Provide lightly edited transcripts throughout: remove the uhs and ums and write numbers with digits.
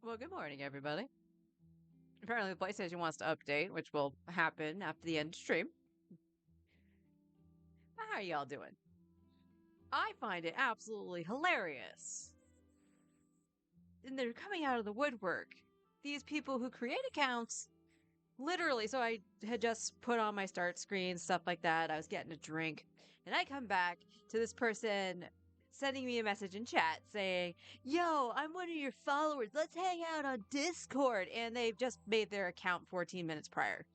Well, good morning, everybody. Apparently, the PlayStation wants to update, which will happen after the end of stream. How are y'all doing? I find it absolutely hilarious. And they're coming out of the woodwork. These people who create accounts, literally. So I had just put on my start screen, stuff like that. I was getting a drink. And I come back to this person sending me a message in chat saying, "Yo, I'm one of your followers. Let's hang out on Discord." And they've just made their account 14 minutes prior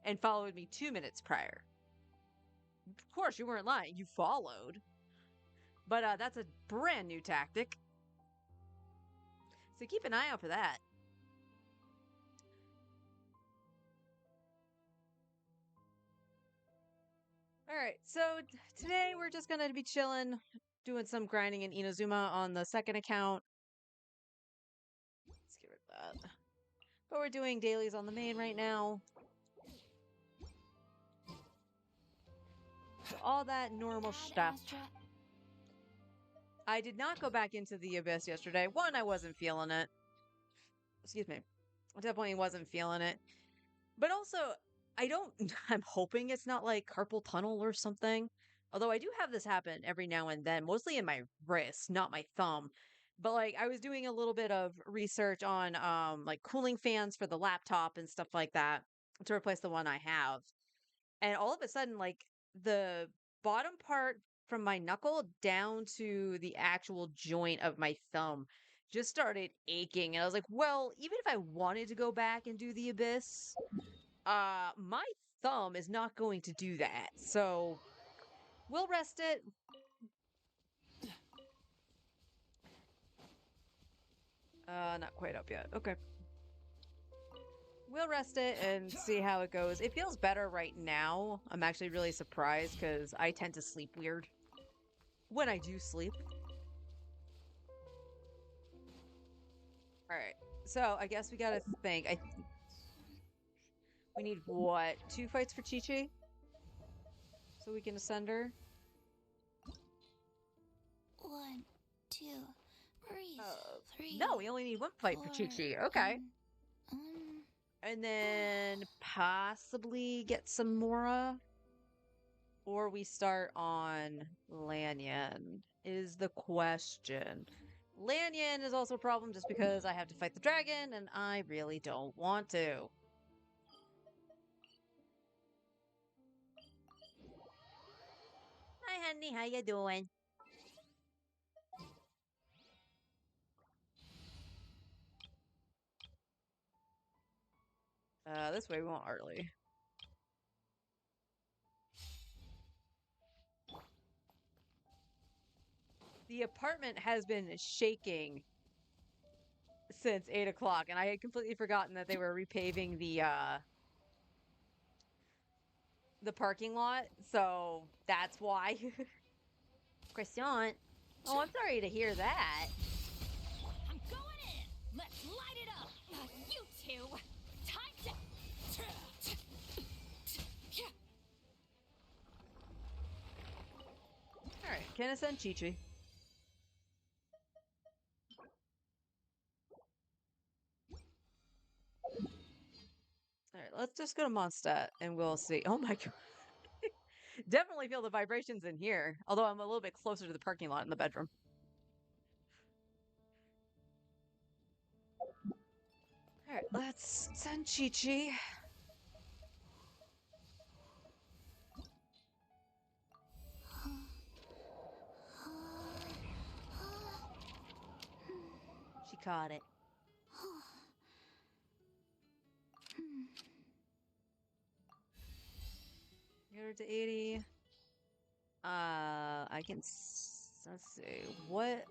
and followed me 2 minutes prior. Of course, you weren't lying. You followed. But that's a brand new tactic. So keep an eye out for that. All right. So today we're just going to be chilling, doing some grinding in Inazuma on the second account. Let's get rid of that. But we're doing dailies on the main right now. So all that normal stuff. I did not go back into the Abyss yesterday. One, I wasn't feeling it. Excuse me. I definitely wasn't feeling it. But also, I'm hoping it's not like carpal tunnel or something. Although I do have this happen every now and then, mostly in my wrist, not my thumb. But like I was doing a little bit of research on like cooling fans for the laptop and stuff like that to replace the one I have. And all of a sudden, like the bottom part from my knuckle down to the actual joint of my thumb just started aching. And I was like, well, even if I wanted to go back and do the abyss, my thumb is not going to do that. So we'll rest it. Not quite up yet. Okay. We'll rest it and see how it goes. It feels better right now. I'm actually really surprised because I tend to sleep weird when I do sleep. All right. So I guess we gotta think. We need what? 2 fights for Chi-Chi? So we can ascend her? 1, 2, breathe. 3. No, we only need 1 fight for 4, Chi-Chi. Okay. And then possibly get some Mora? Or we start on Lanyan is the question. Lanyan is also a problem just because I have to fight the dragon and I really don't want to. Hi, honey. How you doing? This way we won't early. The apartment has been shaking since 8 o'clock, and I had completely forgotten that they were repaving the parking lot, so that's why. Croissant. Oh, I'm sorry to hear that. I'm going in. Let's light it up. You two. Time to. All right, can I send Chi-Chi? All right, let's just go to Mondstadt and we'll see. Oh my god. Definitely feel the vibrations in here, although I'm a little bit closer to the parking lot in the bedroom. All right, let's send Chi-Chi. She caught it. Get her to 80. I can. Let's see. What?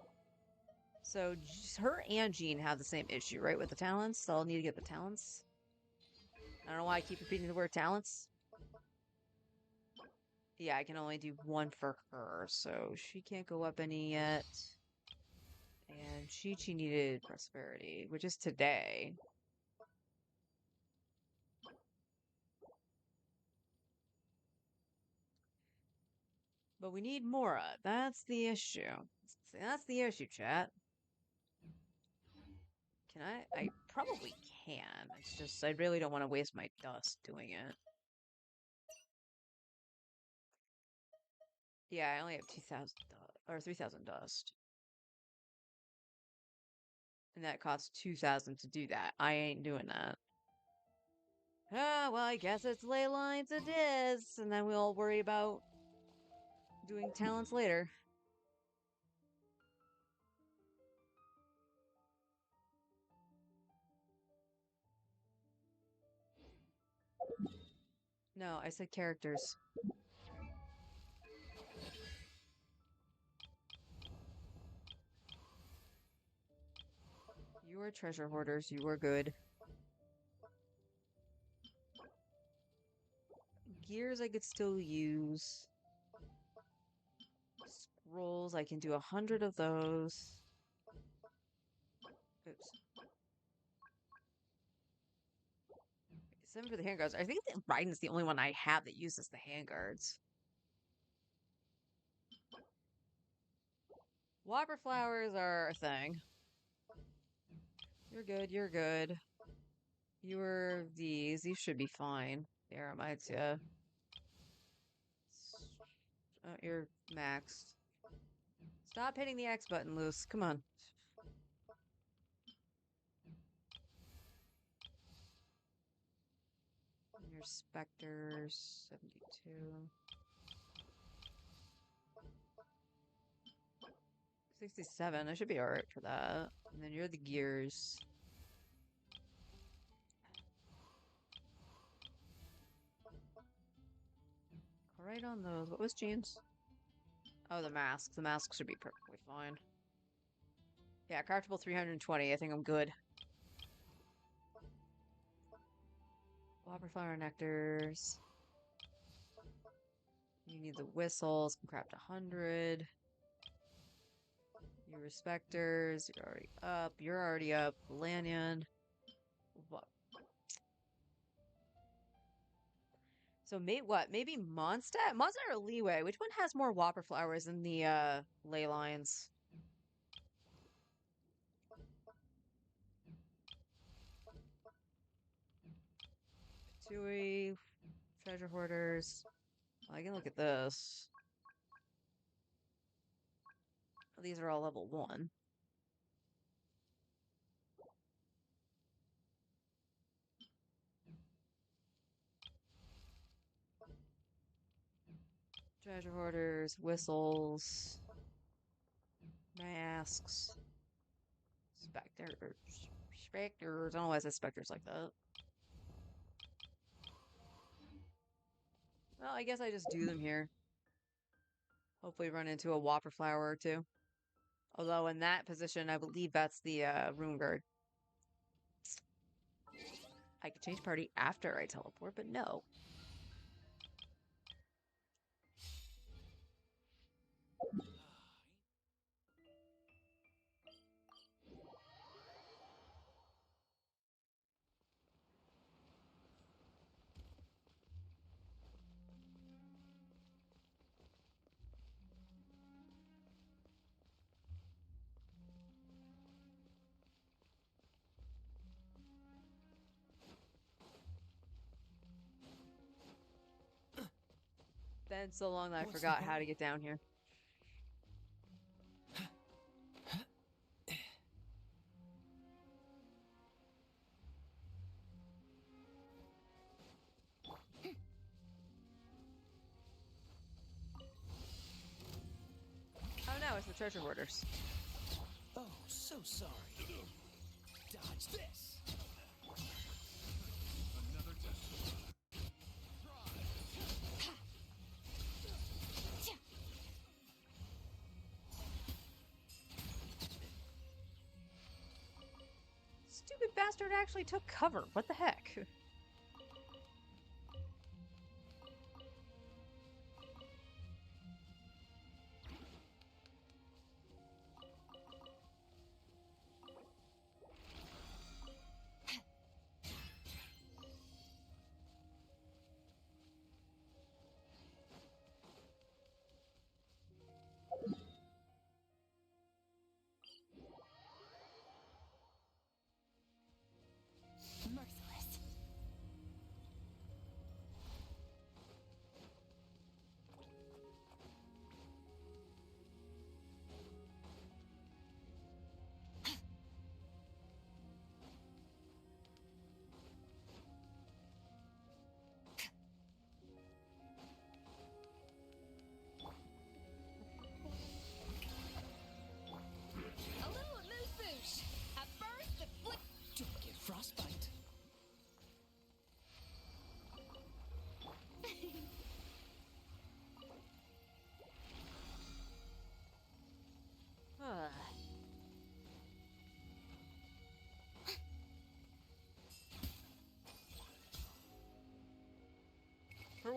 So her and Jean have the same issue, right? With the talents. So I'll need to get the talents. I don't know why I keep repeating the word talents. Yeah, I can only do 1 for her, so she can't go up any yet. And Chi-Chi needed prosperity, which is today. But we need Mora. That's the issue. That's the issue, chat. Can I? I probably can. It's just I really don't want to waste my dust doing it. Yeah, I only have 2,000 or 3,000 dust. And that costs 2,000 to do that. I ain't doing that. Ah, well, I guess it's ley lines it is. And then we'll worry about doing talents later. No, I said characters. You are treasure hoarders. You are good. Gears I could still use. Scrolls, I can do 100 of those. Oops. 7 for the handguards. I think that Raiden's the only one I have that uses the handguards. Whopper flowers are a thing. You're good, you're good. You were these. These should be fine. The Aramites, yeah. You're maxed. Stop hitting the X button, Luce. Come on. Your specters, 72. 67. I should be alright for that. And then you're the gears. Alright on those. What was Jean's? Oh, the mask. The mask should be perfectly fine. Yeah, craftable 320. I think I'm good. Whopper flower nectars. You need the whistles. Can craft 100. Your respecters. You're already up. You're already up. Lanyon. What? So what? Maybe Mondstadt? Mondstadt or Leeway? Which one has more Whopper flowers in the ley lines? Tui, treasure hoarders. Well, I can look at this. These are all level 1. Treasure hoarders, whistles, masks, specters. Specters. I don't know why I said specters like that. Well, I guess I just do them here. Hopefully run into a Whopper flower or two. Although in that position, I believe that's the Rune Guard. I could change party after I teleport, but no. Been so long that I forgot how to get down here. Oh no, it's the treasure hoarders. Oh, so sorry. Dodge this. Another test. Stupid bastard actually took cover. What the heck?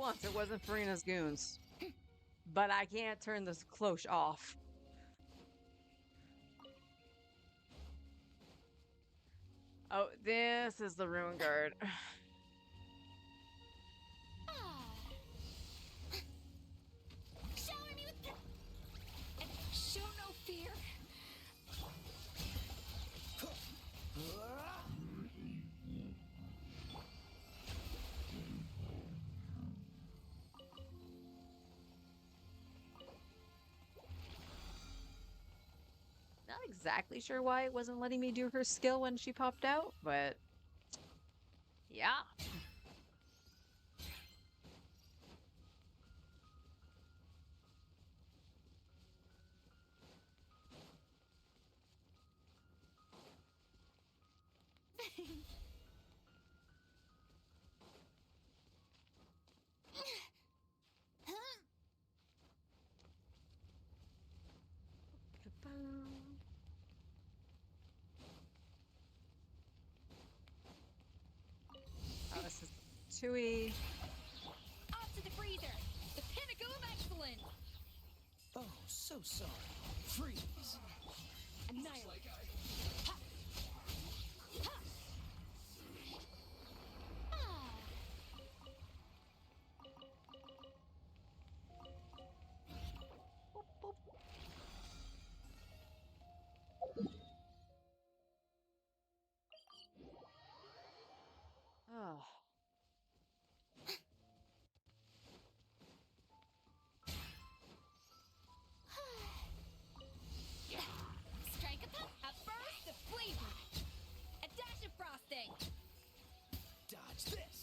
once it wasn't Farina's goons. But I can't turn this cloche off. Oh, this is the Ruin Guard. Shower me with and show no fear. Not exactly sure why it wasn't letting me do her skill when she popped out, but yeah. Oh, this is Tui. Off to the freezer. The pinnacle of excellence. Oh, so sorry. Freeze. Annihilate. Ha. Ha. Ah. Oh. Strike a pop. A burst of flavor. A dash of frosting. Dodge this.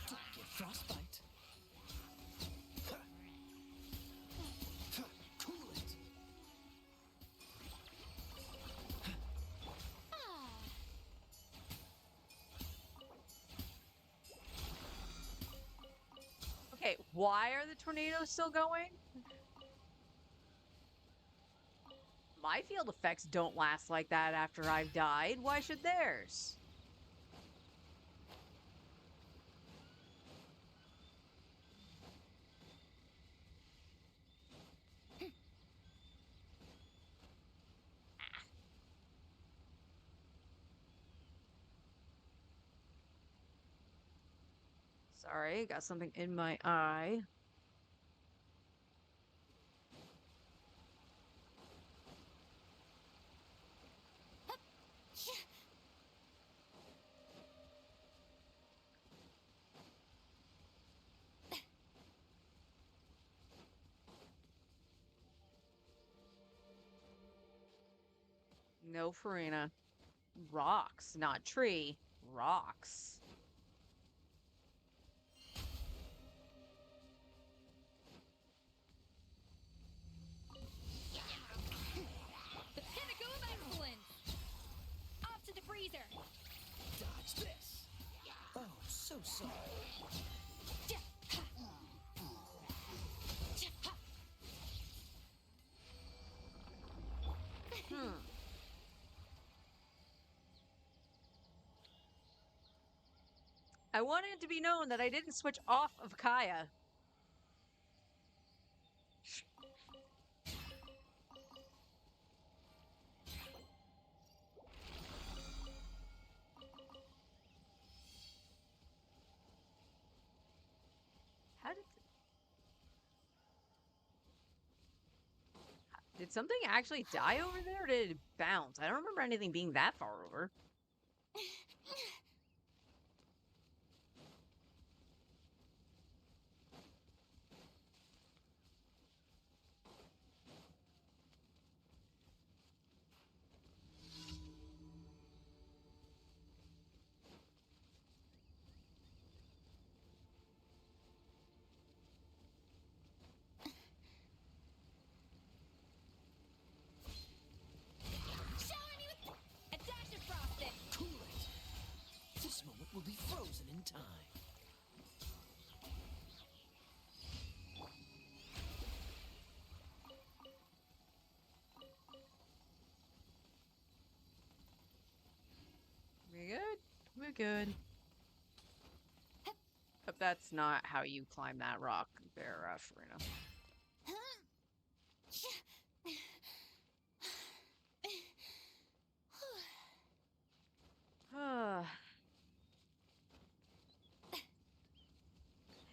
Don't get frostbite. Ha. Ha. Cool it. Ah. Okay, why are the tornadoes still going? My field effects don't last like that after I've died. Why should theirs? Sorry, got something in my eye. No, Farina. Rocks, not tree. Rocks. The pinnacle of excellence. Off to the freezer. Dodge this. Oh, so sorry. Ja, ha. Ja, ha. Hmm. I want it to be known that I didn't switch off of Kaya. How did something actually die over there, or did it bounce? I don't remember anything being that far over. Shower me with a dash of frosting. Cool it. This moment will be frozen in time. We good? We're good. Hup. that's not how you climb that rock there, Sharina.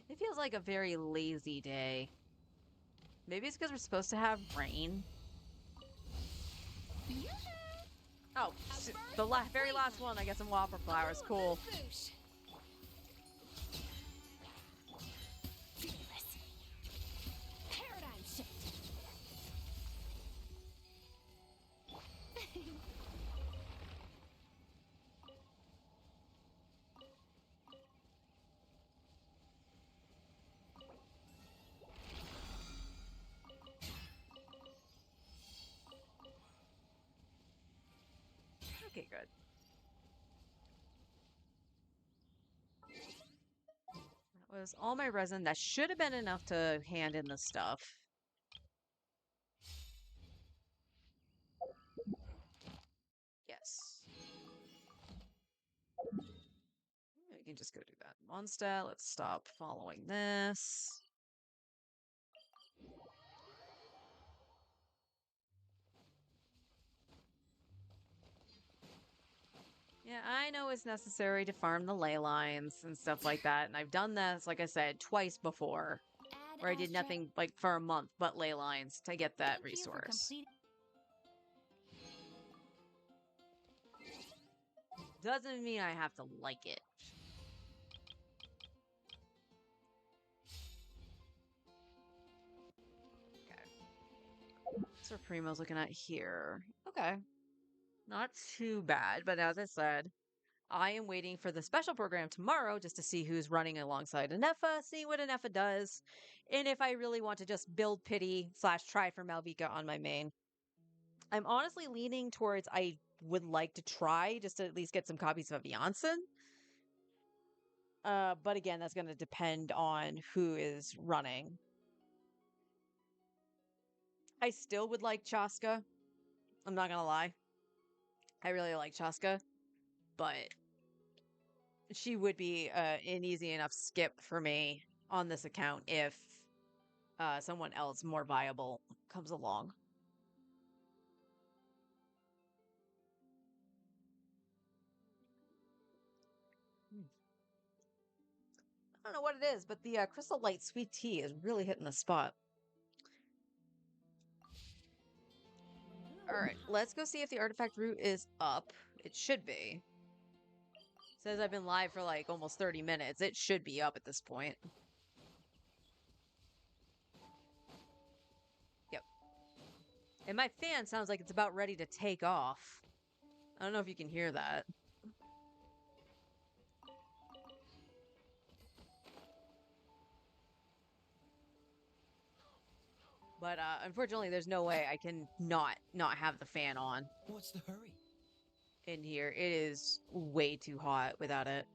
It feels like a very lazy day. Maybe it's because we're supposed to have rain. Oh, the very last one, I guess, in Wildflowers. Cool. Paradigm shift. Okay, good. That was all my resin. That should have been enough to hand in the stuff. Yes. We can just go do that. Mondstadt, let's stop following this. Yeah, I know it's necessary to farm the ley lines and stuff like that, and I've done this, like I said, twice before, where I did nothing like for a month but ley lines to get that resource. Doesn't mean I have to like it. Okay. So Primo's looking at here. Okay. Not too bad, but as I said, I am waiting for the special program tomorrow just to see who's running alongside Anefa, see what Anefa does, and if I really want to just build pity / try for Malvika on my main. I'm honestly leaning towards I would like to try just to at least get some copies of Janssen. But again, that's going to depend on who is running. I still would like Chaska. I'm not going to lie. I really like Chaska, but she would be an easy enough skip for me on this account if someone else more viable comes along. I don't know what it is, but the Crystal Light Sweet Tea is really hitting the spot. All right, let's go see if the artifact route is up. It should be. Says I've been live for like almost 30 minutes. It should be up at this point. Yep. And my fan sounds like it's about ready to take off. I don't know if you can hear that. But unfortunately, there's no way I can not have the fan on What's the hurry? in here. It is way too hot without it.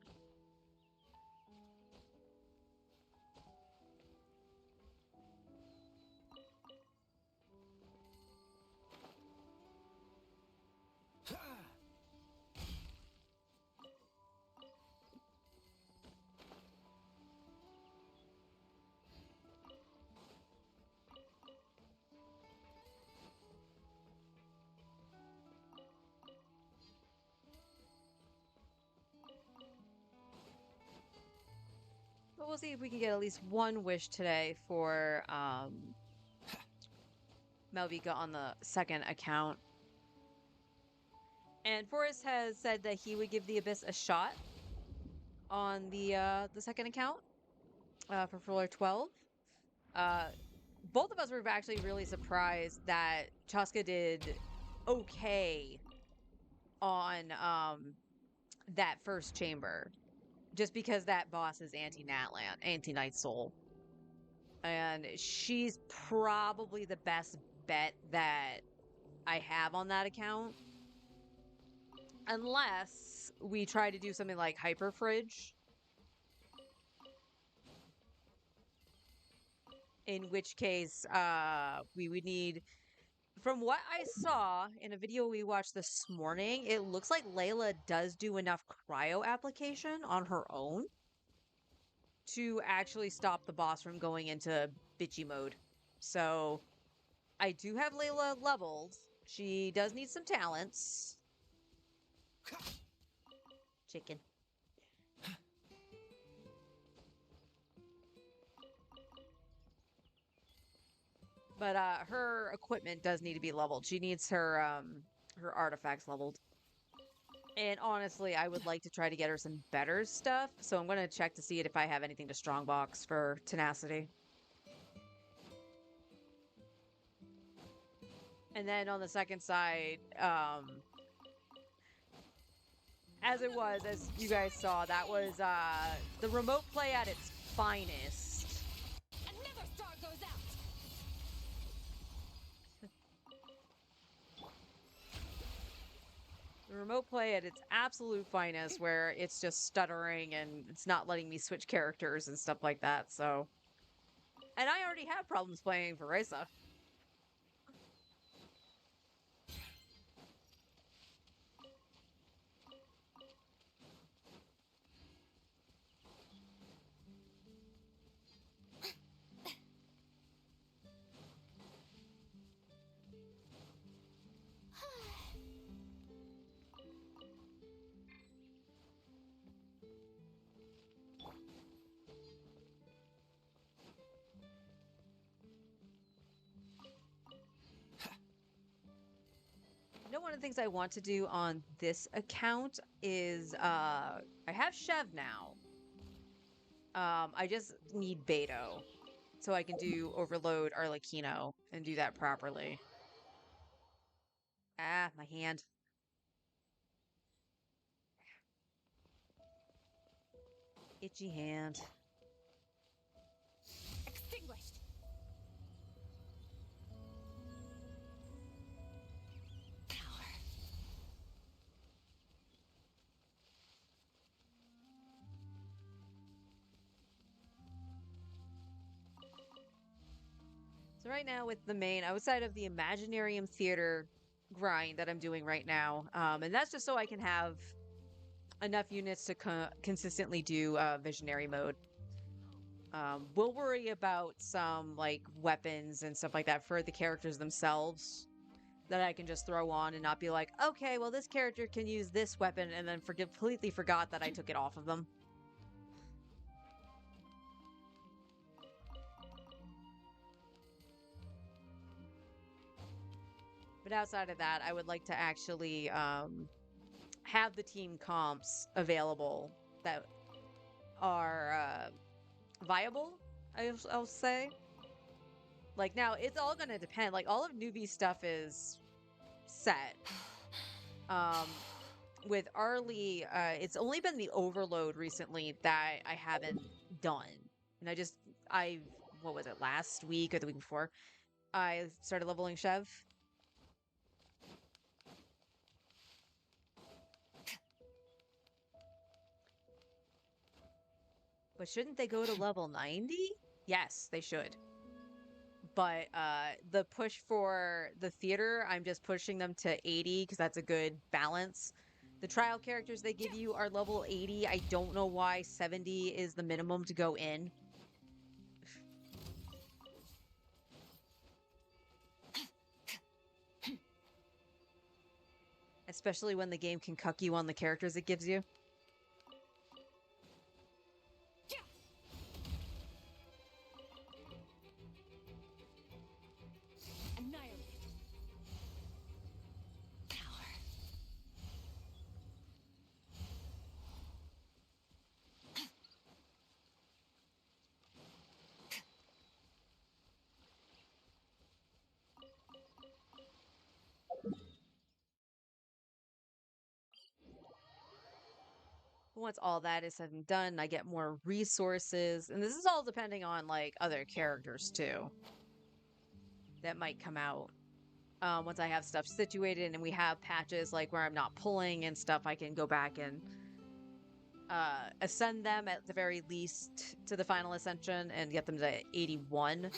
But we'll see if we can get at least one wish today for Malvika on the second account. And Forrest has said that he would give the Abyss a shot on the second account for floor 12. Both of us were actually really surprised that Chaska did okay on that first chamber, just because that boss is anti-Night Soul, and she's probably the best bet that I have on that account, unless we try to do something like Hyper Fridge, in which case we would need, from what I saw in a video we watched this morning, it looks like Layla does do enough cryo application on her own to actually stop the boss from going into bitchy mode. So I do have Layla leveled. She does need some talents. Chicken. But her equipment does need to be leveled. She needs her artifacts leveled. And honestly, I would like to try to get her some better stuff. So I'm going to check to see if I have anything to strongbox for tenacity. And then on the second side, as you guys saw, that was the remote play at its finest. Another star goes out. The remote play at its absolute finest, where it's just stuttering and it's not letting me switch characters and stuff like that, so... And I already have problems playing Veresa. You know, one of the things I want to do on this account is, I have Chev now. I just need Beto, so I can do Overload Arlecchino and do that properly. Ah, my hand. Itchy hand. Extinguished. Power. So right now with the main, outside of the Imaginarium Theater grind that I'm doing right now, and that's just so I can have enough units to consistently do Visionary mode. We'll worry about some like weapons and stuff like that for the characters themselves that I can just throw on and not be like, okay, well this character can use this weapon, and then completely forgot that I took it off of them. But outside of that, I would like to actually have the team comps available that are viable, I'll say. Like, now, it's all going to depend. Like, all of newbie stuff is set. With Arlie, it's only been the Overload recently that I haven't done. And what was it, last week or the week before? I started leveling Chev. But shouldn't they go to level 90? Yes, they should. But the push for the theater, I'm just pushing them to 80 because that's a good balance. The trial characters they give you are level 80. I don't know why 70 is the minimum to go in. Especially when the game can cuck you on the characters it gives you. Annihilated. Power. Once all that is said and done, I get more resources. And this is all depending on, like, other characters, too. That might come out. Once I have stuff situated and we have patches, like, where I'm not pulling and stuff, I can go back and ascend them at the very least to the final ascension and get them to 81. The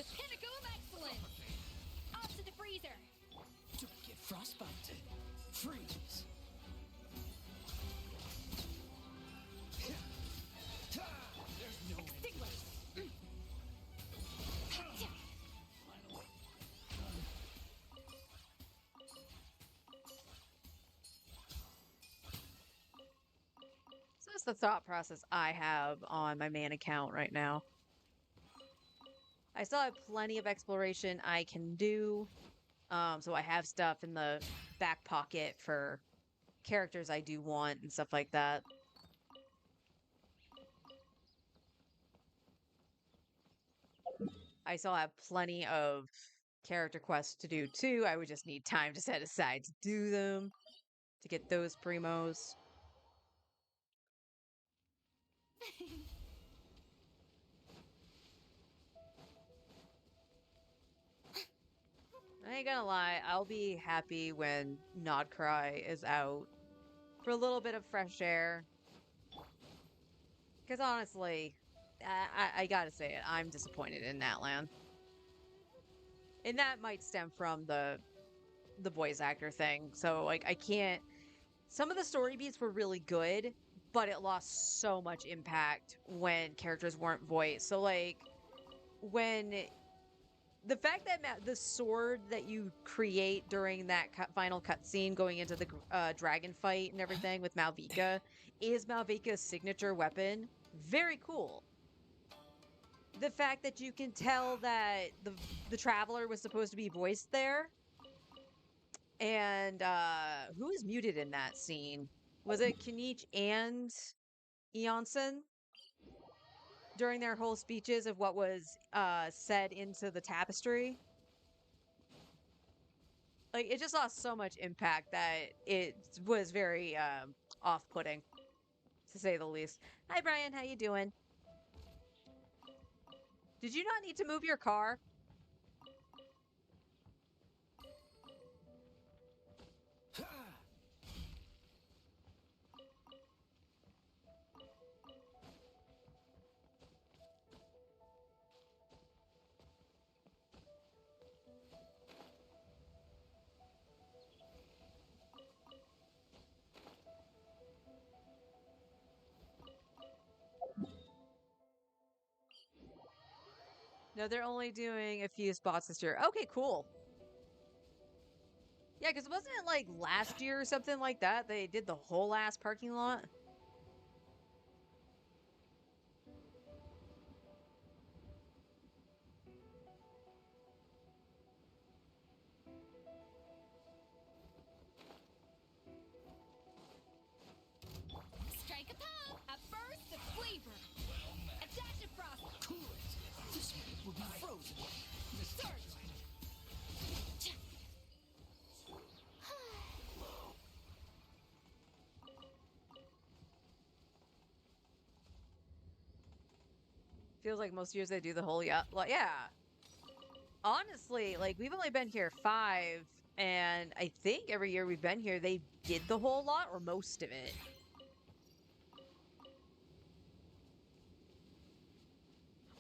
pinnacle of excellence. Off to the freezer. Don't get frostbite. Freeze. just the thought process I have on my main account right now. I still have plenty of exploration I can do. So I have stuff in the back pocket for characters I do want and stuff like that. I still have plenty of character quests to do too. I would just need time to set aside to do them, to get those primos. I ain't gonna lie, I'll be happy when Nodcry is out for a little bit of fresh air. Because honestly, I gotta say it, I'm disappointed in Natlan. And that might stem from the voice actor thing. So like I can't some of the story beats were really good, but it lost so much impact when characters weren't voiced. So like when the fact that the sword that you create during that final cutscene going into the dragon fight and everything with Malvika is Malvika's signature weapon, very cool. The fact that you can tell that the traveler was supposed to be voiced there, and who is muted in that scene? Was it Kenichi and Eonson during their whole speeches of what was said into the tapestry? Like, it just lost so much impact that it was very off-putting, to say the least. Hi, Brian. How you doing? Did you not need to move your car? No, they're only doing a few spots this year. Okay, cool. Yeah, because wasn't it like last year or something like that? They did the whole ass parking lot? Strike a pose, a burst of flavor, a dash of frost. Cool it. This moment will be frozen in Surge. Feels like most years they do the whole yeah. Like, yeah. Honestly, like we've only been here 5, and I think every year we've been here, they did the whole lot or most of it.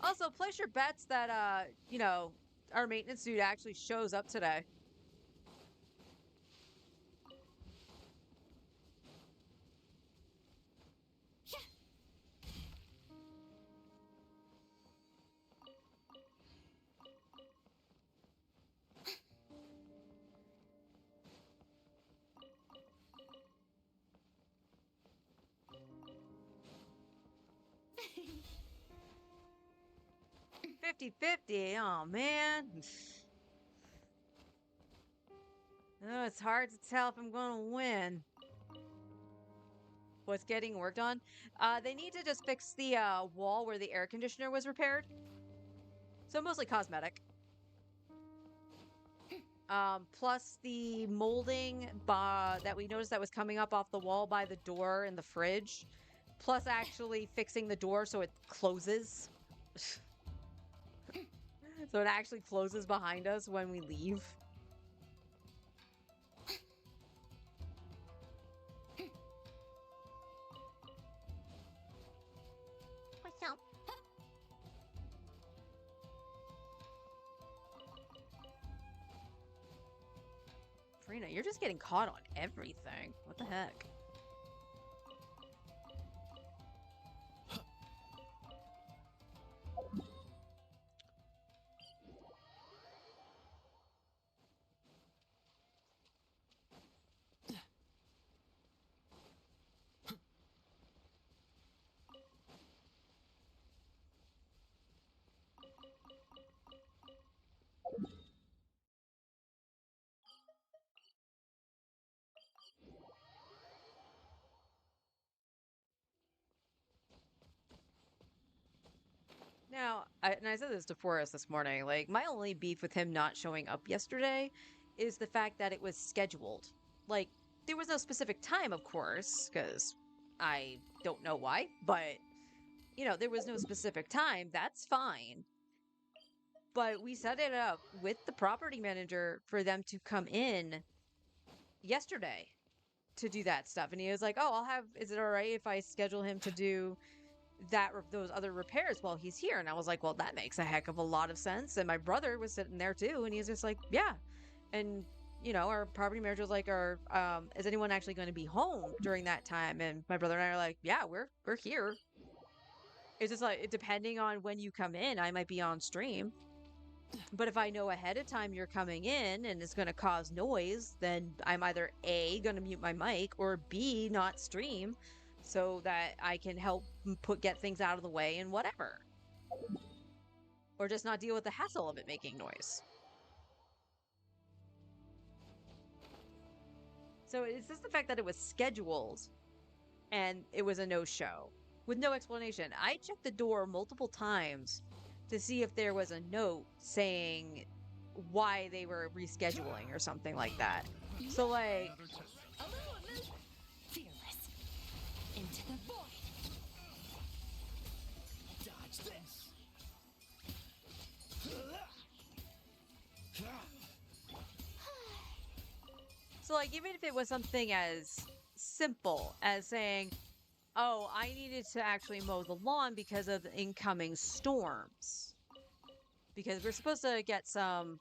Also, place your bets that you know, our maintenance dude actually shows up today. Yeah. 50-50. Oh man. Oh, it's hard to tell if I'm going to win. What's getting worked on? They need to just fix the wall where the air conditioner was repaired. So mostly cosmetic. Plus the molding that we noticed that was coming up off the wall by the door in the fridge. Plus actually fixing the door so it closes. So it actually closes behind us when we leave. What's up? Frina, you're just getting caught on everything. What the heck? Now, and I said this to Forrest this morning, like, my only beef with him not showing up yesterday is the fact that it was scheduled. Like, there was no specific time, of course, because I don't know why, but, you know, there was no specific time. That's fine. But we set it up with the property manager for them to come in yesterday to do that stuff. And he was like, oh, is it all right if I schedule him to do those other repairs while he's here? And I was like, well, that makes a heck of a lot of sense. And my brother was sitting there too, and he's just like, yeah. And you know, our property manager was like, is anyone actually going to be home during that time? And my brother and I are like, yeah, we're here. It's just like, depending on when you come in, I might be on stream. But if I know ahead of time you're coming in and it's going to cause noise, then I'm either A, going to mute my mic, or B, not stream so that I can help get things out of the way and whatever. Or just not deal with the hassle of it making noise. So it's just the fact that it was scheduled and it was a no-show with no explanation. I checked the door multiple times to see if there was a note saying why they were rescheduling or something like that. So, like, Fearless. Into the void. Dodge this. so like, even if it was something as simple as saying, oh, I needed to actually mow the lawn because of the incoming storms. Because we're supposed to get some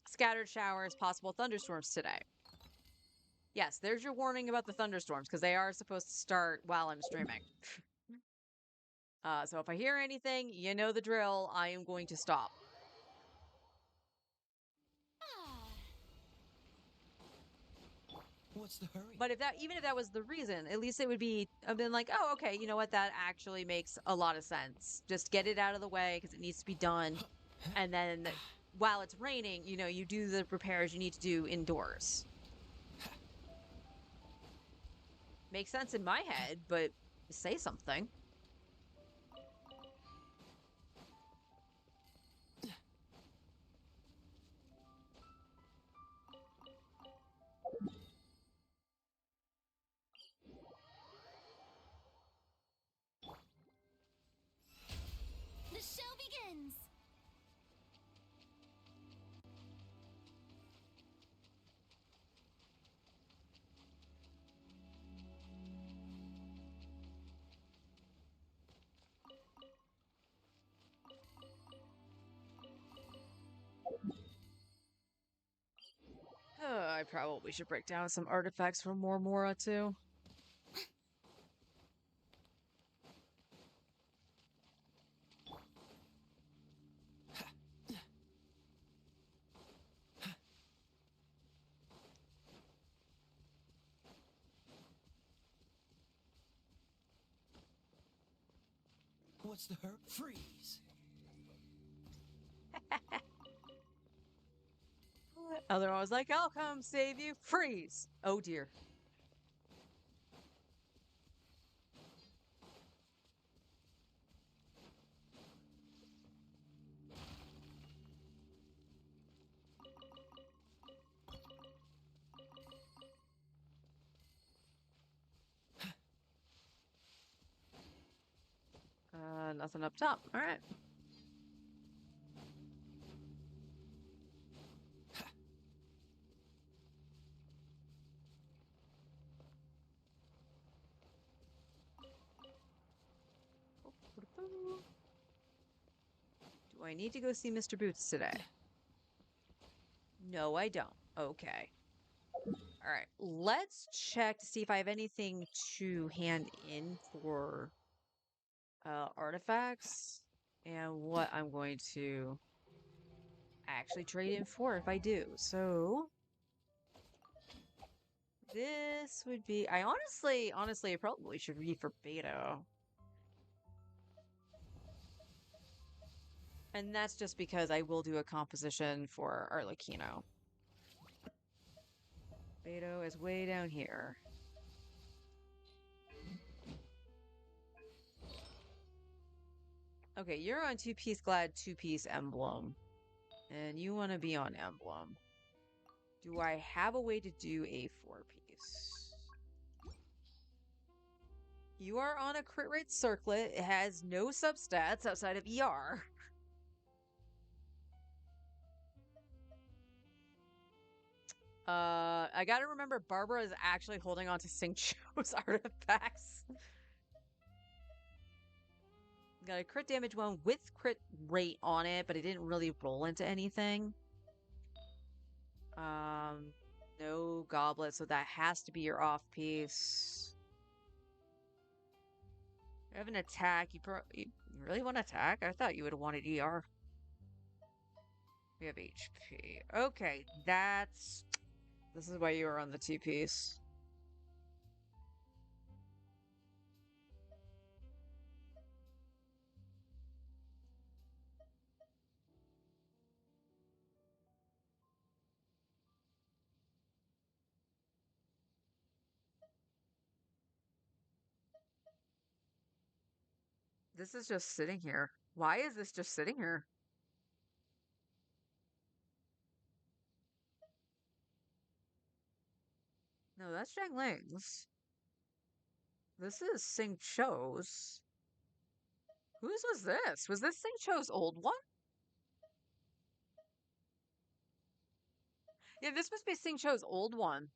scattered showers, possible thunderstorms today. Yes, there's your warning about the thunderstorms, because they are supposed to start while I'm streaming. So if I hear anything, you know the drill, I am going to stop. What's the hurry? But even if that was the reason, at least it would be, I've been like, oh, okay, you know what, that actually makes a lot of sense. Just get it out of the way because it needs to be done. And then while it's raining, you know, you do the repairs you need to do indoors. Makes sense in my head, but say something. The show begins. I probably should break down some artifacts for Mora too. What's the hurry? Freeze. Other one was like, I'll come save you. Freeze. Oh dear. Nothing up top. All right. Do I need to go see Mr. Boots today? No, I don't. Okay. All right. Let's check to see if I have anything to hand in for artifacts and what I'm going to actually trade in for if I do. So this would be, I honestly, I probably should read for Beto. And that's just because I will do a composition for Arlecchino. Beto is way down here. Okay, you're on two-piece glad, two-piece emblem. And you want to be on emblem. Do I have a way to do a four-piece? You are on a crit rate circlet. It has no substats outside of ER. I gotta remember Barbara is actually holding on to Xingqiu's artifacts. Got a crit damage one with crit rate on it, but it didn't really roll into anything. No goblet, so that has to be your off piece. You have an attack. You really want to attack? I thought you would have wanted ER. We have HP. Okay, this is why you were on the two-piece. This is just sitting here. Why is this just sitting here? No, that's Zhang Ling's. This is Xingqiu's. Whose was this? Was this Xingqiu's old one? Yeah, this must be Xingqiu's old one.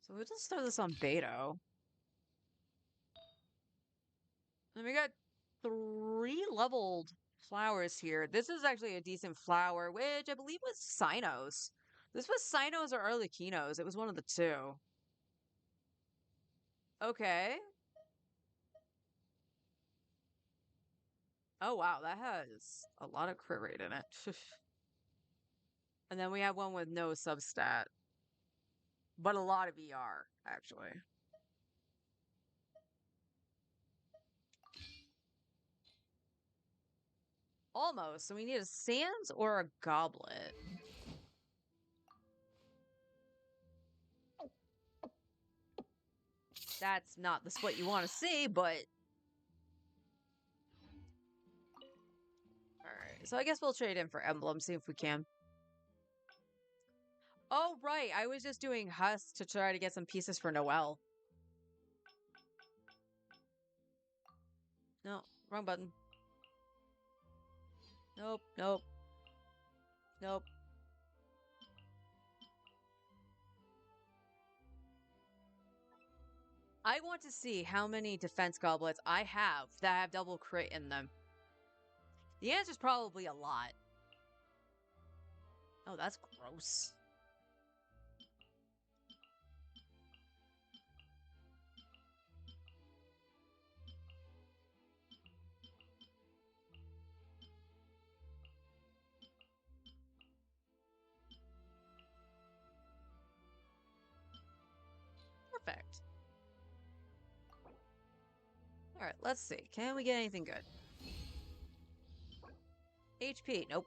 So we'll just throw this on Beto. And we got 3 leveled flowers here. This is actually a decent flower, which I believe was Cynos. This was Cynos or Arlecchino's. It was one of the two. Okay. Oh, wow. That has a lot of crit rate in it. And then we have one with no substat. But a lot of ER, actually. Almost. So we need a Sands or a Goblet. That's not the split you want to see, but... Alright, so I guess we'll trade in for Emblem, see if we can. Oh, right, I was just doing Husk to try to get some pieces for Noelle. No, wrong button. Nope, nope. Nope. I want to see how many defense goblets I have that have double crit in them. The answer is probably a lot. Oh, that's gross. Perfect. Alright, let's see. Can we get anything good? HP, nope.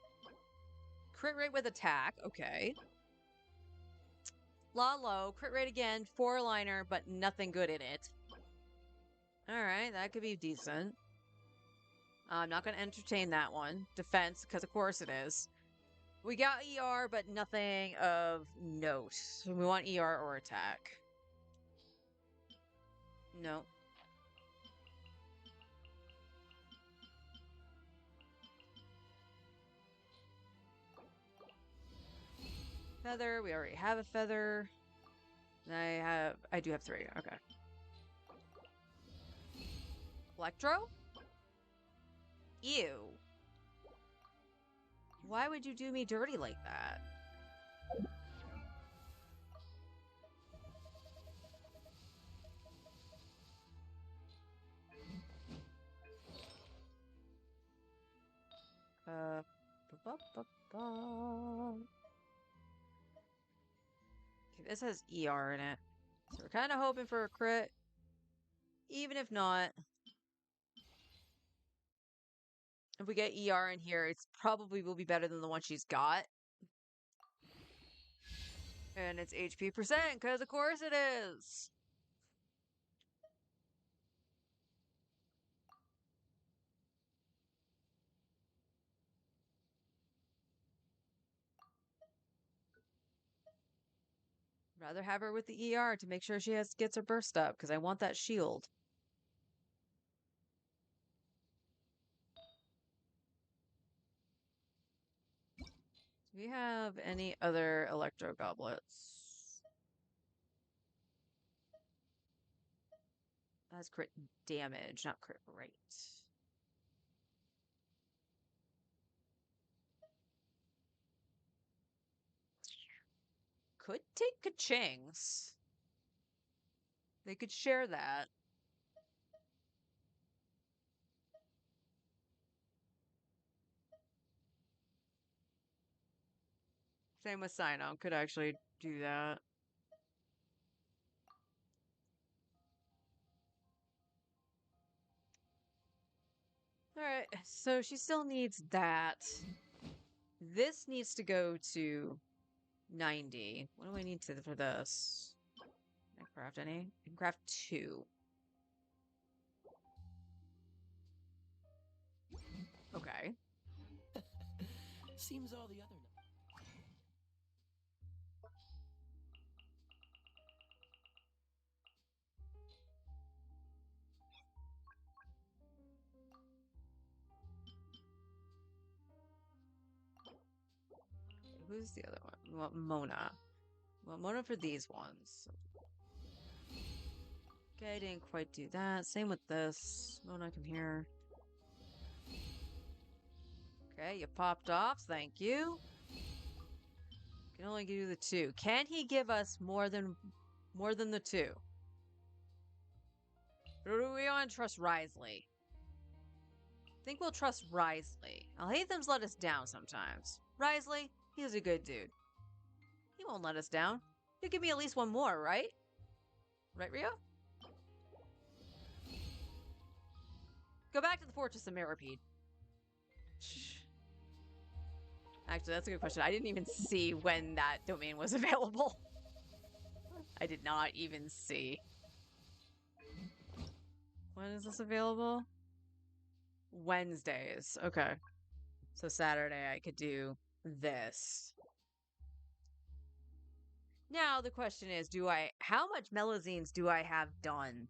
Crit rate with attack, okay. Law low, crit rate again, 4-liner, but nothing good in it. Alright, that could be decent. I'm not going to entertain that one. Defense, because of course it is. We got ER, but nothing of note. So we want ER or attack. No. Feather, we already have a feather. I do have 3, okay. Electro? Ew. Why would you do me dirty like that? Okay, this has ER in it. So we're kind of hoping for a crit. Even if not, if we get ER in here, it's probably will be better than the one she's got. And it's HP percent, because of course it is. Rather have her with the ER to make sure she gets her burst up, because I want that shield. Do we have any other electro goblets? That's crit damage, not crit rate. Could take Kaching's. They could share that. Same with Sino. Could actually do that. Alright, so she still needs that. This needs to go to 90. What do I need for this? Can I craft any? I can craft 2. Okay. Seems all the other. Who's the other one? We want Mona. We want Mona for these ones. Okay, I didn't quite do that. Same with this. Mona, come here. Okay, you popped off. Thank you. Can only do the 2. Can he give us more than the 2? Or do we want to trust Risley? I think we'll trust Risley. Alhaitham's let us down sometimes. Risley, he's a good dude. He won't let us down. He'll give me at least one more, right? Right, Rio? Go back to the Fortress of Mirrorpeed. Actually, that's a good question. I didn't even see when that domain was available. I did not even see. When is this available? Wednesdays. Okay. So Saturday I could do this. Now the question is, how much Melazines do I have done?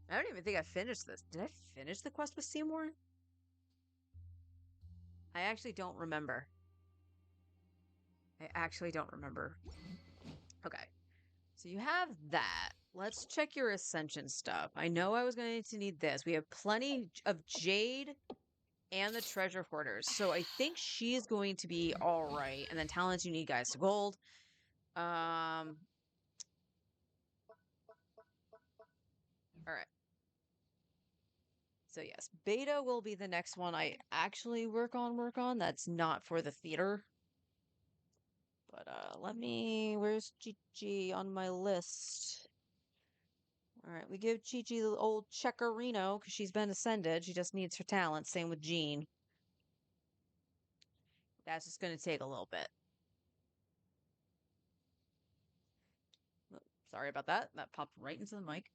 I don't even think I finished this. Did I finish the quest with Seymour? I actually don't remember. Okay. So you have that. Let's check your Ascension stuff. I know I was going to need this. We have plenty of Jade and the Treasure Hoarders. So I think she's going to be all right. And then talents, you need Guys to Gold. All right. So yes, Beta will be the next one I actually work on. That's not for the theater. But where's Chi-Chi on my list? All right, we give Chi-Chi the old Checkerino because she's been ascended. She just needs her talent. Same with Jean. That's just going to take a little bit. Oh, sorry about that. That popped right into the mic.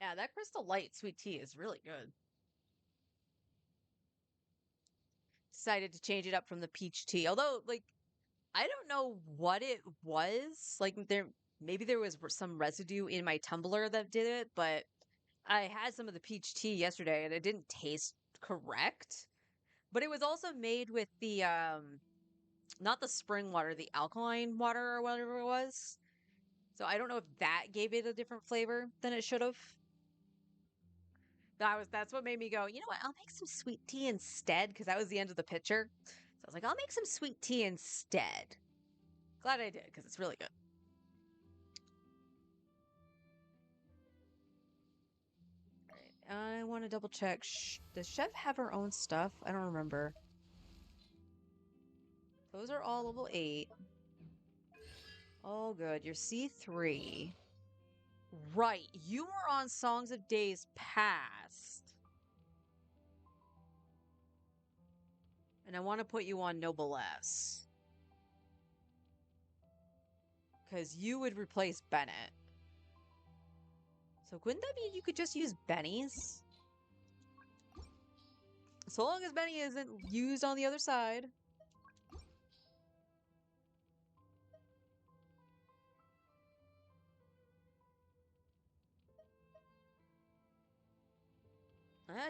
Yeah, that Crystal Light sweet tea is really good. Decided to change it up from the peach tea. Although, like, I don't know what it was. Like, maybe there was some residue in my tumbler that did it, but I had some of the peach tea yesterday and it didn't taste correct. But it was also made with the not the spring water, the alkaline water or whatever it was. So I don't know if that gave it a different flavor than it should have. That's what made me go, you know what, I'll make some sweet tea instead, because that was the end of the pitcher. So I was like, I'll make some sweet tea instead. Glad I did, because it's really good. Alright, I want to double check. Does Chev have her own stuff? I don't remember. Those are all level 8. Oh, good. You're C3. Right. You were on Songs of Days Past. And I want to put you on Noblesse. Because you would replace Bennett. So couldn't that be you could just use Benny's? So long as Benny isn't used on the other side.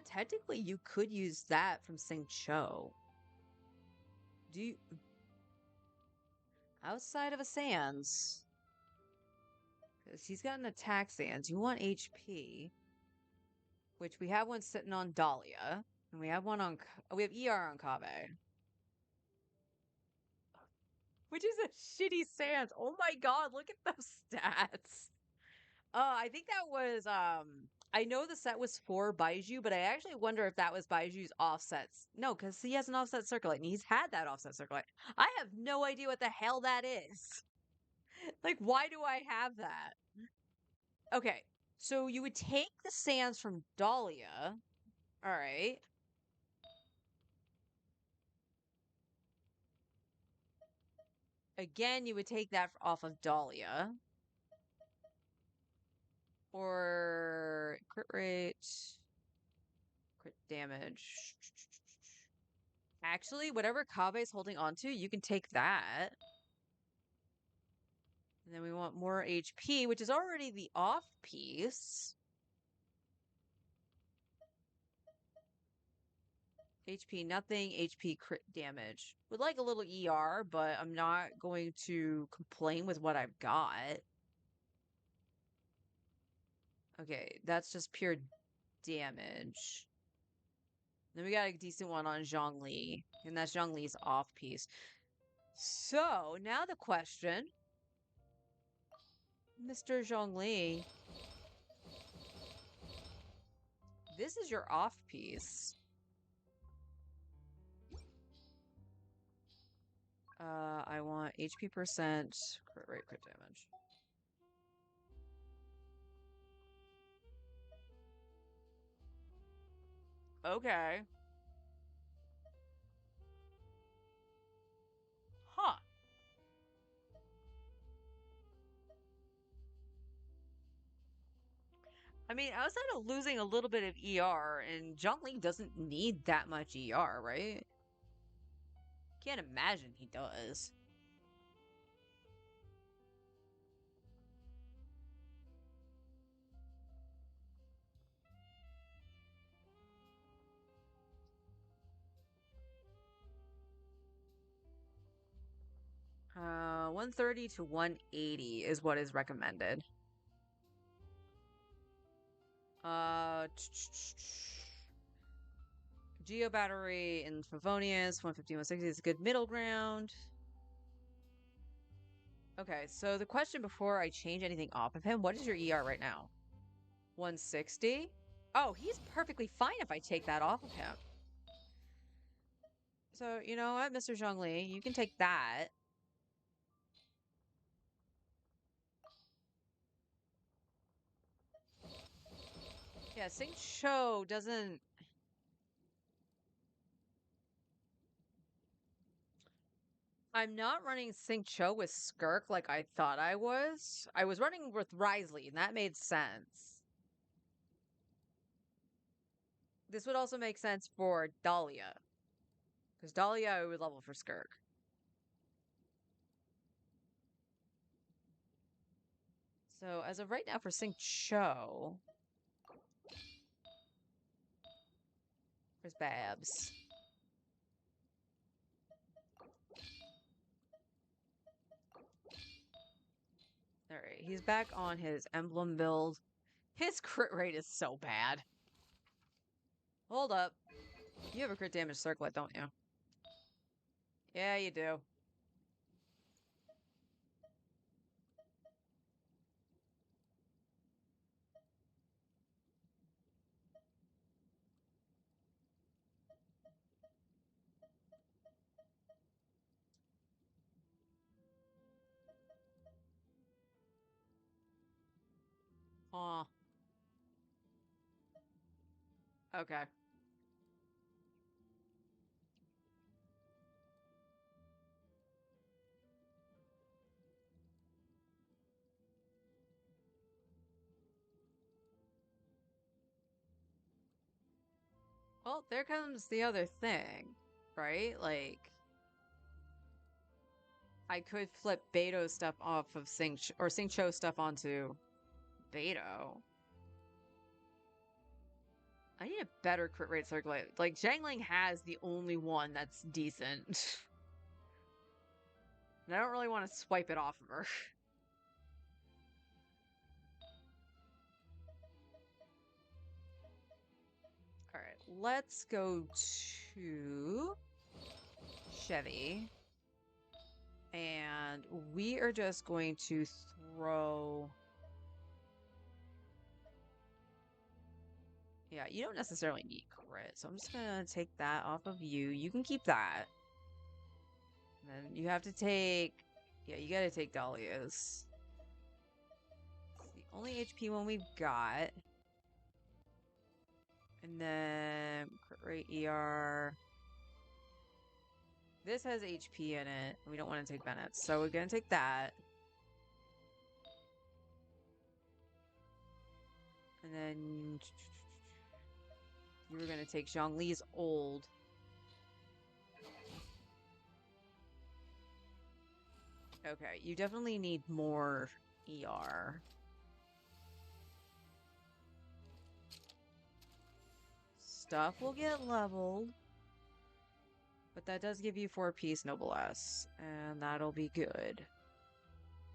Technically, you could use that from Sing Cho. Do you... Outside of a Sans. Because he's got an attack Sans. You want HP. Which we have one sitting on Dahlia. And we have one on... we have ER on Kaveh. Which is a shitty Sans. Oh my god, look at those stats. I think that was, I know the set was for Baiju, but I actually wonder if that was Baiju's offsets. No, because he has an offset circlet, and he's had that offset circlet. I have no idea what the hell that is. Like, why do I have that? Okay, so you would take the Sans from Dahlia. All right. Again, you would take that off of Dahlia. Or crit rate, crit damage. Actually, whatever Kaveh's holding onto, you can take that. And then we want more HP, which is already the off piece. HP nothing, HP crit damage. Would like a little ER, but I'm not going to complain with what I've got. Okay, that's just pure damage. Then we got a decent one on Zhongli, and that's Zhongli's off piece. So, now the question, Mr. Zhongli, this is your off piece. I want HP percent, crit rate, crit damage. Okay. Huh. I mean, outside of losing a little bit of ER, and Zhongli doesn't need that much ER, right? Can't imagine he does. Uh, 130 to 180 is what is recommended. Geo battery in Favonius, 150, 160 is a good middle ground. Okay, so the question before I change anything off of him, what is your ER right now? 160? Oh, he's perfectly fine if I take that off of him. So, you know what, Mr. Zhongli, you can take that. Yeah, Sing Cho doesn't... I'm not running Sing Cho with Skirk like I thought I was. I was running with Wriothesley, and that made sense. This would also make sense for Dahlia. Because Dahlia I would level for Skirk. So, as of right now for Sing Cho... Where's Babs? Alright, he's back on his emblem build. His crit rate is so bad. Hold up. You have a crit damage circlet, don't you? Yeah, you do. Aw. Okay. Well, there comes the other thing, right? Like, I could flip Beto stuff off of or Xingqiu stuff onto Beto. I need a better crit rate circulate. Like, Zhangling has the only one that's decent. And I don't really want to swipe it off of her. Alright, let's go to Chevy. And we are just going to throw... Yeah, you don't necessarily need crit, so I'm just gonna take that off of you. You can keep that. And then you have to take... Yeah, you gotta take Dahlia's. It's the only HP one we've got. And then crit rate ER. This has HP in it. We don't want to take Bennett's, so we're gonna take that. And then you were gonna take Zhongli's old. Okay, you definitely need more ER. Stuff will get leveled. But that does give you 4-piece Noblesse, and that'll be good.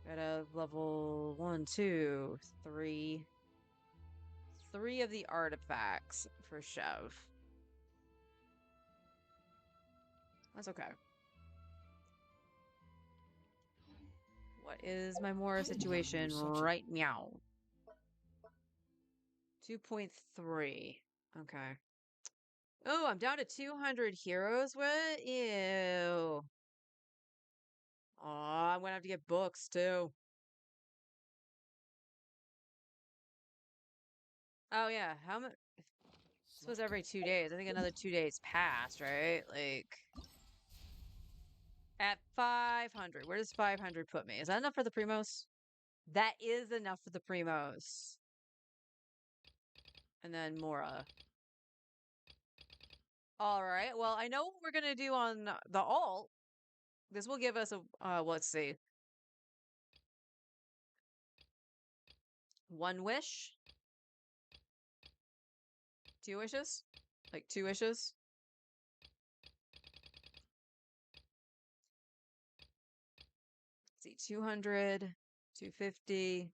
Gotta level 1, 2, 3. 3 of the artifacts for Chev. That's okay. What is my Mora situation right now? 2.3. Okay. Oh, I'm down to 200 heroes. What? Ew. Oh, I'm gonna have to get books too. Oh yeah, how much? This was every 2 days. I think another 2 days passed, right? Like at 500. Where does 500 put me? Is that enough for the Primos? That is enough for the Primos. And then Mora. All right. Well, I know what we're gonna do on the alt. This will give us a let's see. 1 wish. 2 wishes? Like 2 wishes? Let's see, 200, 250,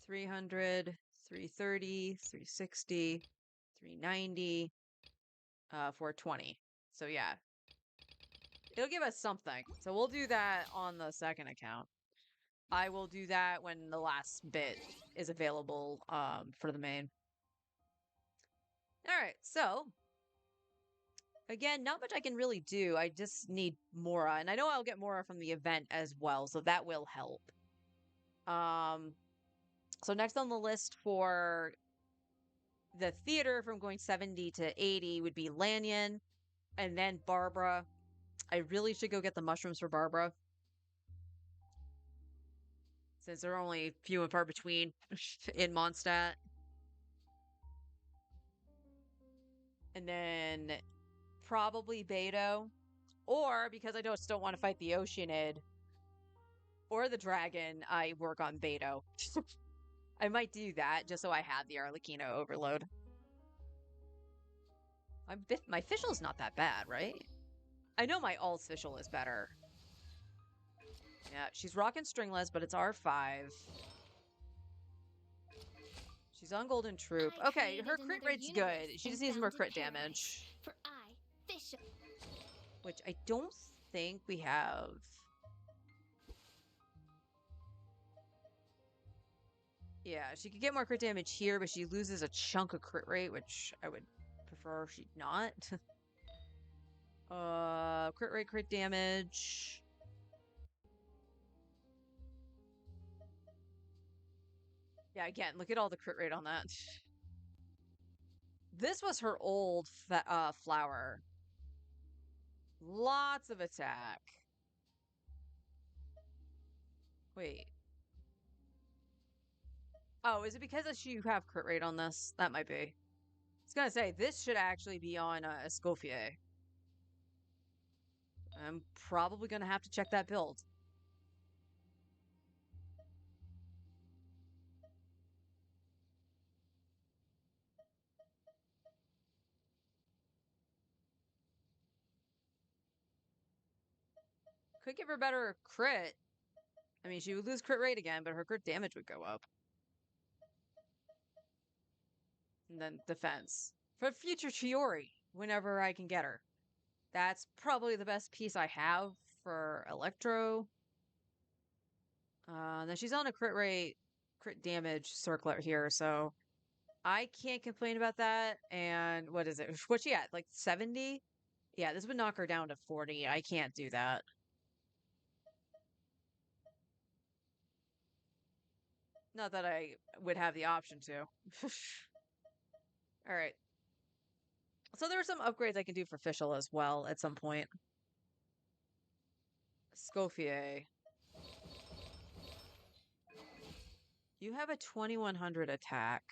300, 330, 360, 390, 420. So yeah. It'll give us something. So we'll do that on the second account. I will do that when the last bit is available for the main. Alright, so again, not much I can really do. I just need Mora. And I know I'll get Mora from the event as well, so that will help. So next on the list for the theater from going 70 to 80 would be Lanyon, and then Barbara. I really should go get the mushrooms for Barbara, since they're only few and far between in Mondstadt. And then probably Beto, or because I just don't want to fight the Oceanid or the dragon, I work on Beto. I might do that just so I have the Arlecchino overload. My Fischl's not that bad, right? I know my alt Fischl is better. Yeah, she's rocking Stringless, but it's R5. She's on Golden Troop. Okay, her crit rate's good. She just needs more crit damage. Which I don't think we have. Yeah, she could get more crit damage here, but she loses a chunk of crit rate, which I would prefer she not. Crit rate, crit damage. Yeah, again, look at all the crit rate on that. This was her old flower. Lots of attack. Wait. Oh, is it because you have crit rate on this? That might be. was gonna say, this should actually be on Escoffier. I'm probably gonna have to check that build. Could give her better crit. I mean, she would lose crit rate again, but her crit damage would go up. And then defense. For future Chiori, whenever I can get her. That's probably the best piece I have for Electro. Then she's on a crit rate, crit damage circlet here, so I can't complain about that. And what is it? What's she at? Like 70? Yeah, this would knock her down to 40. I can't do that. Not that I would have the option to. All right. So there are some upgrades I can do for Fischl as well at some point. Scoffier. You have a 2100 attack.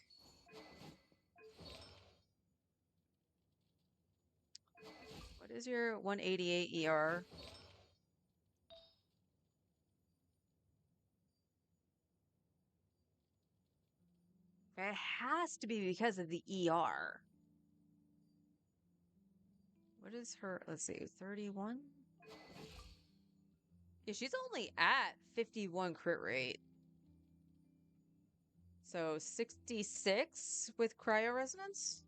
What is your 188 ER? It has to be because of the ER. What is her? Let's see, 31? Yeah, she's only at 51 crit rate. So 66 with cryo resonance?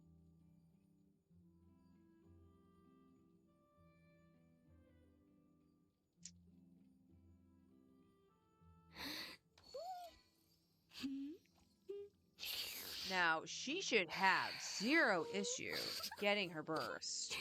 Now, she should have zero issue getting her burst.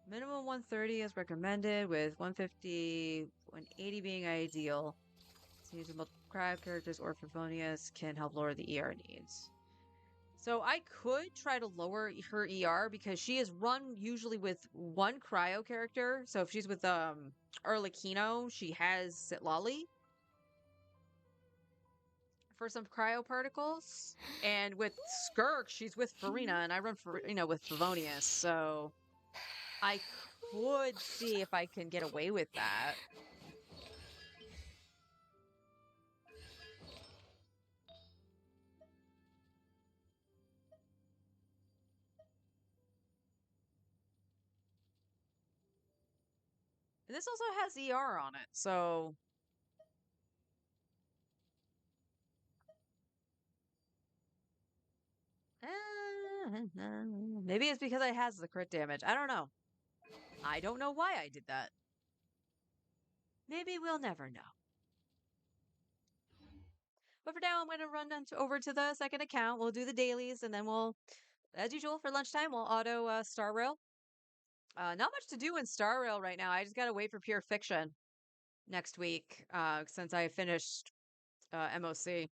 Minimum 130 is recommended, with 150, 180 being ideal. So using multiple cryo characters or Favonius can help lower the ER needs. So I could try to lower her ER because she is run usually with one cryo character. So if she's with Arlecchino, she has Sitlali for some cryo particles. And with Skirk, she's with Farina, and I run Farina with Favonius. So I could see if I can get away with that. And this also has ER on it, so maybe it's because it has the crit damage. I don't know. I don't know why I did that. Maybe we'll never know. But for now, I'm going to run over to the second account. We'll do the dailies, and then we'll, as usual, for lunchtime, we'll auto Star Rail. Not much to do in Star Rail right now. I just got to wait for Pure Fiction next week since I finished MOC.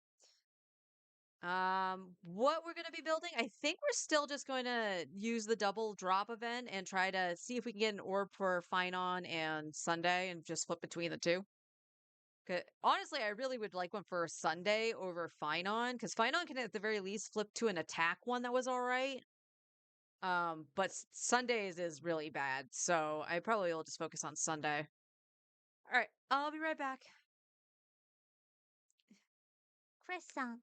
What we're going to be building, I think we're still just going to use the double drop event and try to see if we can get an orb for Finon and Sunday and just flip between the two. Honestly, I really would like one for Sunday over Finon, because Finon can at the very least flip to an attack one that was all right. But Sundays is really bad, so I probably will just focus on Sunday. All right, I'll be right back. Croissant.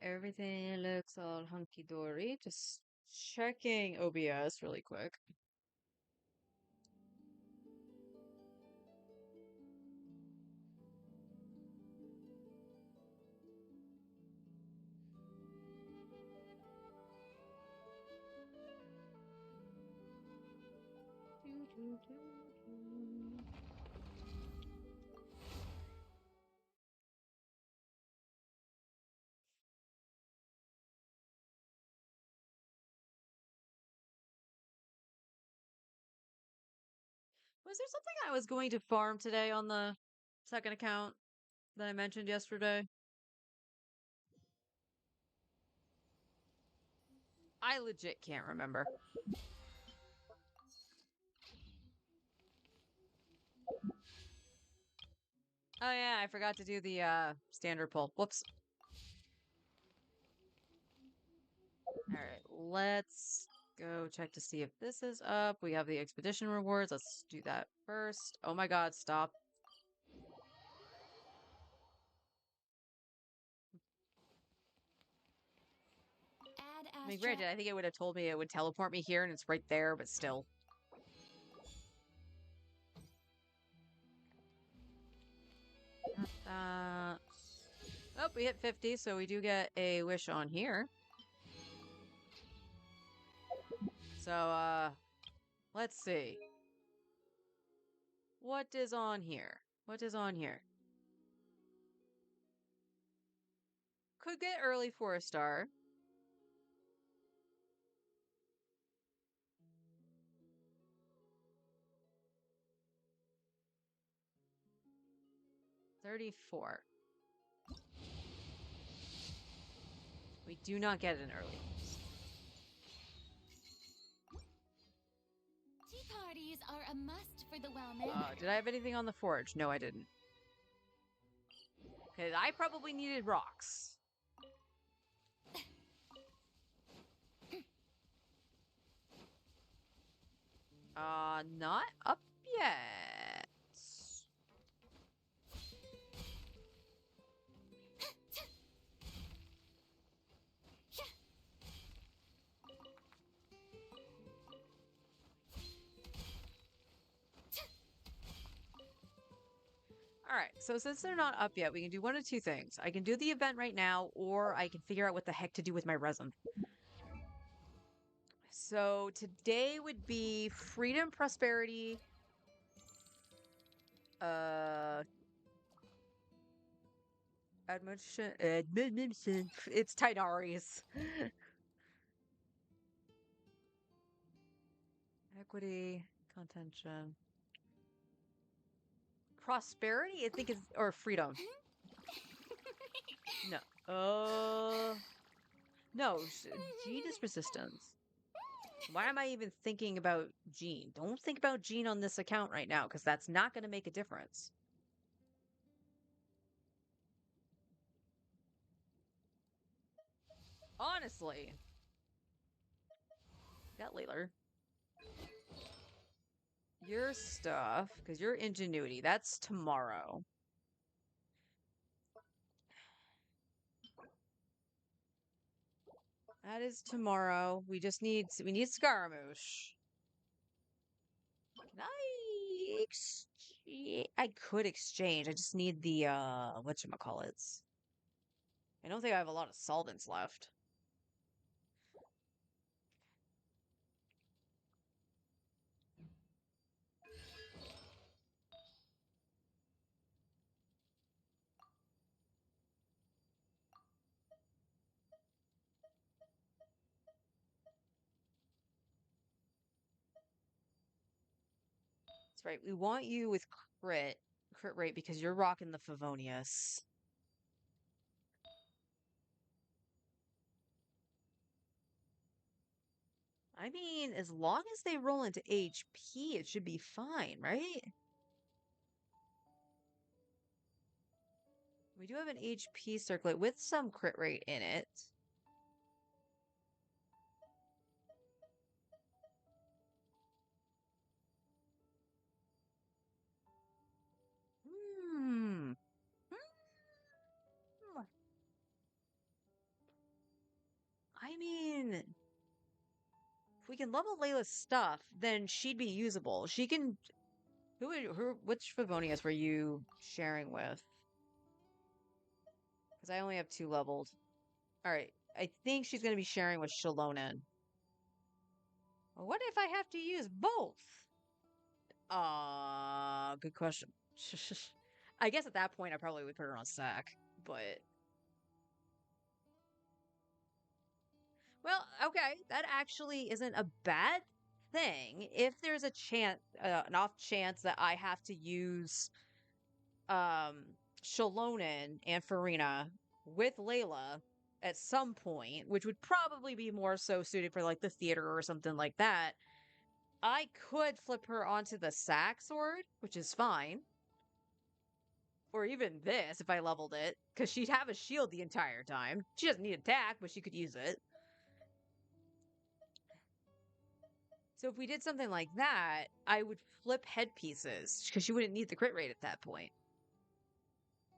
Everything looks all hunky-dory. Just checking OBS really quick. Was there something I was going to farm today on the second account that I mentioned yesterday? I legit can't remember. Oh yeah, I forgot to do the standard pull. Whoops. Alright, let's go check to see if this is up. We have the expedition rewards. Let's do that first. Oh my god, stop. Add I mean, Astra. granted, I think it would have told me it would teleport me here and it's right there, but still. Got that. Oh, we hit 50, so we do get a wish on here. So, let's see. What is on here? What is on here? Could get early for a star. $34. We do not get an early. Tea parties are a must for the well-mannered. Did I have anything on the forge? No, I didn't. Because I probably needed rocks. Not up yet. Alright, so since they're not up yet, we can do one of two things. I can do the event right now, or I can figure out what the heck to do with my resin. So today would be Freedom, Prosperity, Admission, it's Tidari's. Equity, contention. Prosperity, I think is, or freedom. No. No, Gene is resistance. Why am I even thinking about Gene? Don't think about Gene on this account right now, because that's not going to make a difference. Honestly. Got Layler. Your stuff, because your ingenuity, that's tomorrow. That is tomorrow. We need Scaramouche. Can I could exchange. I just need the whatchamacallits. I don't think I have a lot of solvents left. That's right. We want you with crit rate because you're rocking the Favonius. I mean, as long as they roll into HP, it should be fine, right? We do have an HP circlet with some crit rate in it. Hmm. we can level Layla's stuff, then she'd be usable. She can. Which Favonius were you sharing with? Because I only have 2 leveled. All right, I think she's gonna be sharing with Shalonen. What if I have to use both? Good question. I guess at that point I probably would put her on sack, but well, okay, that actually isn't a bad thing. If there's a chance, an off chance that I have to use Shalonen and Farina with Layla at some point, which would probably be more so suited for like the theater or something like that, I could flip her onto the sack sword, which is fine. Or even this if I leveled it, because she'd have a shield the entire time. She doesn't need attack, but she could use it. So if we did something like that, I would flip headpieces, because she wouldn't need the crit rate at that point.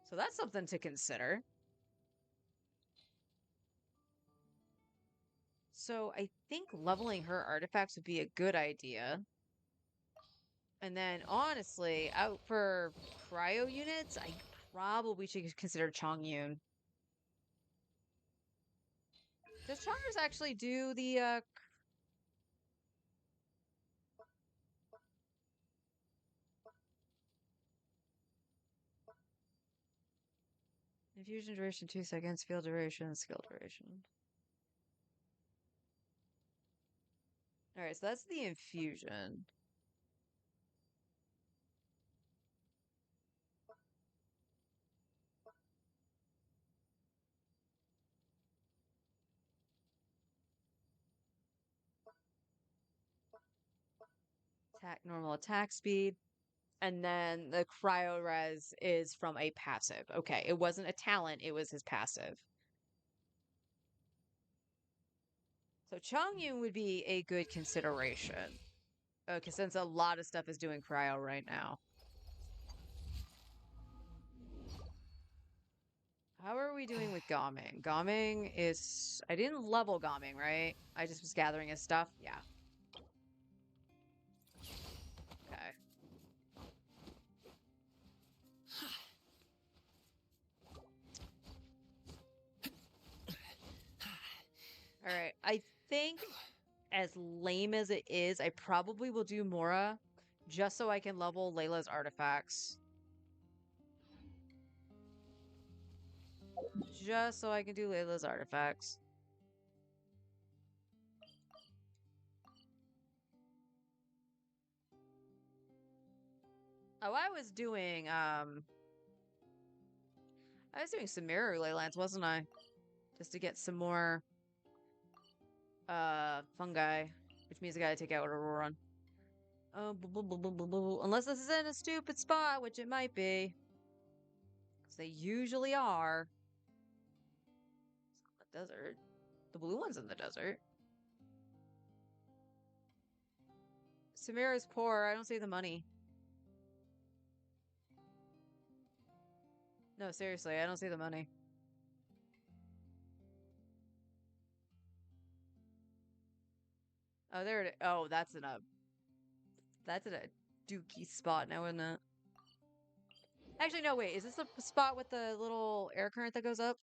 So that's something to consider. So I think leveling her artifacts would be a good idea. And then honestly, out for cryo units, I probably should consider Chongyun. Does Charmers actually do the infusion duration 2 seconds, field duration, skill duration? Alright, so that's the infusion. Normal attack speed. And then the cryo res is from a passive. Okay, it wasn't a talent, it was his passive. So Chongyun would be a good consideration. Okay, since a lot of stuff is doing cryo right now. How are we doing with Gaming? Gaming is... I didn't level Gaming, right? I just was gathering his stuff? Yeah. Okay. Alright, I think as lame as it is, I probably will do Mora just so I can level Layla's artifacts. Just so I can do Layla's artifacts. Oh, I was doing some mirror Leylands, wasn't I? Just to get some more fungi, which means I gotta take out Auroran. Unless this is in a stupid spot, which it might be. Because they usually are. It's not the desert. The blue one's in the desert. Samira's poor. I don't see the money. No, seriously, I don't see the money. Oh, there it is. Oh, that's in a dookie spot now, isn't it? Actually, no, wait. Is this the spot with the little air current that goes up?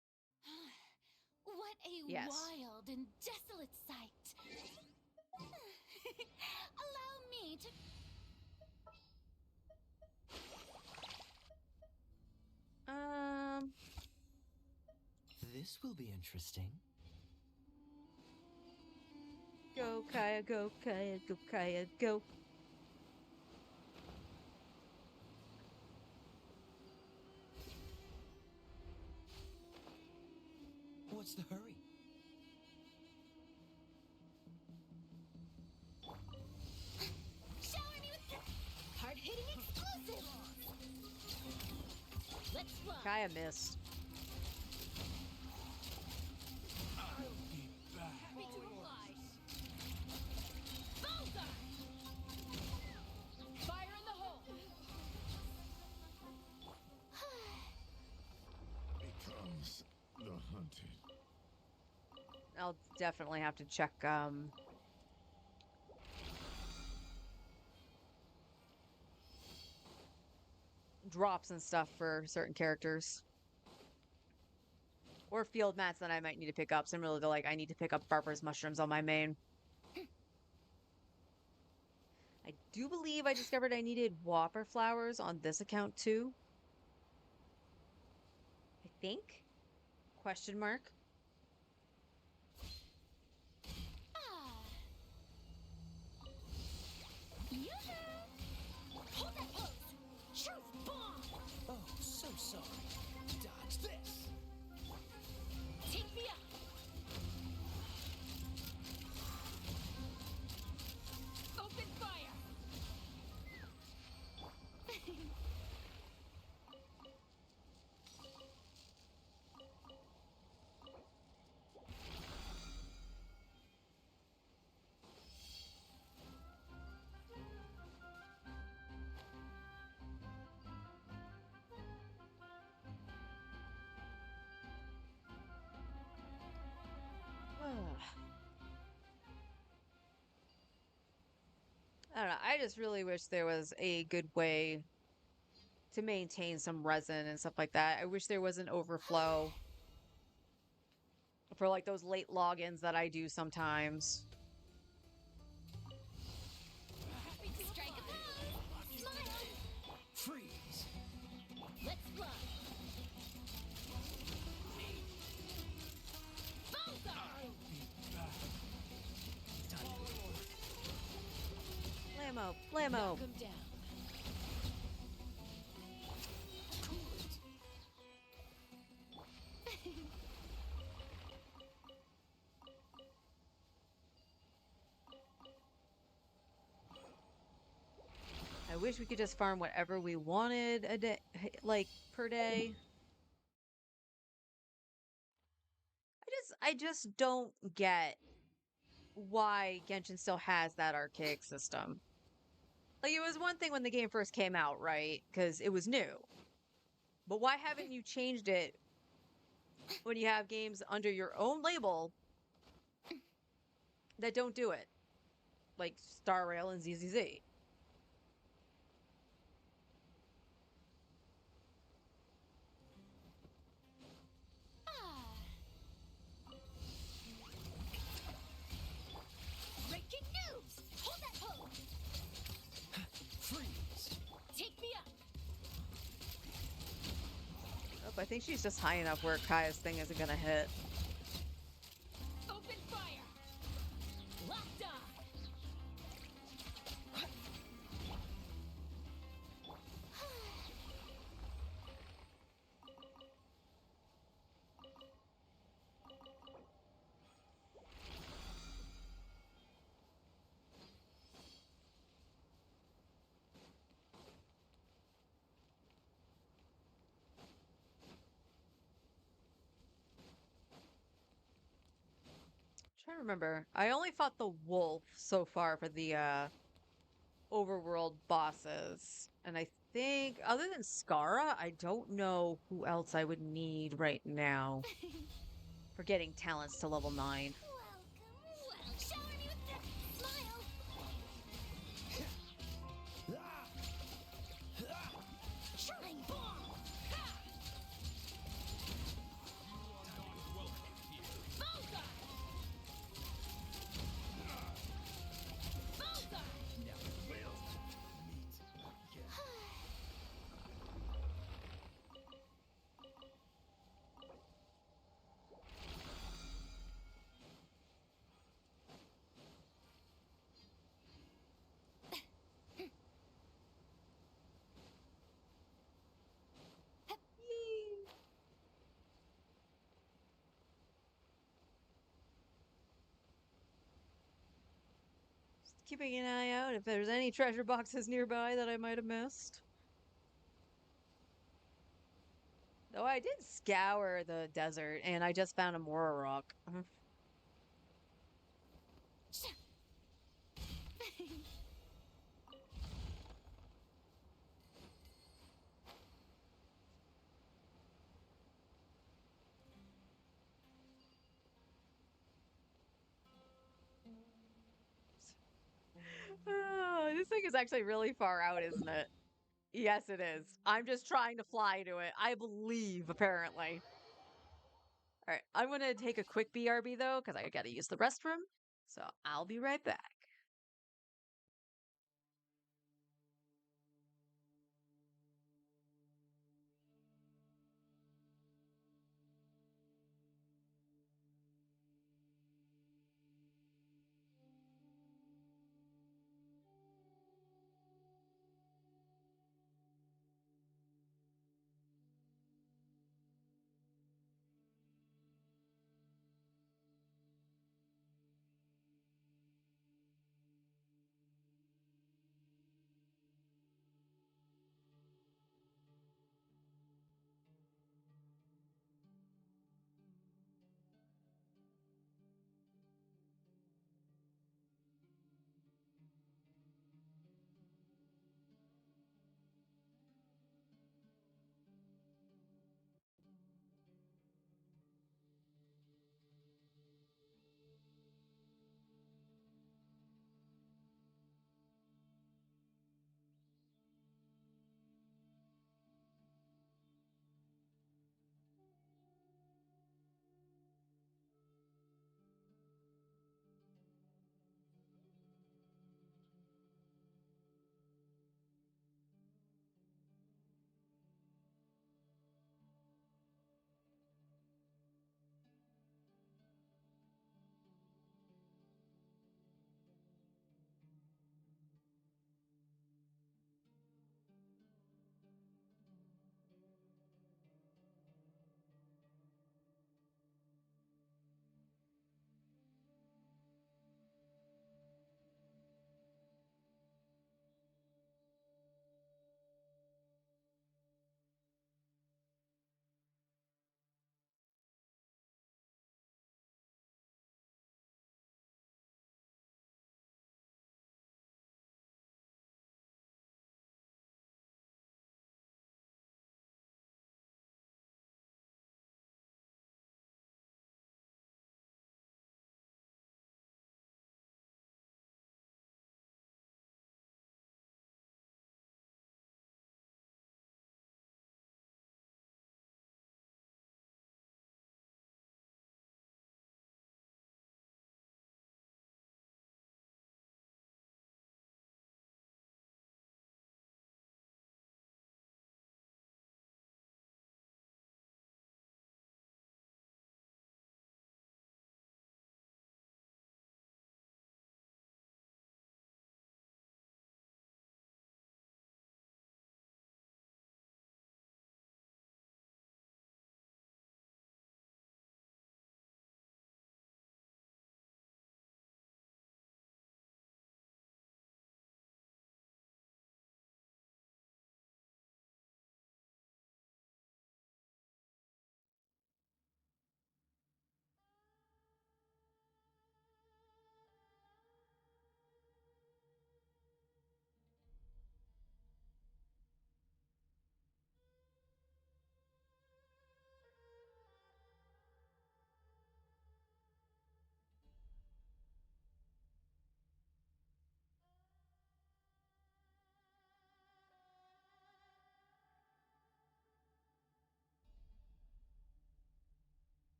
What a Yes. wild and desolate sight. Allow me to... This will be interesting. Go, Kaya, go, Kaya, go, Kaya, go. What's the hurry? Shower me with hard-hitting explosive! Let's fly! Kaya missed. Happy to oblige! Bullseye! Fire in the hole! Becomes the hunted. I'll definitely have to check drops and stuff for certain characters. Or field mats that I might need to pick up. Similar to, like, I need to pick up Barbara's mushrooms on my main. I do believe I discovered I needed whopper flowers on this account too. I think? Question mark. Hold that pose! Truth bomb! Oh, so sorry. Dodge this. Take me up! Open fire! I don't know. I just really wish there was a good way to maintain some resin and stuff like that. I wish there was an overflow for like those late logins that I do sometimes. Strike a pose! Smile! Freeze. Let's fly! Bullseye! I'll be back. Time to Blammo, blammo. Knock 'em down. cool it. I wish we could just farm whatever we wanted a day, like per day. I just don't get why Genshin still has that archaic system. Like, it was one thing when the game first came out, right? Because it was new. But why haven't you changed it when you have games under your own label that don't do it? Like Star Rail and ZZZ. Breaking news! Hold that pose! Freeze. Take me up! Oh, I think she's just high enough where Kaya's thing isn't gonna hit. Open fire! Locked on! Trying to remember. I only fought the wolf so far for the overworld bosses. And I think other than Skara, I don't know who else I would need right now for getting talents to level 9. Welcome, shower me with the smile! Shrine bomb! Ha! Bullseye! Bullseye! Keeping an eye out if there's any treasure boxes nearby that I might have missed. Though I did scour the desert and I just found a Mora rock. Oh, this thing is actually really far out, isn't it? Yes, it is. I'm just trying to fly to it. I believe, apparently. All right, I'm gonna take a quick BRB though, because I gotta use the restroom. So I'll be right back.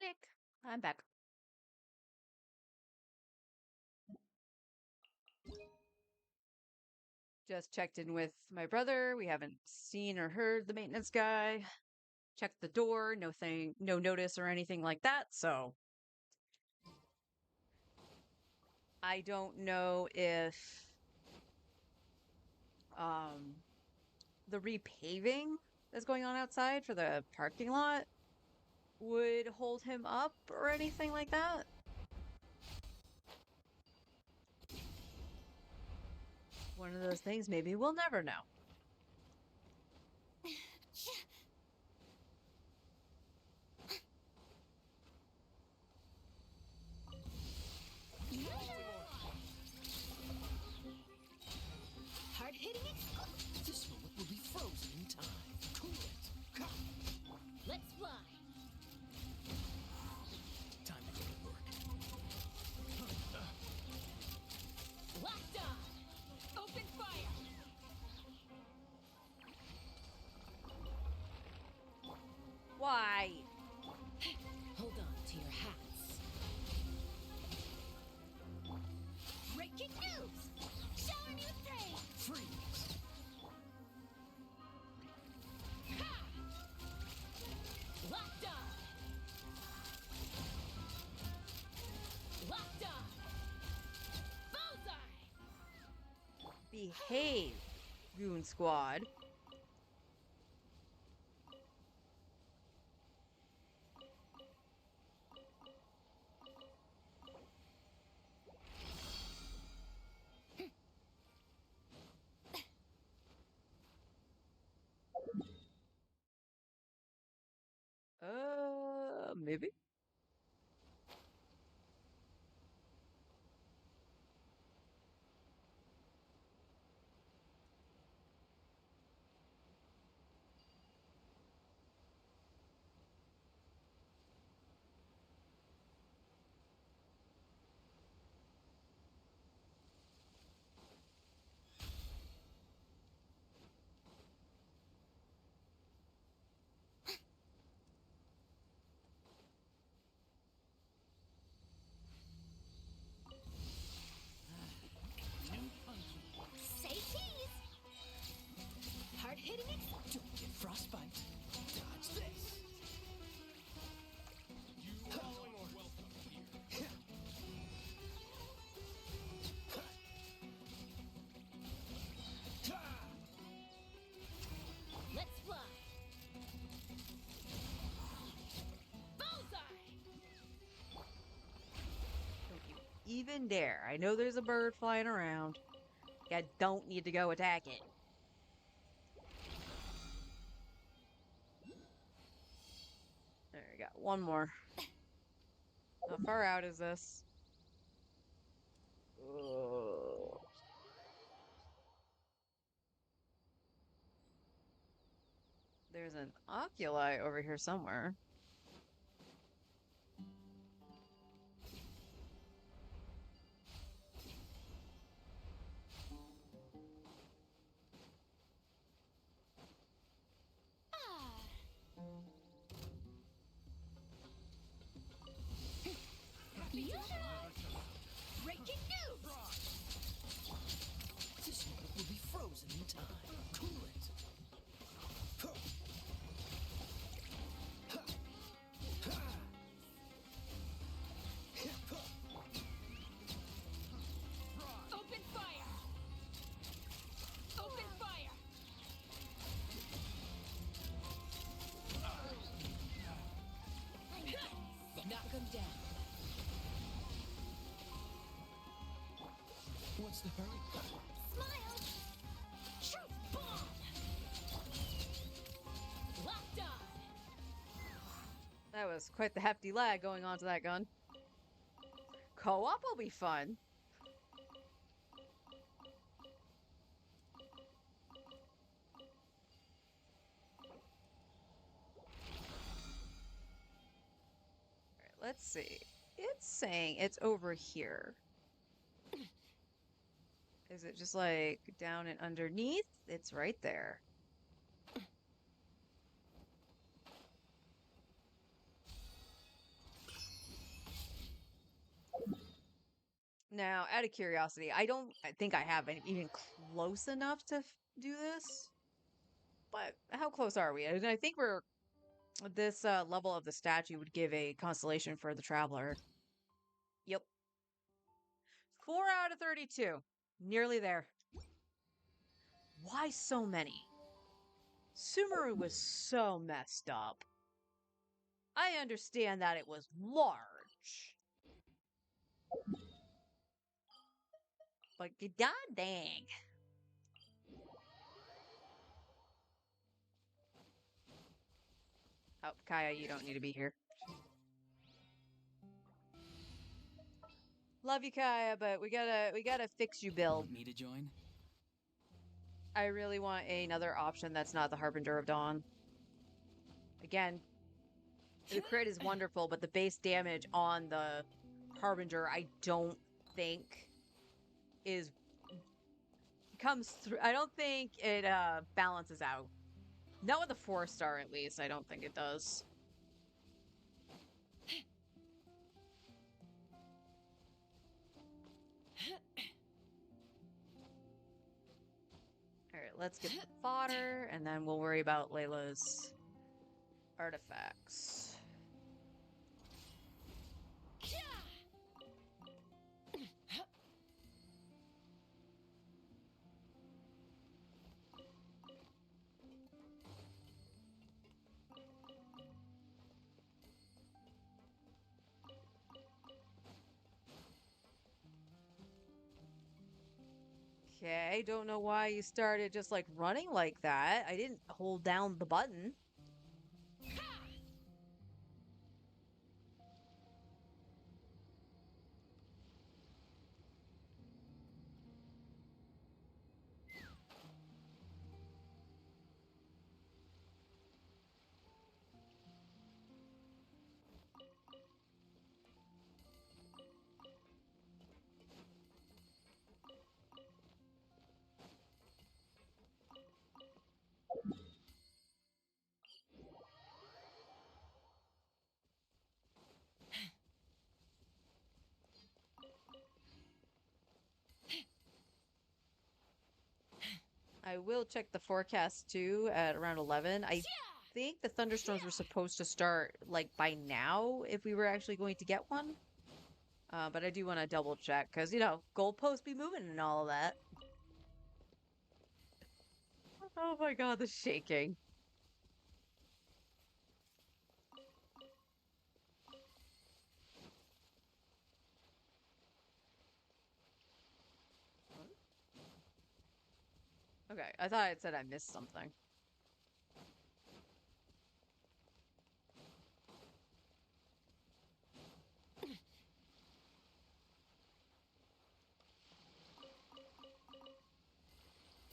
Nick, I'm back. Just checked in with my brother. We haven't seen or heard the maintenance guy. Checked the door, no notice or anything like that, so I don't know if the repaving that's going on outside for the parking lot would hold him up or anything like that. One of those things, maybe we'll never know. Hard-hitting it. This moment will be frozen in time. Cool it. Let's fly. Time to go to work. Locked on. Open fire. Why? Hold on to your hats. Breaking news! Shower new thing! Freeze. Ha! Locked on! Locked on! Bullseye! Behave, Goon Squad. Maybe? Say cheese! Hard-hitting it? Don't get frostbite. Dodge this. You all are welcome here. Let's fly! Bullseye! Don't you even dare. I know there's a bird flying around. I don't need to go attack it. There we go. One more. How far out is this? Ugh. There's an oculi over here somewhere. Breaking news! This moment will be frozen in time. Cool it. Open fire! Open fire! Knock him down. What's the hurry? Smile! Truth bomb! Locked on! That was quite the hefty lag going on to that gun. Co-op will be fun. Alright, let's see. It's saying it's over here. Is it just like down and underneath? It's right there. Now, out of curiosity, I don't think I have even close enough to do this. But how close are we? And I think we're this level of the statue would give a constellation for the traveler. Yep. 4 out of 32. Nearly there. Why so many? Sumeru was so messed up. I understand that it was large. But god dang. Oh, Kaya, you don't need to be here. Love you, Kaya, but we gotta fix you build. Want me to join? I really want another option that's not the Harbinger of Dawn. Again, the crit is wonderful, but the base damage on the Harbinger, I don't think is comes through. I don't think it balances out. Not with the 4-star, at least. I don't think it does. All right, let's get the fodder, and then we'll worry about Layla's artifacts. Okay, don't know why you started just like running like that. I didn't hold down the button. I will check the forecast too at around 11. I think the thunderstorms were supposed to start like by now if we were actually going to get one. But I do want to double check because, you know, goalposts be moving and all of that. Oh my god, the shaking. Okay, I thought it said I missed something.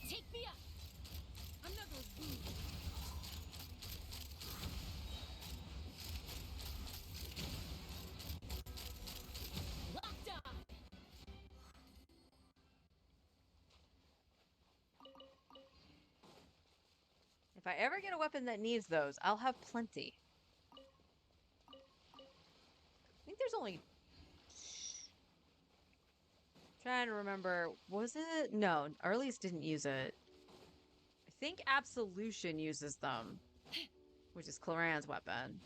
Take me up. Another boom. Locked on. If I ever get a weapon that needs those, I'll have plenty. I think there's only... Trying to remember, was it? No, Arliss didn't use it. I think Absolution uses them, which is Cloran's weapon.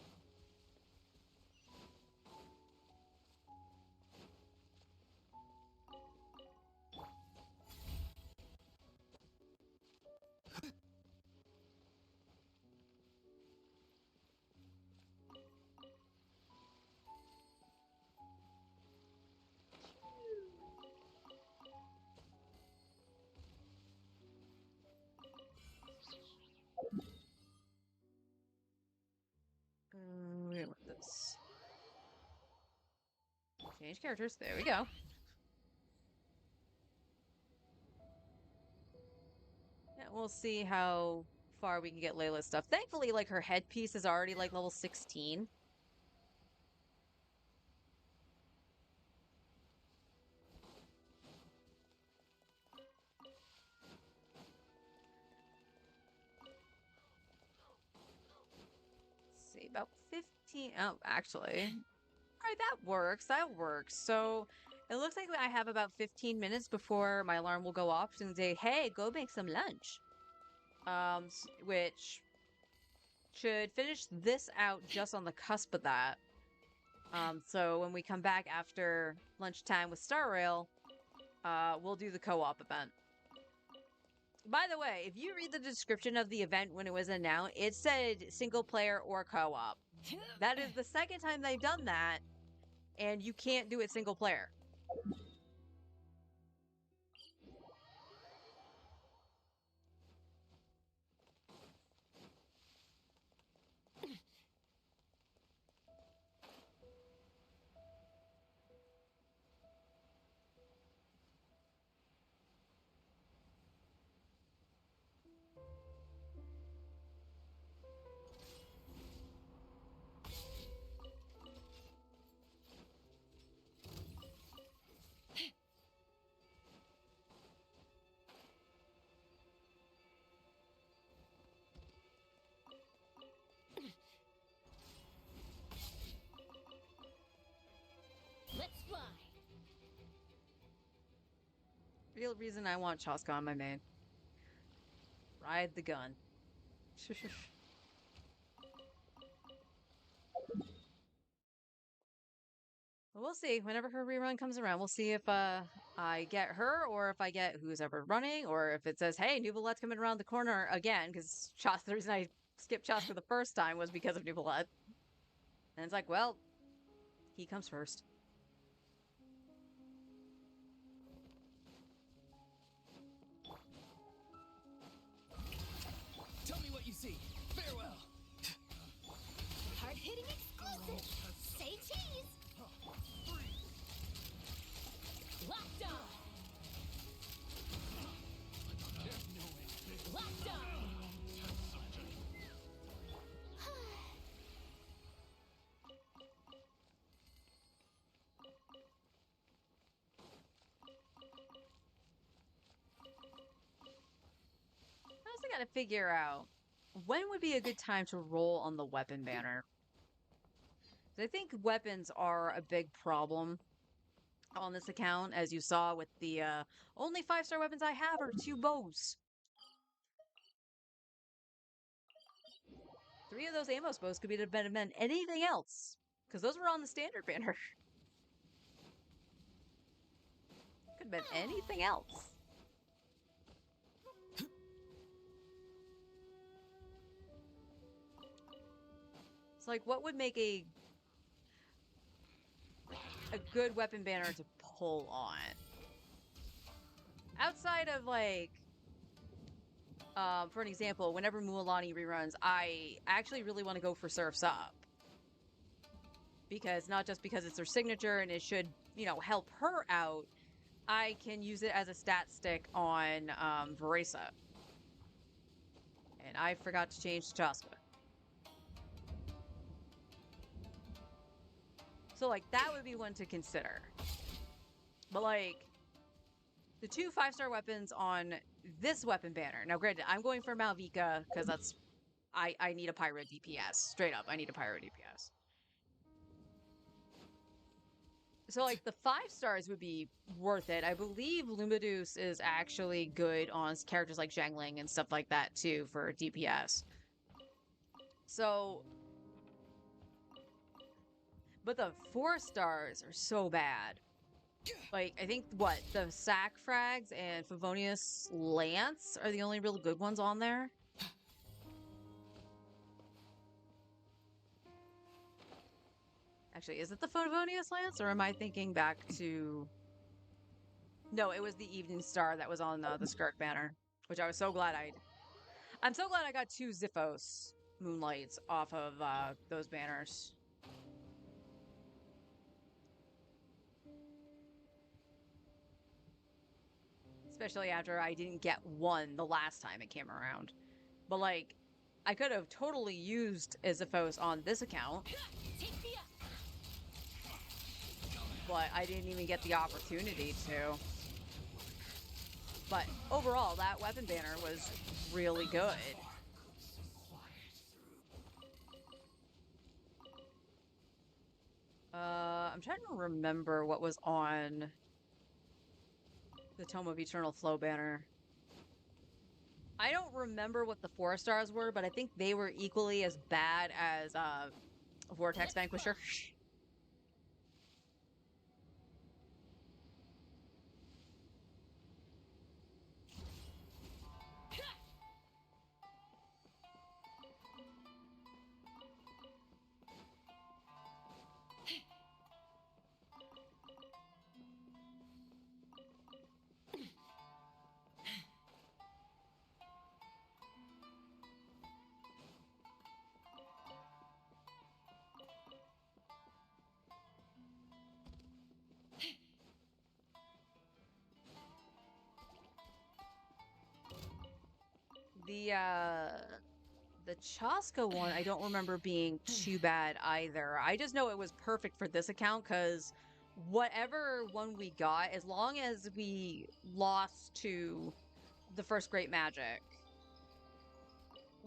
We want this. Change characters. There we go. Yeah, we'll see how far we can get Layla's stuff. Thankfully, like, her headpiece is already, like, level 16. Let's see, about 15. Oh, actually. All right, that works. That works. So It looks like I have about 15 minutes before my alarm will go off and say, hey, go make some lunch. Which should finish this out just on the cusp of that. So when we come back after lunchtime with Star Rail, we'll do the co-op event. By the way, if you read the description of the event when it was announced, it said single player or co-op. That is the second time they've done that, and you can't do it single player. Let's fly. Real reason I want Chaska on my main. Ride the gun. We'll see. Whenever her rerun comes around, we'll see if I get her or if I get who's ever running, or if it says, hey, Nuvolet's coming around the corner again, because the reason I skipped Chaska the first time was because of Nuvolet. And it's like, well, he comes first. Tell me what you see. Farewell. Hard-hitting exclusive. Say cheese. Locked on. Locked on. I also gotta figure out when would be a good time to roll on the weapon banner. I think weapons are a big problem on this account, as you saw with the only 5-star weapons I have are 2 bows. 3 of those Amos bows could have been anything else, because those were on the standard banner. Could have been anything else. It's like, what would make a good weapon banner to pull on? Outside of, like, for an example, whenever Mualani reruns, I actually really want to go for Surf's Up. Because, not just because it's her signature and it should, you know, help her out, I can use it as a stat stick on Veresa. And I forgot to change to Chaska. So, like, that would be one to consider. But, like, the 2 5-star weapons on this weapon banner. Now, granted, I'm going for Malvika because that's... I need a Pyro DPS. Straight up, I need a Pyro DPS. So, like, the 5 stars would be worth it. I believe Lumideus is actually good on characters like Zhangling and stuff like that, too, for DPS. So... But the 4 stars are so bad. Like, I think, what, the Sack Frags and Favonius Lance are the only real good ones on there? Actually, is it the Favonius Lance, or am I thinking back to... No, it was the Evening Star that was on the Skirk banner, which I was so glad I'm so glad I got 2 Ziphos Moonlights off of those banners. Especially after I didn't get 1 the last time it came around. But, like, I could have totally used Ziphos on this account. But I didn't even get the opportunity to. But overall, that weapon banner was really good. I'm I'm trying to remember what was on the Tome of Eternal Flow banner. I don't remember what the 4-stars were, but I think they were equally as bad as Vortex Vanquisher. The Chaska one, I don't remember being too bad either. I just know it was perfect for this account because whatever one we got, as long as we lost to the first Great Magic,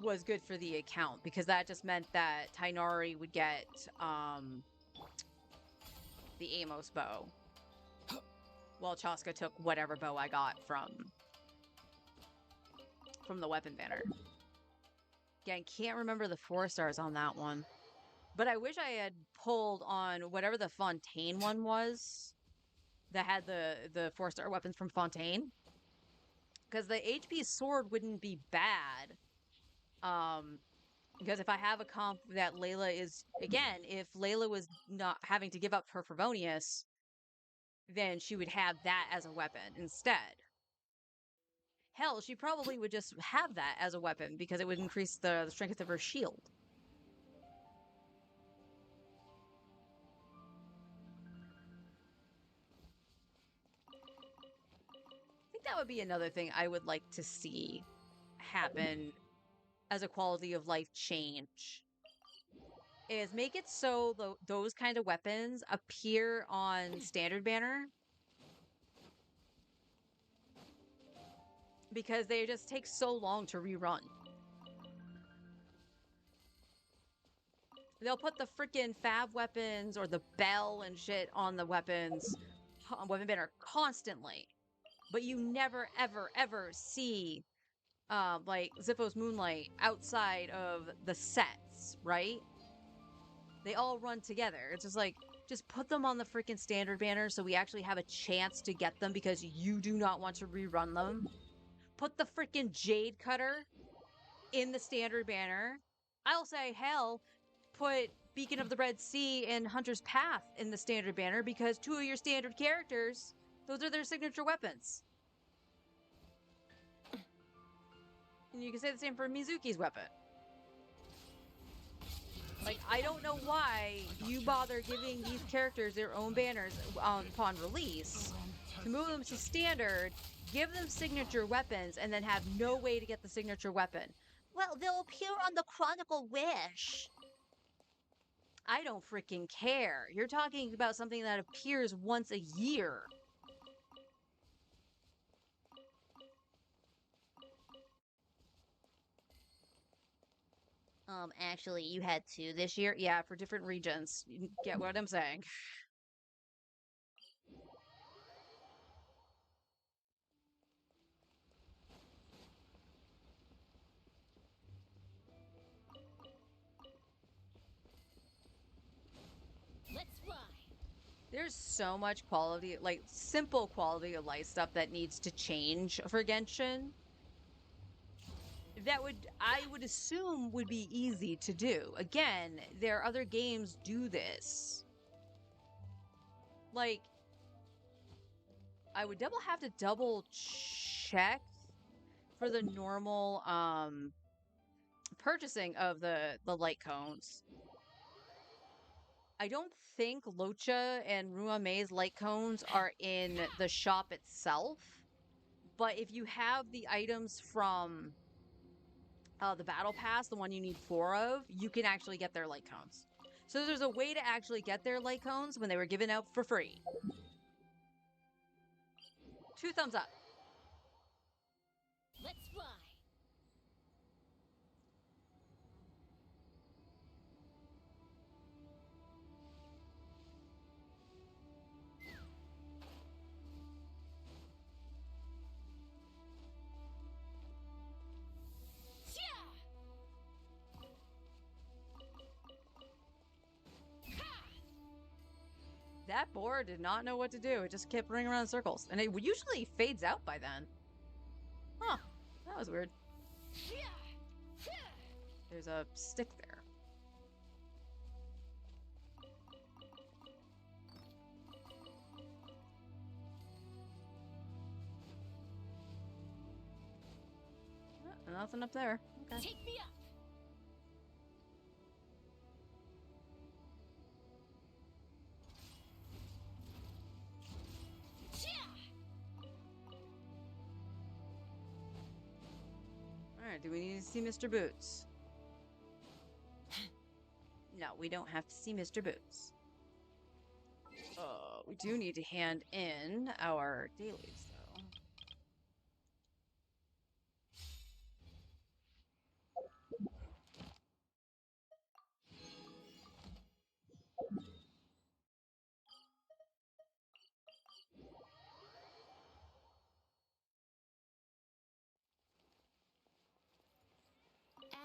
was good for the account because that just meant that Tainari would get the Amos bow, while Chaska took whatever bow I got from the weapon banner. Again, can't remember the 4-stars on that one. But I wish I had pulled on whatever the Fontaine one was that had the 4-star weapons from Fontaine. Because the HP sword wouldn't be bad. Because if I have a comp that Layla is... Again, if Layla was not having to give up her Favonius, then she would have that as a weapon instead. Hell, she probably would just have that as a weapon because it would increase the strength of her shield. I think that would be another thing I would like to see happen as a quality of life change. Is make it so those kind of weapons appear on standard banner. Because they just take so long to rerun. They'll put the freaking Fab weapons or the bell and shit on the weapons, on weapon banner constantly. But you never, ever, ever see, like, Zippo's Moonlight outside of the sets, right? They all run together. It's just like, just put them on the freaking standard banner so we actually have a chance to get them because you do not want to rerun them. Put the freaking Jade Cutter in the standard banner. I'll say, hell, put Beacon of the Red Sea and Hunter's Path in the standard banner because 2 of your standard characters, those are their signature weapons. And you can say the same for Mizuki's weapon. Like, I don't know why you bother giving these characters their own banners upon release. To move them to standard, give them signature weapons, and then have no way to get the signature weapon. Well, they'll appear on the Chronicle Wish. I don't freaking care. You're talking about something that appears once a year. Actually, you had 2 this year? Yeah, for different regions. You get what I'm saying? Let's fly. There's so much quality, like, simple quality of life stuff that needs to change for Genshin. That I would assume would be easy to do. Again, there are other games do this. Like, I would have to double check for the normal purchasing of the light cones. I don't think Locha and Ruame's light cones are in the shop itself, but if you have the items from the battle pass, the one you need 4 of, you can actually get their light cones. So there's a way to actually get their light cones when they were given out for free. 2 thumbs up. Let's fly. That boar did not know what to do. It just kept running around in circles. And it usually fades out by then. Huh. That was weird. There's a stick there. Nothing up there. Okay. Take me up. Alright, do we need to see Mr. Boots? No, we don't have to see Mr. Boots. We do need to hand in our dailies, though.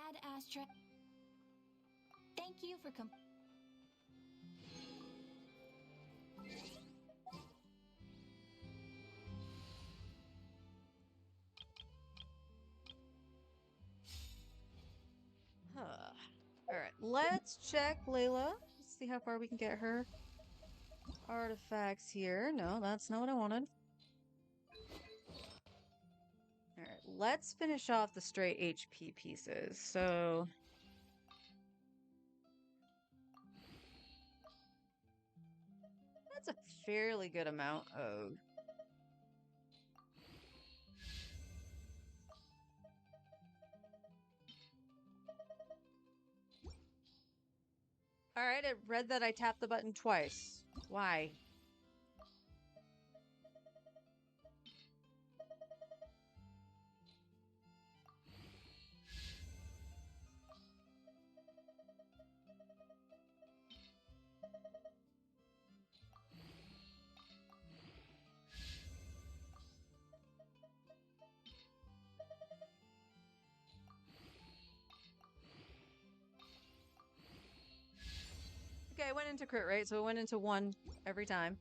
Ad Astra. Thank you for Alright, let's check Layla. Let's see how far we can get her. Artifacts here. No, that's not what I wanted. Alright, let's finish off the straight HP pieces. So... that's a fairly good amount of... Alright, it read that I tapped the button twice. Why? Okay, I went into crit rate, so it went into 1 every time.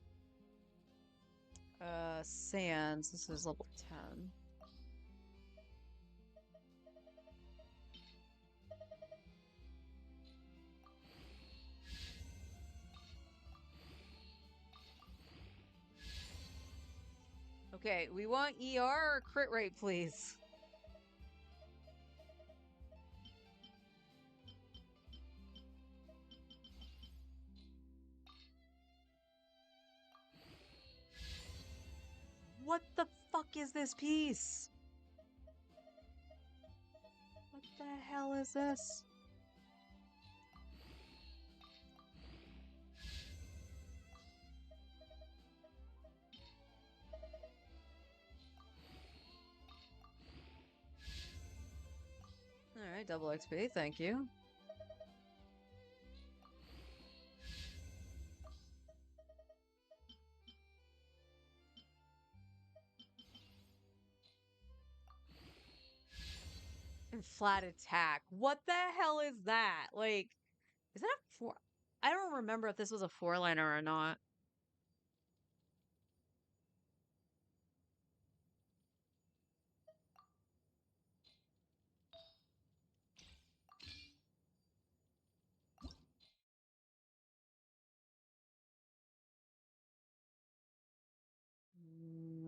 Sands, this is level 10. Okay, we want ER or crit rate, please. What the fuck is this piece? What the hell is this? Alright, double XP, thank you. And flat attack. What the hell is that? Like, is that a 4? I don't remember if this was a 4-liner or not.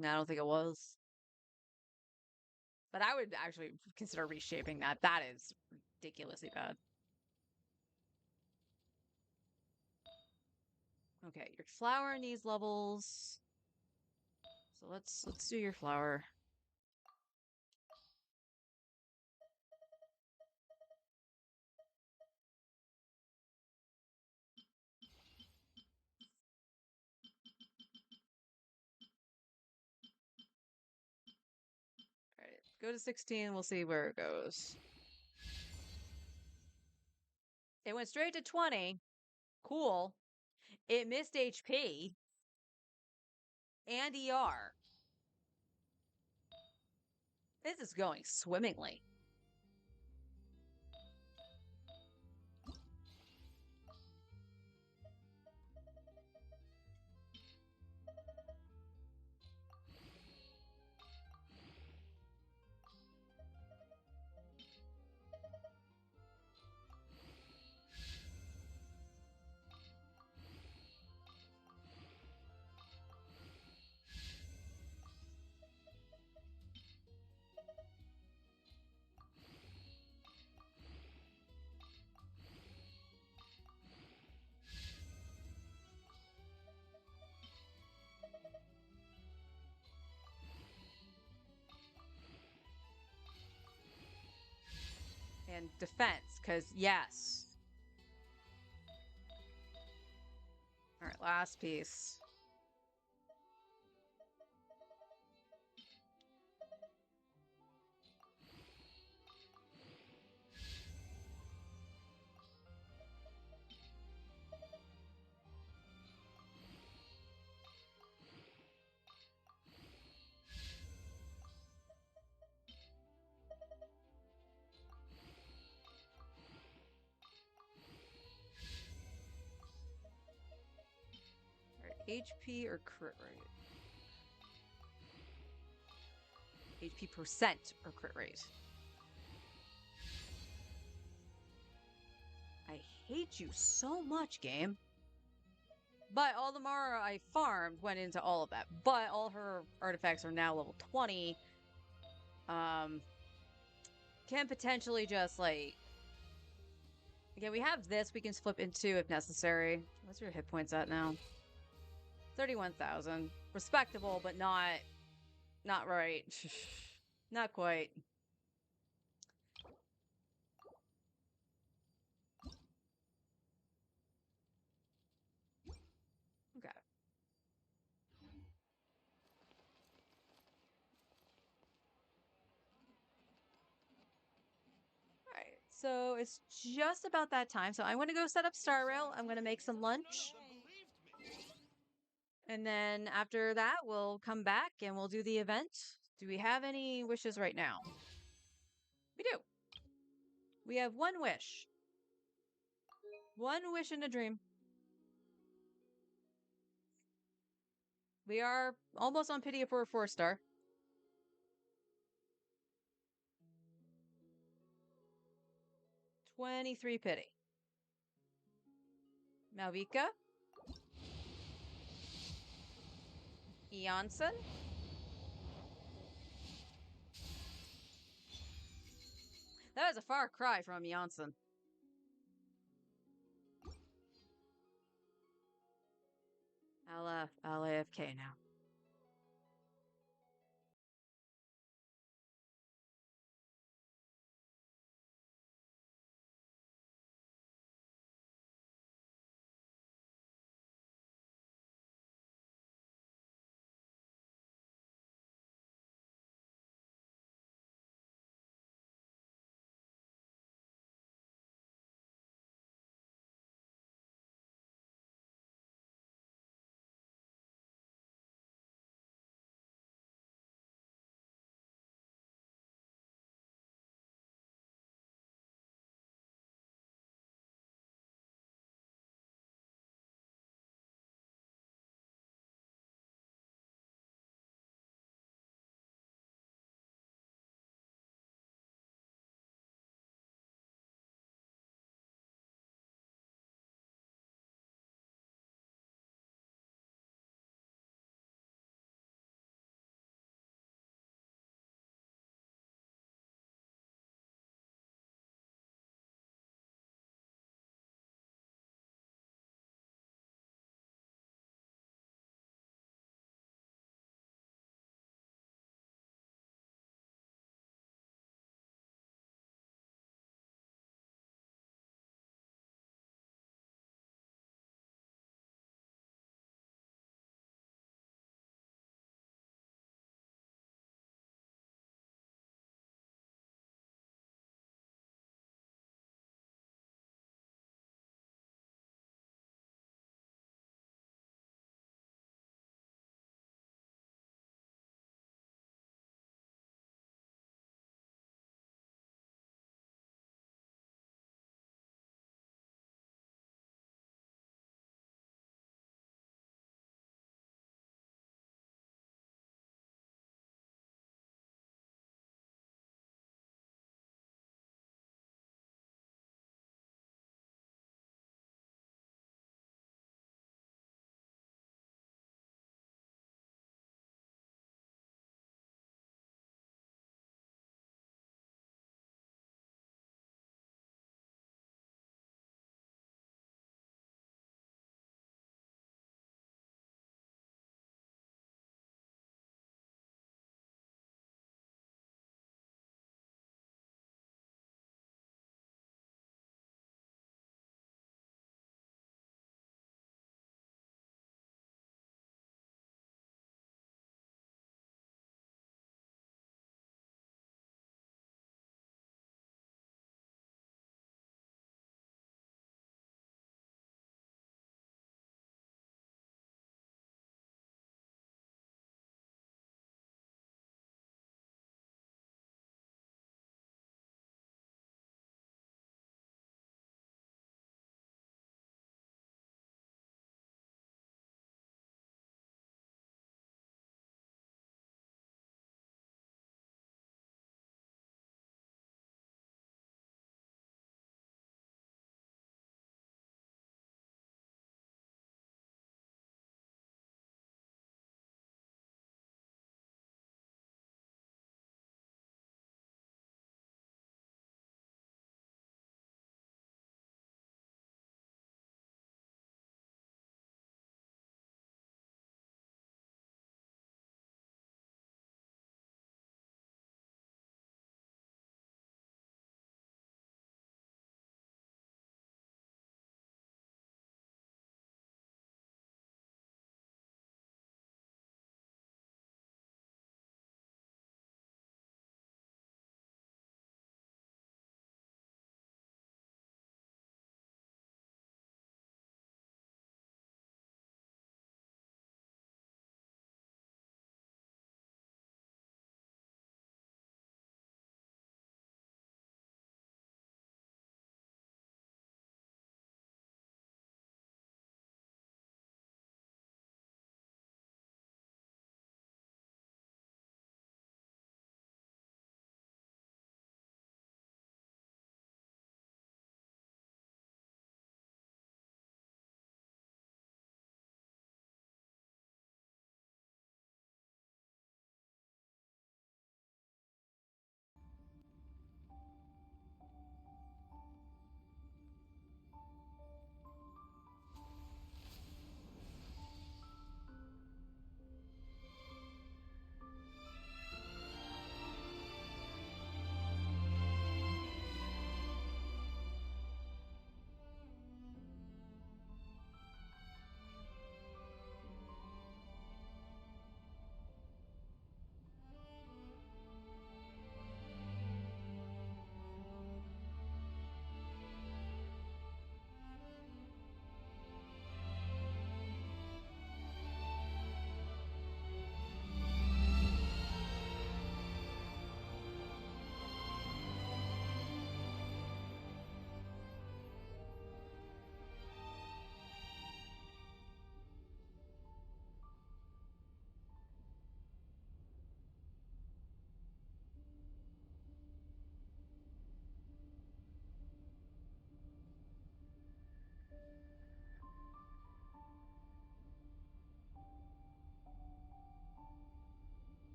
I don't think it was. But I would actually consider reshaping that. That is ridiculously bad. Okay, your flower needs levels. So let's do your flower. Alright, go to 16, we'll see where it goes. It went straight to 20. Cool. It missed HP. And ER. This is going swimmingly. and defense, because yes. All right, last piece. HP or crit rate? HP percent or crit rate? I hate you so much, game. But all the Mara I farmed went into all of that. But all her artifacts are now level 20. Can potentially just like... Again, we have this we can flip into if necessary. What's your hit points at now? 31,000. Respectable, but not right. Not quite. Okay. Alright, so it's just about that time. So I'm going to go set up Star Rail. I'm going to make some lunch. And then after that, we'll come back and we'll do the event. Do we have any wishes right now? We do. We have one wish. One wish in a dream. We are almost on Pity for a 4-star. $23 pity. Malvika. Eonson. That is a far cry from Eonson. I'll AFK now.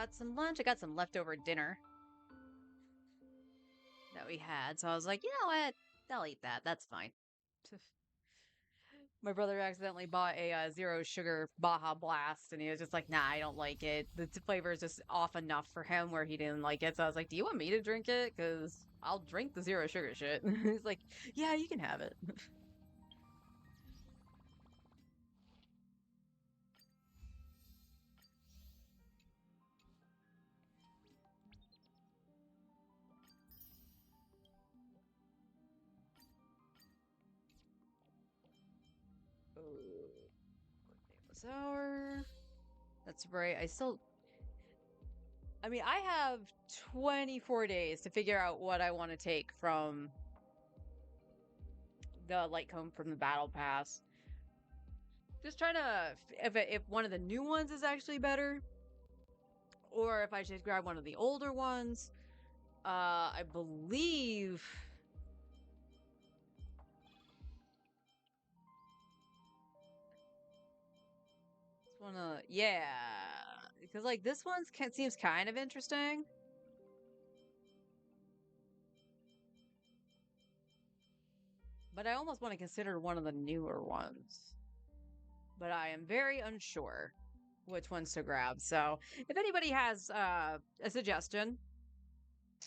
got some lunch. I got some leftover dinner that we had. So I was like, you know what? I'll eat that. That's fine. My brother accidentally bought a zero sugar Baja Blast, and he was just like, nah, I don't like it. The flavor is just off enough for him where he didn't like it. So I was like, do you want me to drink it? Because I'll drink the zero sugar shit. He's like, yeah, you can have it. Sour. That's right. I mean, I have 24 days to figure out what I want to take from the light comb from the battle pass. Just trying to, if one of the new ones is actually better, or if I should grab one of the older ones. I believe. Yeah, because like this one seems kind of interesting. But I almost want to consider one of the newer ones. But I am very unsure which ones to grab. So if anybody has a suggestion,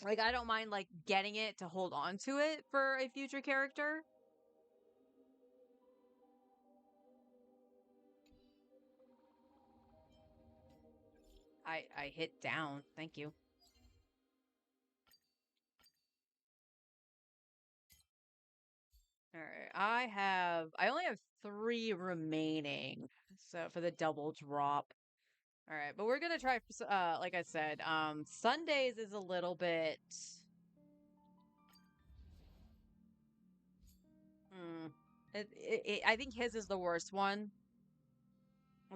like I don't mind like getting it to hold on to it for a future character. I hit down. Thank you. All right, I only have 3 remaining. So for the double drop. All right, but we're gonna try, like I said, Sundays is a little bit. I think his is the worst one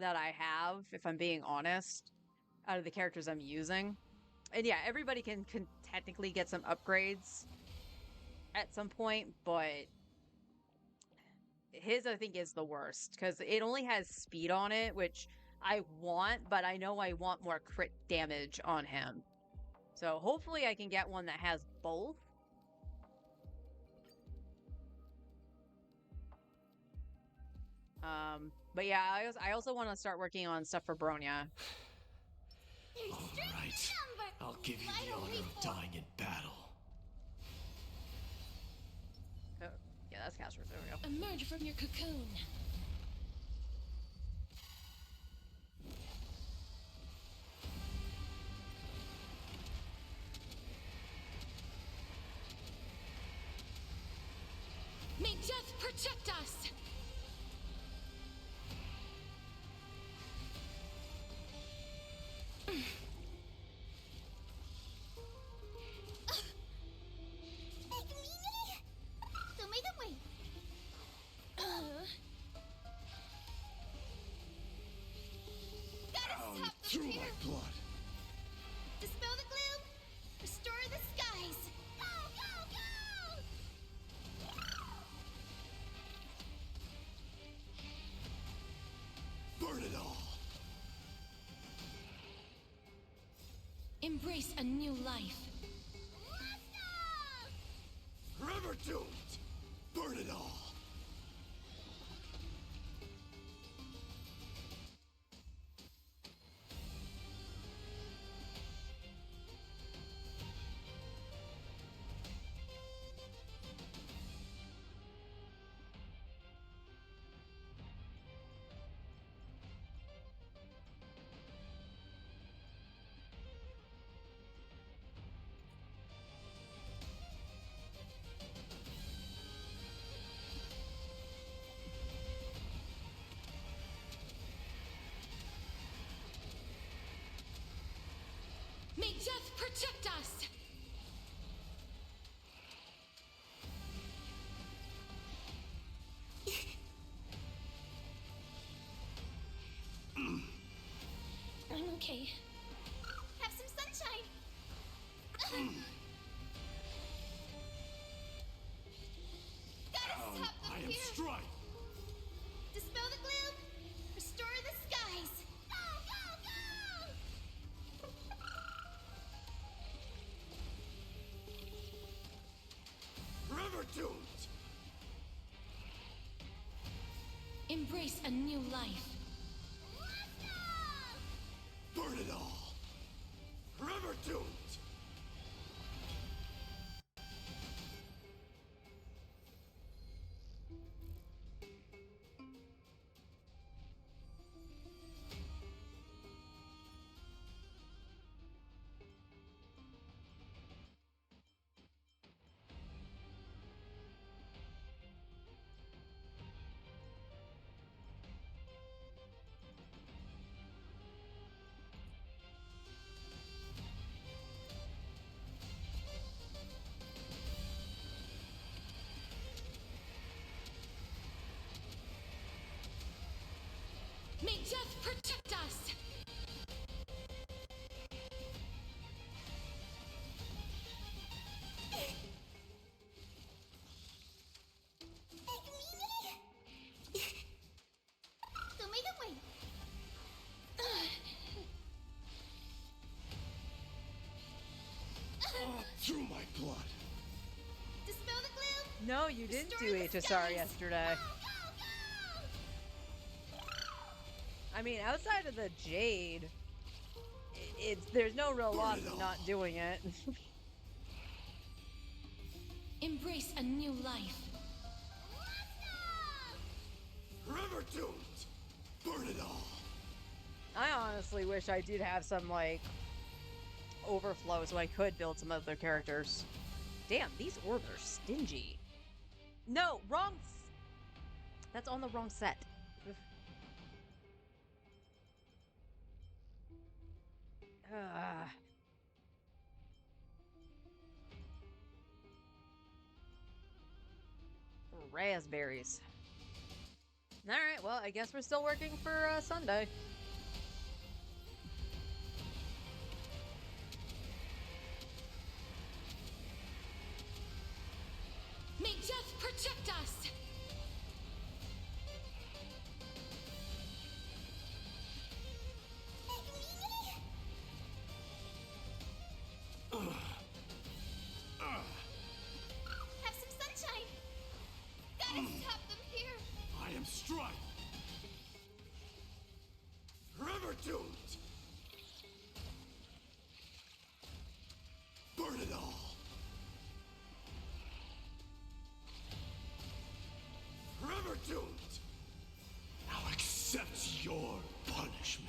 that I have, if I'm being honest, out of the characters I'm using. And yeah, everybody can technically get some upgrades at some point, but his I think is the worst because it only has speed on it, which I want, but I know I want more crit damage on him. So hopefully I can get one that has both. But yeah, I also want to start working on stuff for Bronya. All right. I'll give you the honor of dying in battle. Oh, yeah, that's Casper. There we go. Emerge from your cocoon. May death protect us! Through my blood. Dispel the gloom! Restore the skies! Go, go, go! Burn it all. Embrace a new life. Forever doomed. Burn it all. May death protect us! I'm okay. Have some sunshine! Gotta stop I them am here! strife. Dispel the gloom! Restore the skies! Go, go, go! Embrace a new life. Burn it all! Forever doomed! May death protect us! Through my blood! Dispel the glue! No, you didn't Destroy do the HSR skies. yesterday. I mean, outside of the Jade, there's no real loss in not doing it. Embrace a new life. Forever doomed! Burn it all! I honestly wish I did have some, like, overflow so I could build some other characters. Damn, these orbs are stingy. No, wrong. That's on the wrong set. Ugh. Raspberries. Alright, well, I guess we're still working for Sunday. May death protect us! Have some sunshine! Gotta stop them here! I am strife! Forever doomed! Burn it all! Forever doomed! Now accept your punishment.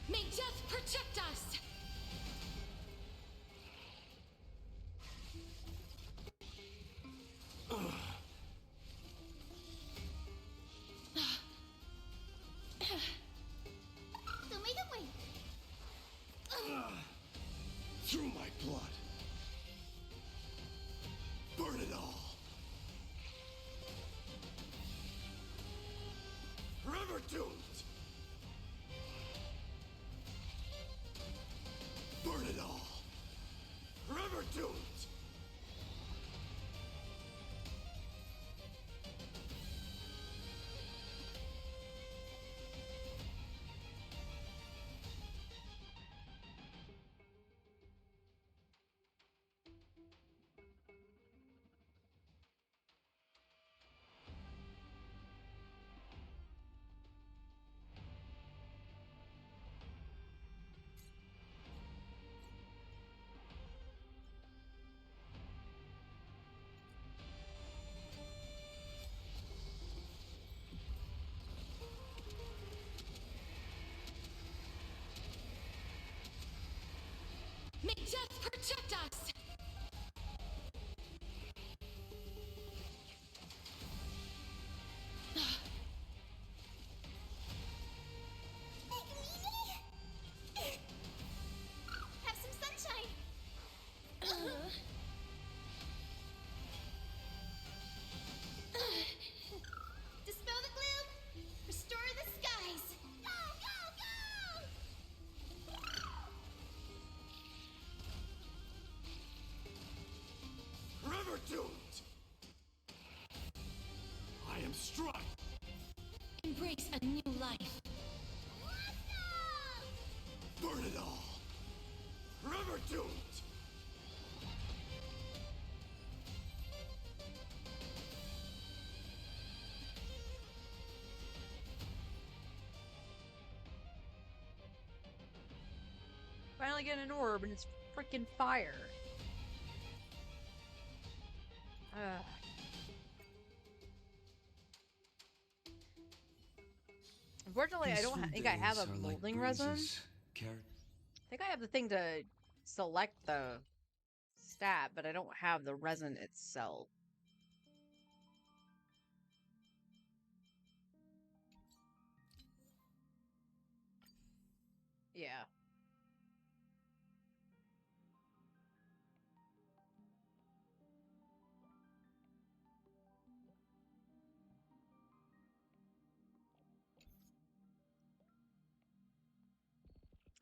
May death protect us! Through my blood. Burn it all. Forever doomed. Burn it all. Forever doomed. May death protect us! Have some sunshine! Dispel Burn it all. Forever doomed. Finally get an orb and it's freaking fire. Ugh. Unfortunately, I don't think I have a molding resin. I think I have the thing to select the stat, but I don't have the resin itself. Yeah.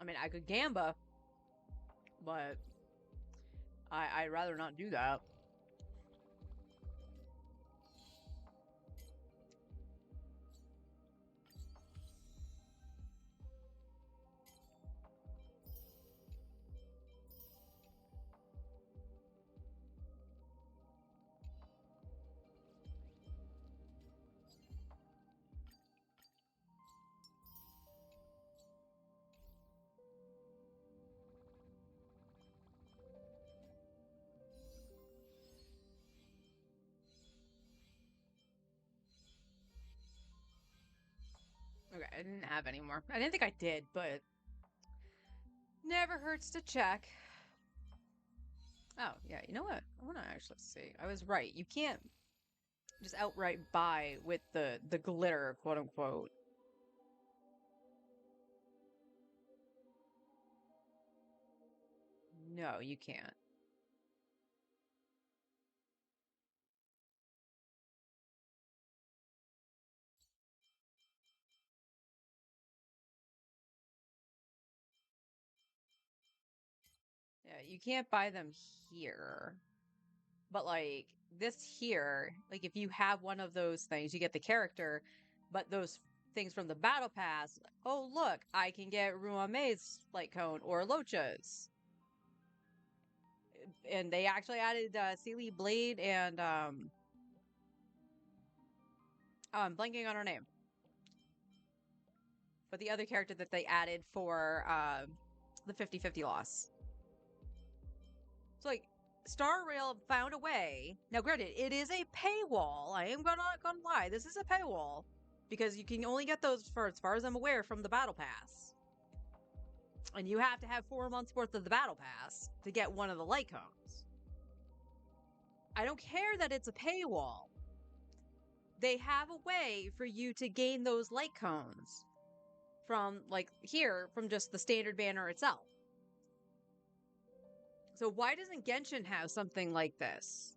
I mean, I could gamba, but I'd rather not do that. Okay, I didn't have any more. I didn't think I did, but never hurts to check. Oh, yeah, you know what? I want to actually see. I was right. You can't just outright buy with the glitter, quote unquote. No, you can't. Yeah, you can't buy them here. But like this here, like if you have one of those things, you get the character, but those things from the battle pass, oh look, I can get Ruame's light cone or Locha's. And they actually added Sealy Blade and oh, I'm blanking on her name. But the other character that they added for the 50-50 loss. So like Star Rail found a way. Now granted, it is a paywall. I am not gonna lie, this is a paywall. Because you can only get those for, as far as I'm aware, from the battle pass. And you have to have 4 months worth of the battle pass to get one of the light cones. I don't care that it's a paywall. They have a way for you to gain those light cones from, like, here, from just the standard banner itself. So why doesn't Genshin have something like this?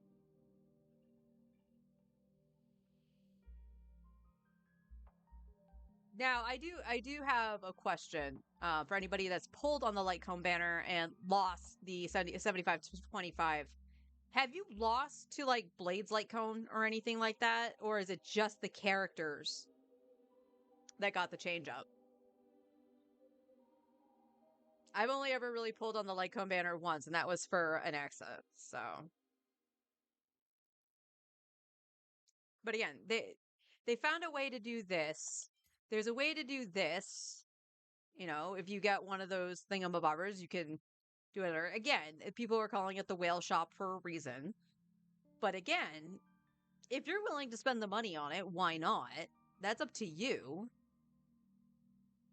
Now, I do have a question for anybody that's pulled on the light cone banner and lost the 75 to 25. Have you lost to, like, Blade's light cone or anything like that? Or is it just the characters that got the change up? I've only ever really pulled on the light cone banner once, and that was for an exit, so. But again, they found a way to do this. There's a way to do this. You know, if you get one of those thingamabobbers, you can do it. Or again, people are calling it the whale shop for a reason. But again, if you're willing to spend the money on it, why not? That's up to you.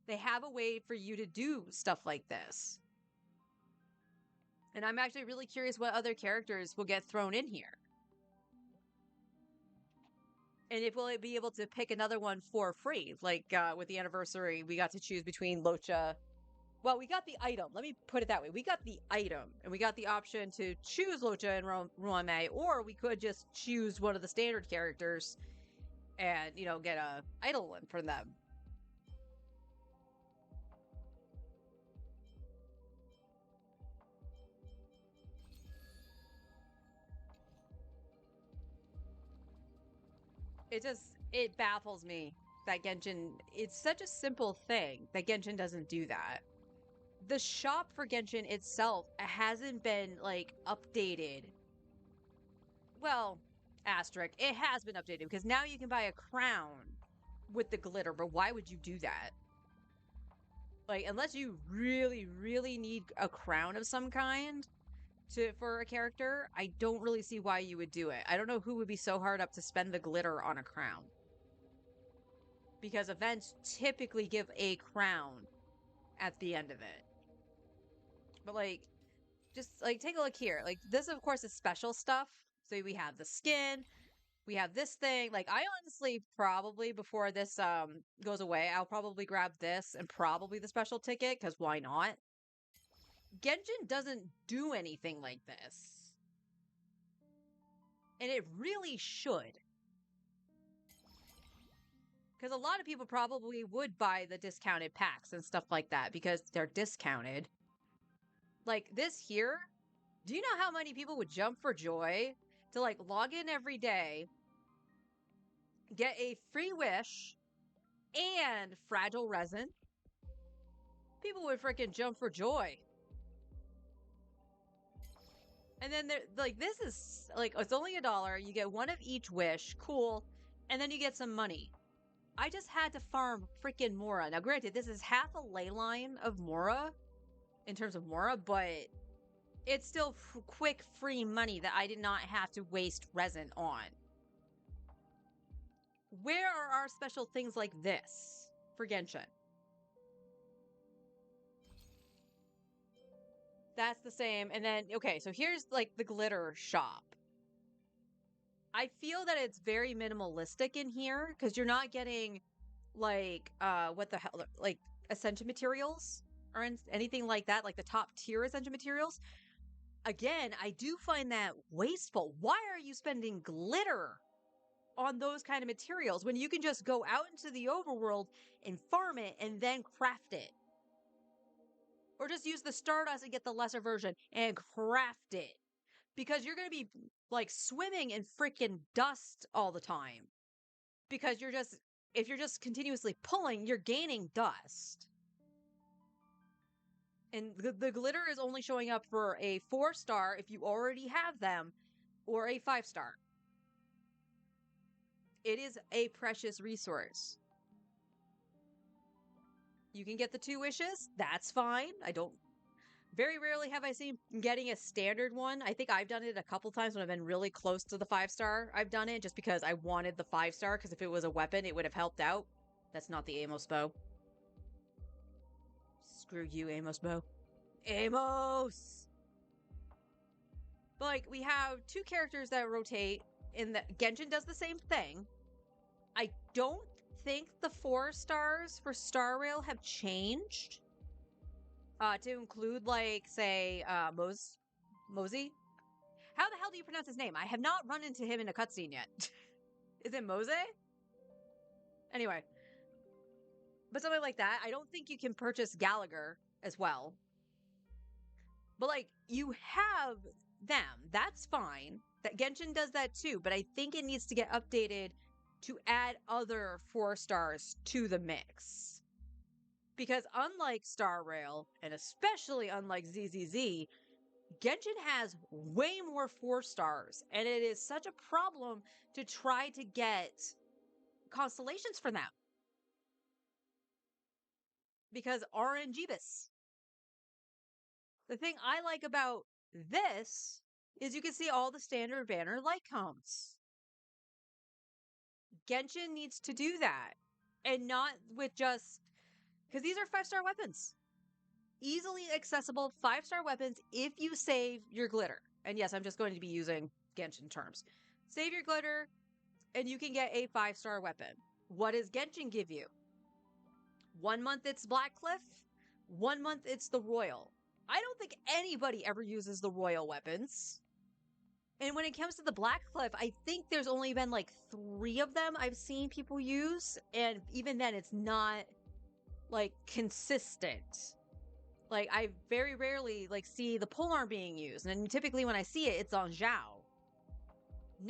They have a way for you to do stuff like this. And I'm actually really curious what other characters will get thrown in here. And if will it be able to pick another one for free? Like with the anniversary, we got to choose between Locha. Well, we got the item. Let me put it that way. We got the item, and we got the option to choose Locha and Ruame, or we could just choose one of the standard characters and, you know, get a idol one from them. It baffles me that Genshin, it's such a simple thing that Genshin doesn't do that. the shop for Genshin itself hasn't been, like, updated. Well, asterisk, it has been updated because now you can buy a crown with the glitter, but why would you do that? Like, unless you really, really need a crown of some kind for a character, I don't really see why you would do it. I don't know who would be so hard up to spend the glitter on a crown. Because events typically give a crown at the end of it. But, like, just, like, take a look here. Like, this, of course, is special stuff. So we have the skin. We have this thing. Like, I honestly probably, before this goes away, I'll probably grab this and probably the special ticket, because why not? Genshin doesn't do anything like this. And it really should. Because a lot of people probably would buy the discounted packs and stuff like that because they're discounted. Like this here, do you know how many people would jump for joy to like log in every day, get a free wish and fragile resin? People would freaking jump for joy. And then like this is like, it's only $1. You get one of each wish. Cool. And then you get some money. I just had to farm freaking Mora. Now, granted, this is half a ley line of Mora in terms of Mora, but it's still quick, free money that I did not have to waste resin on. Where are our special things like this for Genshin? That's the same. And then, okay, so here's like the glitter shop. I feel that it's very minimalistic in here because you're not getting like, what the hell, like essential materials or anything like that, like the top tier essential materials. Again, I do find that wasteful. Why are you spending glitter on those kind of materials when you can just go out into the overworld and farm it and then craft it? Or just use the Stardust and get the lesser version and craft it. Because you're going to be like swimming in freaking dust all the time. Because if you're just continuously pulling, you're gaining dust. And the glitter is only showing up for a 4-star if you already have them, or a 5-star. It is a precious resource. You can get the 2 wishes. That's fine. Very rarely have I seen getting a standard one. I think I've done it a couple times when I've been really close to the 5-star. I've done it just because I wanted the 5-star, because if it was a weapon, it would have helped out. That's not the Amos bow. Screw you, Amos bow. Amos! But, like, we have 2 characters that rotate, and Genshin does the same thing. I don't think the 4 stars for Star Rail have changed. To include, like, say, Mosey? How the hell do you pronounce his name? I have not run into him in a cutscene yet. Is it Mose? Anyway. But something like that. I don't think you can purchase Gallagher as well. But, like, you have them. That's fine. That Genshin does that too, but I think it needs to get updated to add other 4 stars to the mix. Because unlike Star Rail, and especially unlike ZZZ, Genshin has way more 4 stars, and it is such a problem to try to get constellations for them. Because RNGeebus. The thing I like about this is you can see all the standard banner light counts. Genshin needs to do that. And not with just... Because these are 5-star weapons. Easily accessible 5-star weapons if you save your glitter. And yes, I'm just going to be using Genshin terms. Save your glitter, and you can get a 5-star weapon. What does Genshin give you? 1 month it's Blackcliff. 1 month it's the Royal. I don't think anybody ever uses the Royal weapons. And when it comes to the Blackcliff, I think there's only been like 3 of them I've seen people use. And even then, it's not... like consistent. Like I very rarely like see the polearm being used, and typically when I see it, it's on Zhao.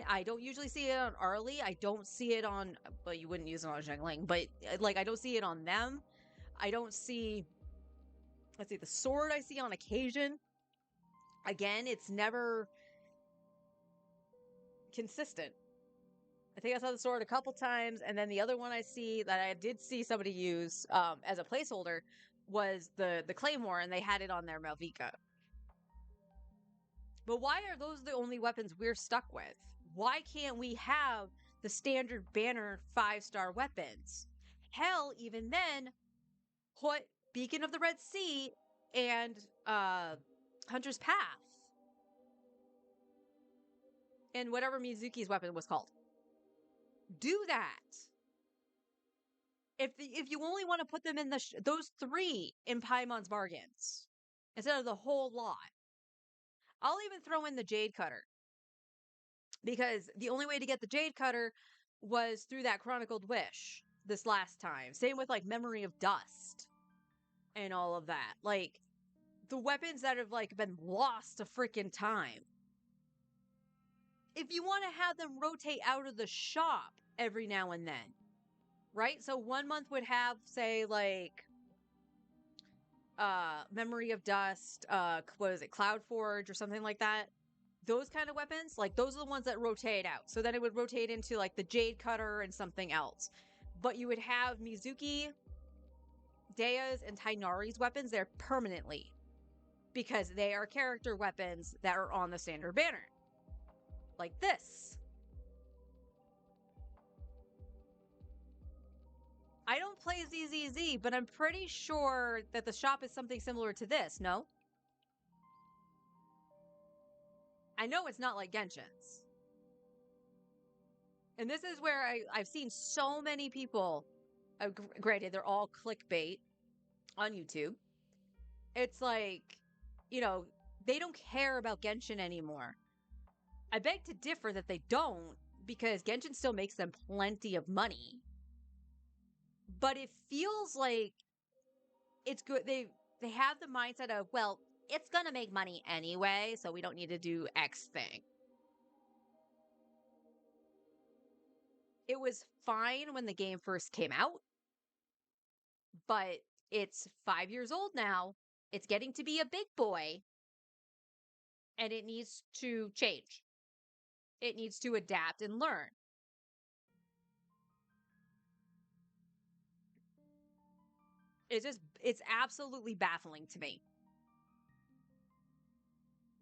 I don't usually see it on Arlie. I don't see it on, well, you wouldn't use it on Zhengling, but like I don't see it on them. I don't see let's see, the sword I see on occasion. Again, it's never consistent. I think I saw the sword a couple times, and then the other one I see that I did see somebody use as a placeholder was the claymore, and they had it on their Malvika. But why are those the only weapons we're stuck with? Why can't we have the standard banner 5-star weapons? Hell, even then, put Beacon of the Red Sea and Hunter's Path and whatever Mizuki's weapon was called. Do that. If you only want to put them in those 3 in Paimon's bargains instead of the whole lot, I'll even throw in the Jade Cutter, because the only way to get the Jade Cutter was through that Chronicled Wish this last time. Same with like Memory of Dust and all of that. Like the weapons that have like been lost to freaking time. If you want to have them rotate out of the shop every now and then, right? So 1 month would have, say, like Memory of Dust, what is it, Cloud Forge or something like that. Those kind of weapons, like those are the ones that rotate out. So then it would rotate into like the Jade Cutter and something else. But you would have Mizuki, Dea's, and Tainari's weapons there permanently, because they are character weapons that are on the standard banner. Like this. I don't play ZZZ, but I'm pretty sure that the shop is something similar to this, no? I know it's not like Genshin's. And this is where I've seen so many people, granted, they're all clickbait on YouTube. It's like, you know, they don't care about Genshin anymore. I beg to differ that they don't, because Genshin still makes them plenty of money. But it feels like it's good. They have the mindset of, well, it's gonna make money anyway, so we don't need to do X thing. It was fine when the game first came out, but it's 5 years old now. It's getting to be a big boy, and it needs to change. It needs to adapt and learn. It's absolutely baffling to me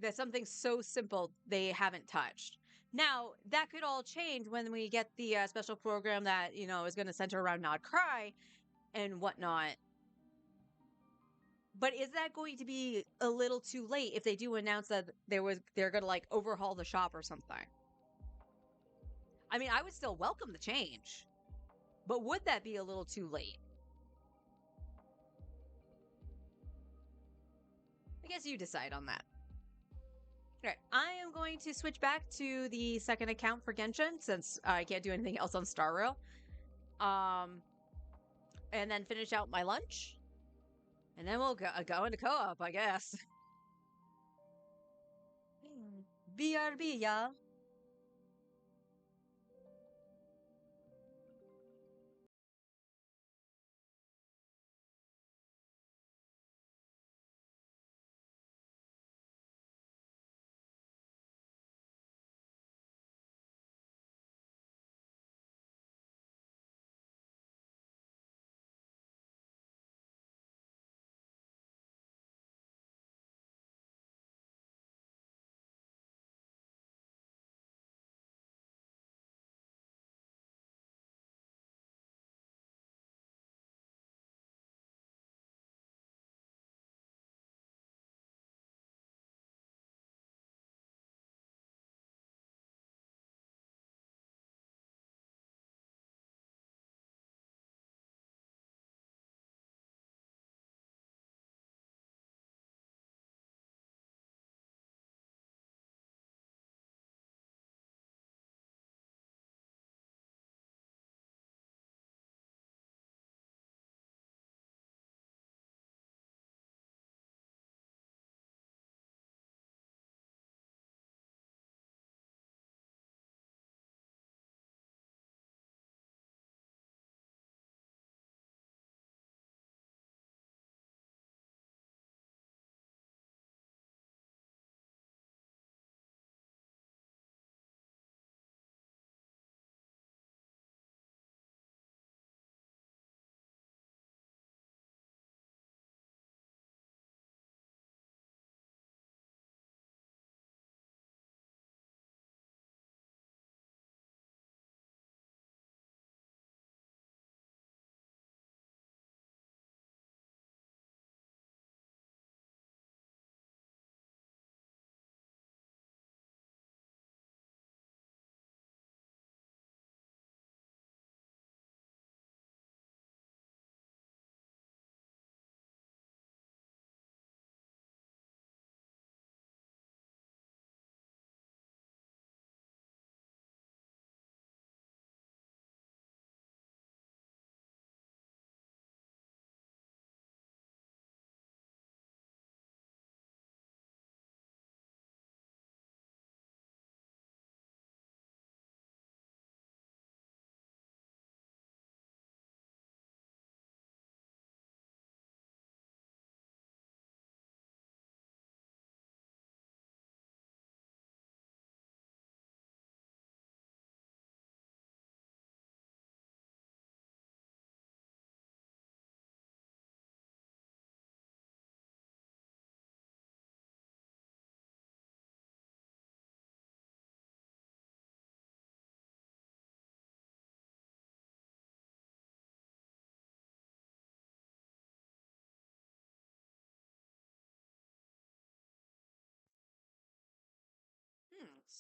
that something so simple they haven't touched. Now, that could all change when we get the special program that, you know, is going to center around Nod Cry and whatnot. But is that going to be a little too late if they do announce that they're going to like overhaul the shop or something? I mean, I would still welcome the change, but would that be a little too late? I guess you decide on that. All right, I am going to switch back to the second account for Genshin since I can't do anything else on Star Rail. And then finish out my lunch. And then we'll go into co-op, I guess. BRB, y'all.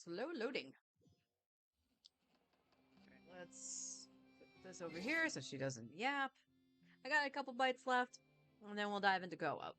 Slow loading. Alright, let's put this over here so she doesn't yap. I got a couple bites left, and then we'll dive into Go Up.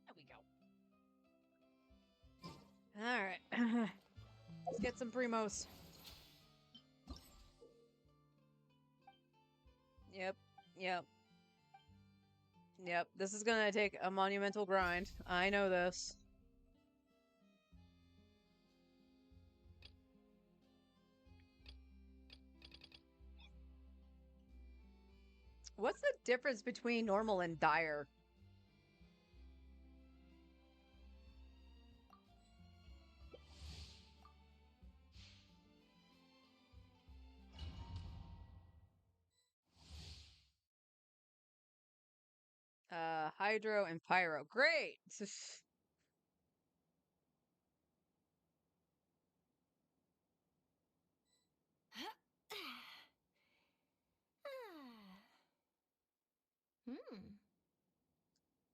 There we go. All right. Let's get some primos. Yep. Yep. Yep. This is gonna take a monumental grind. I know this. What's the difference between normal and dire? Hydro and pyro. Great.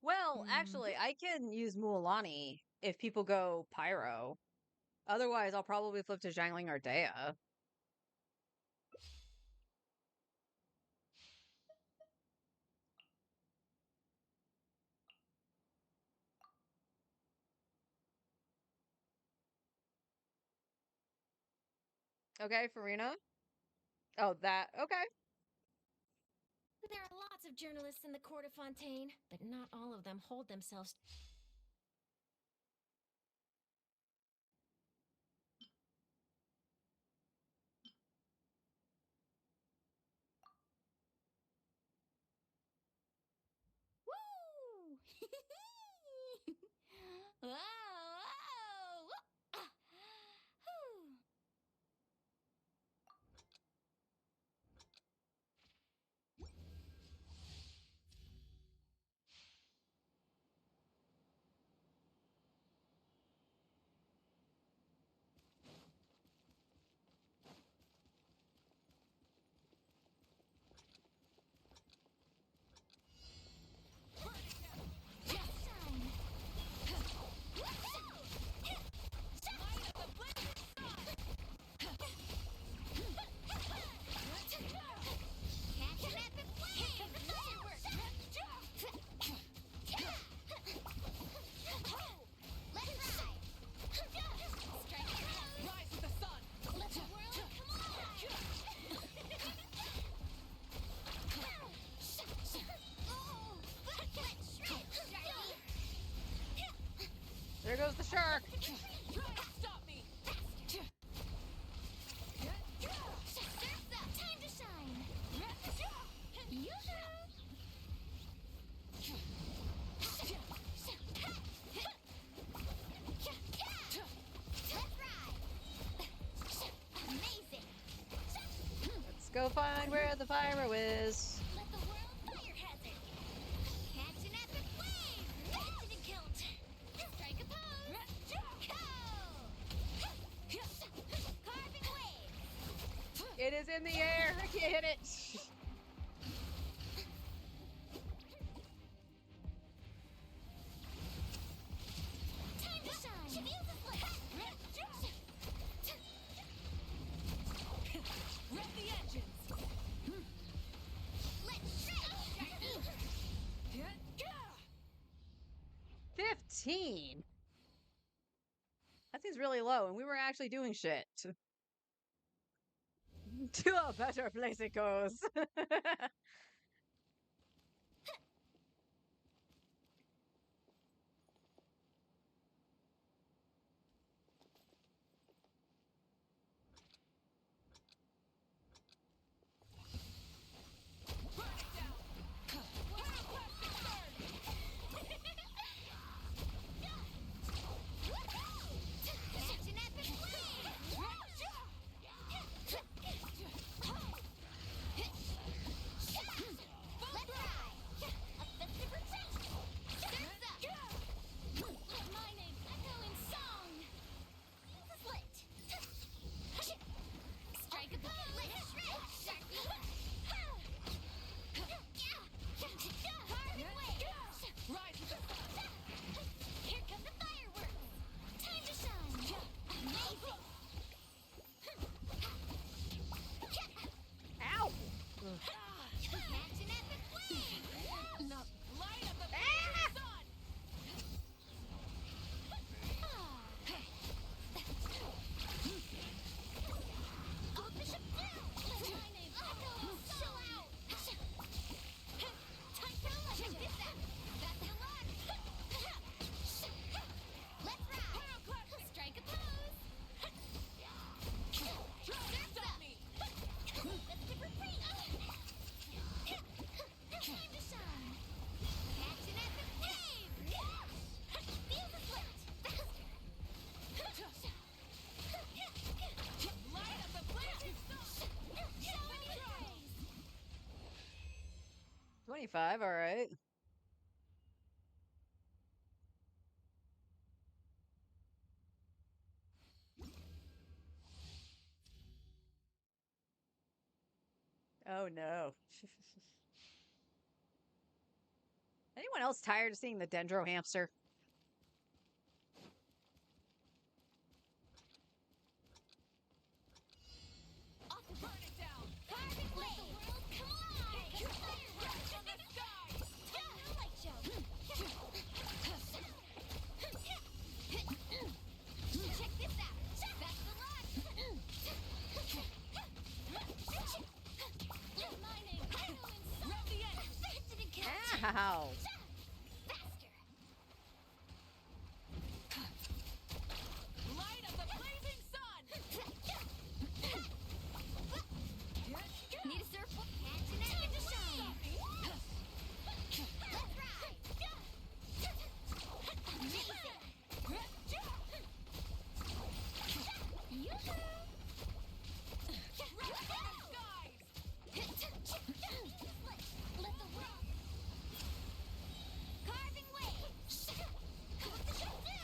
Well, actually, I can use Mualani if people go pyro. Otherwise, I'll probably flip to Zhangling or Dea. Okay, Farina? Oh, that. Okay. There are lots of journalists in the court of Fontaine, but not all of them hold themselves. Woo! Whoa, whoa! Ah, whew. There goes the shark. Stop me! Time to shine! Amazing! Let's go find where the pyro is. Let the world fire hazard! Catch an epic wave! Catch it kilt! Strike a pose! Go! Carving wave! It is in the air. I can't hit it. Time to shine! Rev the engines! Let's shred! 15. That seems really low, and we were actually doing shit. To a better place it goes. 25, all right. Oh no. Anyone else tired of seeing the Dendro hamster? Burn it down! Carving blade! Come on! Hit the fire rush on the sky! Light show! Check this out! Best of luck! Mining! Rub the edge! Didn't count! Ow. Faster! Light of the blazing sun! Need a surfboard? Catching it to shine! Let's ride! Amazing! Yoo-hoo! Let the world... Carving wave! What the shit do?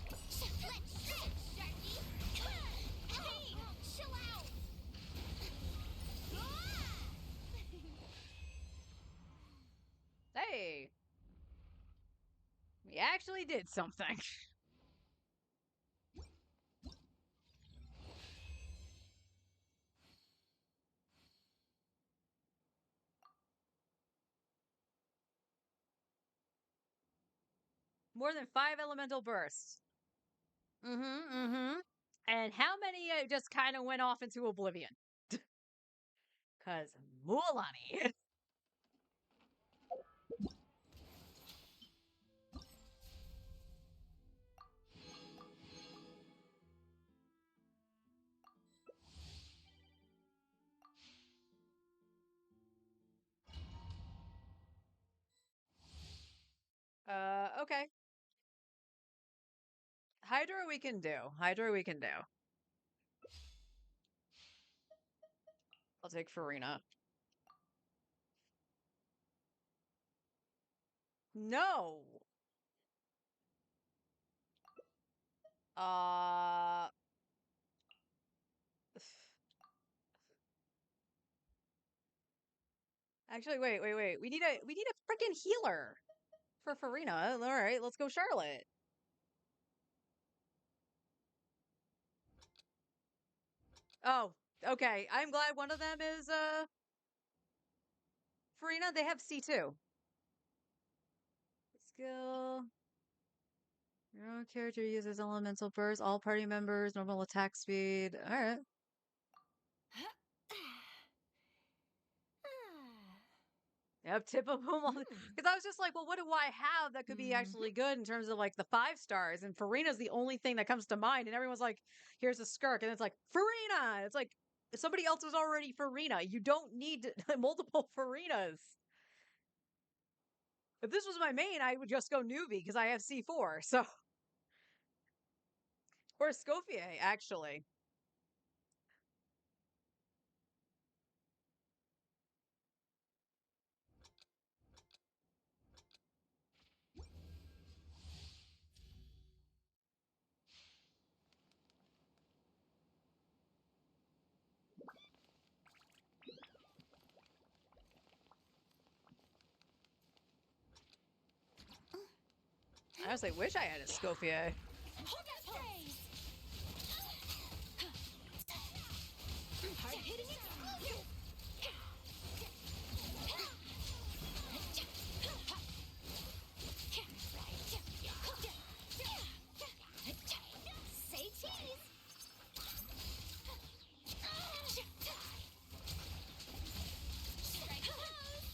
Let's stretch, Sharky! Hey, chill out! Hey. We actually did something. More than 5 elemental bursts. And how many just kind of went off into oblivion? Because Mualani. Okay. Hydra we can do. Hydra we can do. I'll take Farina. No. Actually, wait. We need a freaking healer for Farina. All right, let's go Charlotte. Oh, okay. I'm glad one of them is Farina. They have C2. Skill. Your own character uses elemental burst. All party members normal attack speed. All right. Yep, tip of whom because I was just like, well, what do I have that could be actually good in terms of like the 5 stars? And Farina's the only thing that comes to mind. And everyone's like, here's a Skirk, and it's like Farina. It's like somebody else was already Farina. You don't need multiple Farinas. If this was my main, I would just go newbie because I have C4. So or Scofier, actually. I honestly wish I had a Scofier. Hard hitting explosive! Say cheese! Strike pose!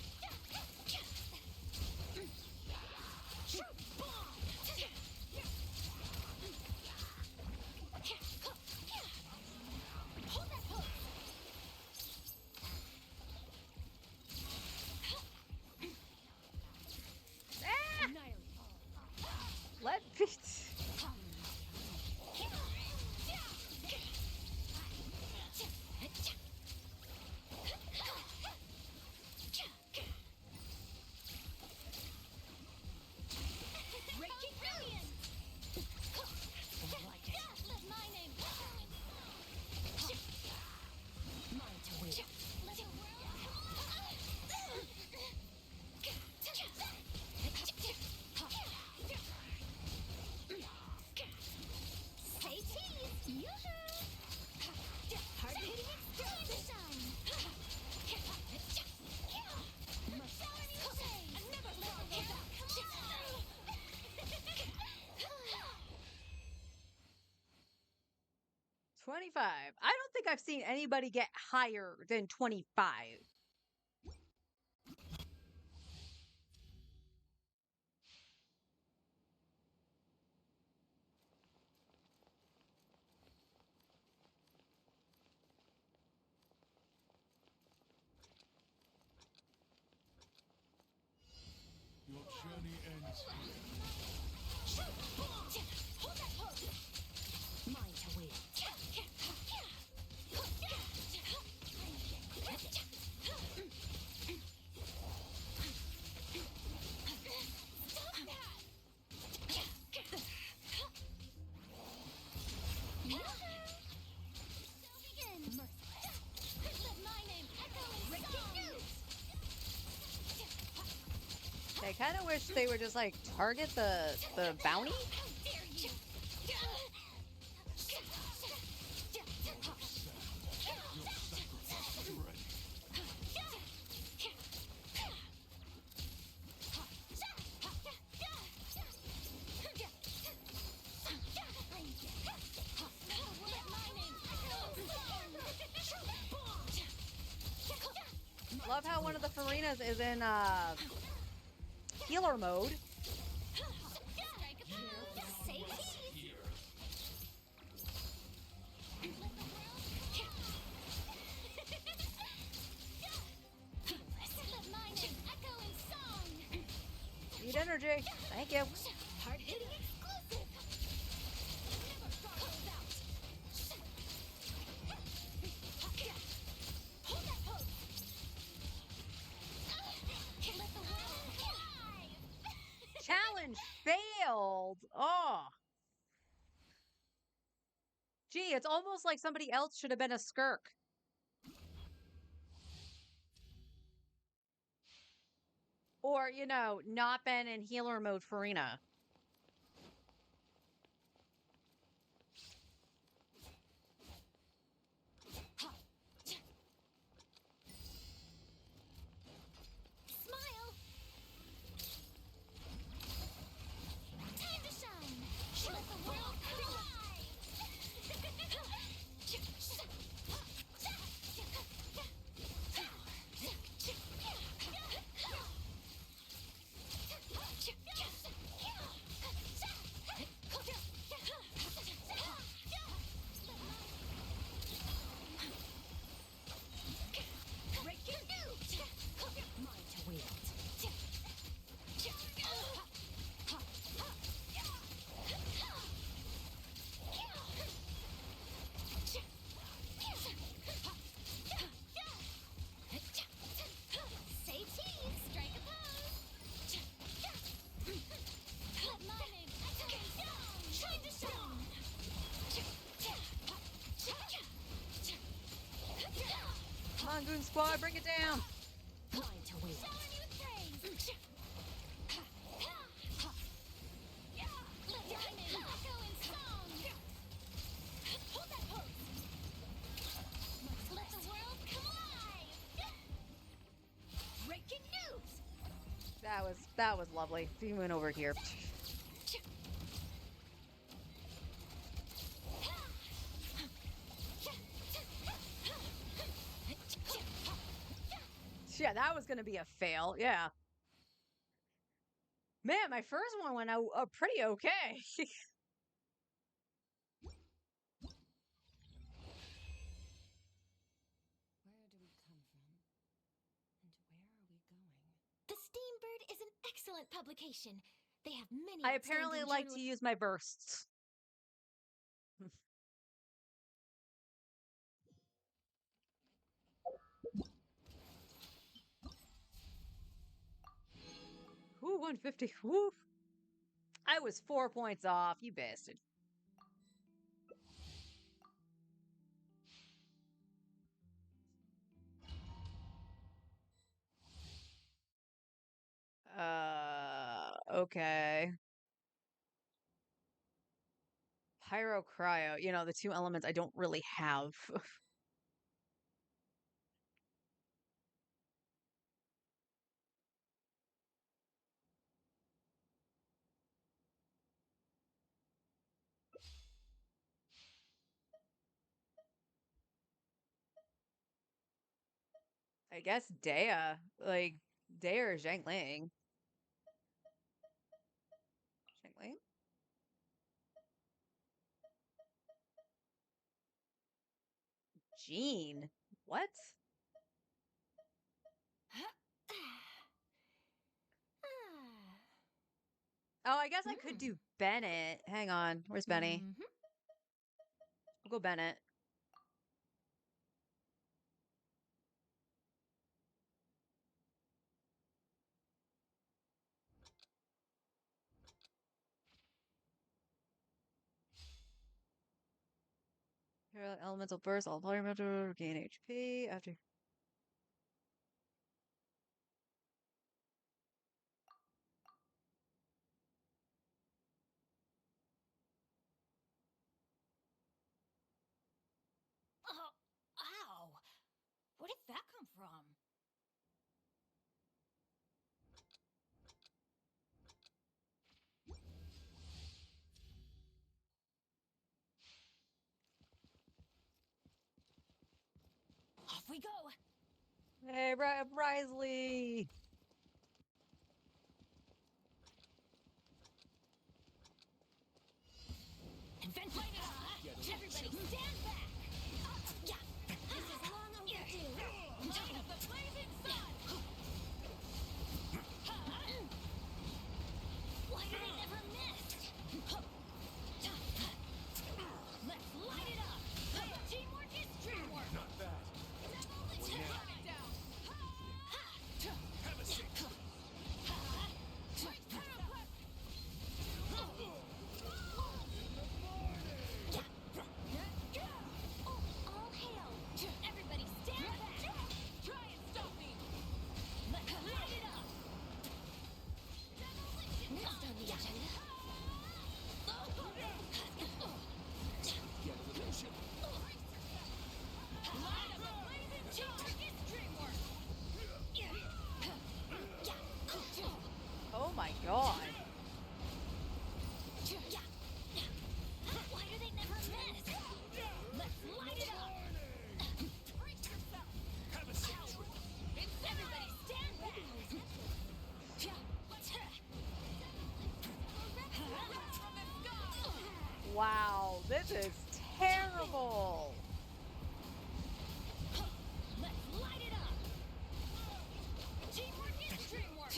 25. I don't think I've seen anybody get higher than 25. Your journey ends here. Hold that pose. Mine to wield. Stop that! Shall begin. Merciless. Let my name echo in song. I kind of wish they would just like target the bounty. How dare you! Love how one of the Farinas is in healer mode. Need energy. Thank you. Hard-hitting exclusive. Never goes out. Hold that pose. Let the world fly. Challenge failed. Oh. Gee, it's almost like somebody else should have been a Skirk. Or, you know, not been in healer mode Farina. Smile. Time to shine. Let the world fly. Breaking news. Mine to wield. Say cheese, strike a pose. Let my name echo in song. Shine to shine. Come on, Goon Squad, bring it down. Mine to wield. Showering you with praise. Let my name echo in song. Hold that pose. Let the world come alive. Breaking news. That was lovely. He went over here. Yeah, that was gonna be a fail. Yeah. Man, my first one went out pretty okay. Where do we come from? And where are we going? The Steambird is an excellent publication. They have many. I apparently outstanding like to journal- use my bursts. Ooh, 150. Woo. I was 4 points off, you bastard. Okay. Pyro cryo, you know, the two elements I don't really have. I guess Dea. Like, Dea or Zhang Ling. Zhang Ling? Jean. What? Oh, I guess I could do Bennett. Hang on. Where's Benny? Mhm. We'll go Bennett. Elemental burst, all player meter, gain HP after. Oh, ow! Where did that come from? Off we go! Hey, Risley! Adventure! Everybody stand back! Yeah. This is long overdue! Light up the blazing sun! Why do they never miss? Let's light it up! Teamwork is dreamwork! Not bad. Burn it down! Have a seat. All hail! Everybody stand back! Try and stop me! Let's light it up! Next on the agenda. Light up the blazing Teamwork is dreamwork! Oh my god. Why do they never miss? Let's light it up! Have a seat. Everybody stand back! Wow, this is terrible. Let's light it up! Teamwork is dreamwork!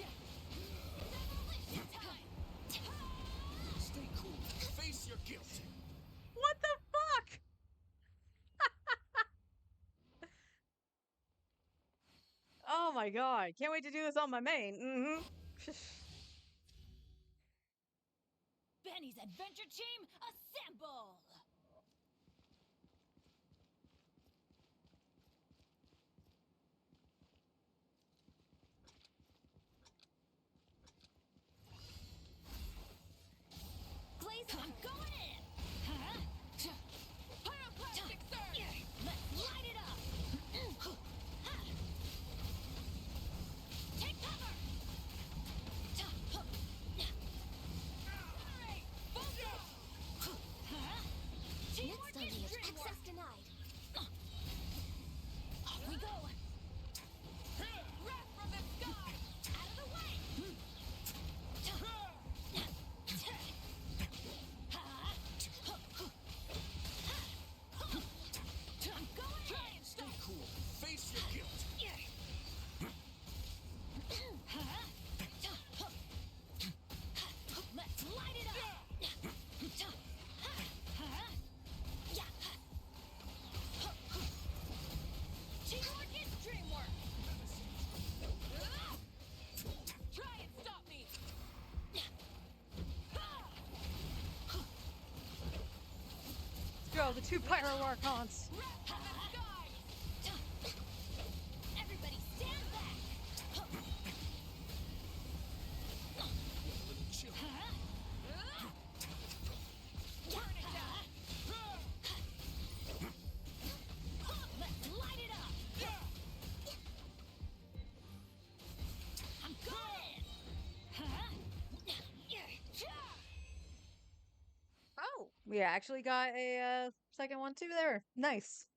Stay cool. Face your guilt. What the fuck? Oh my god. Can't wait to do this on my main. Mm-hmm. Benny's adventure team, assemble! Blaze, I'm going in! Pyroclastic surge! Let's light it up! Take cover! Teamwork is dreamwork! Denied. Off we go! Wrath from the sky! Out of the way! I'm going in! Stay cool. Face your guilt. Let's light it up! Teamwork is dreamwork! Try and stop me! Let's go, the two Pyro Archons. Wrath from the sky! Everybody stand back! Chill. Burn it down! Let's light it up! I'm going in! Oh, we actually got a second one too there. Nice.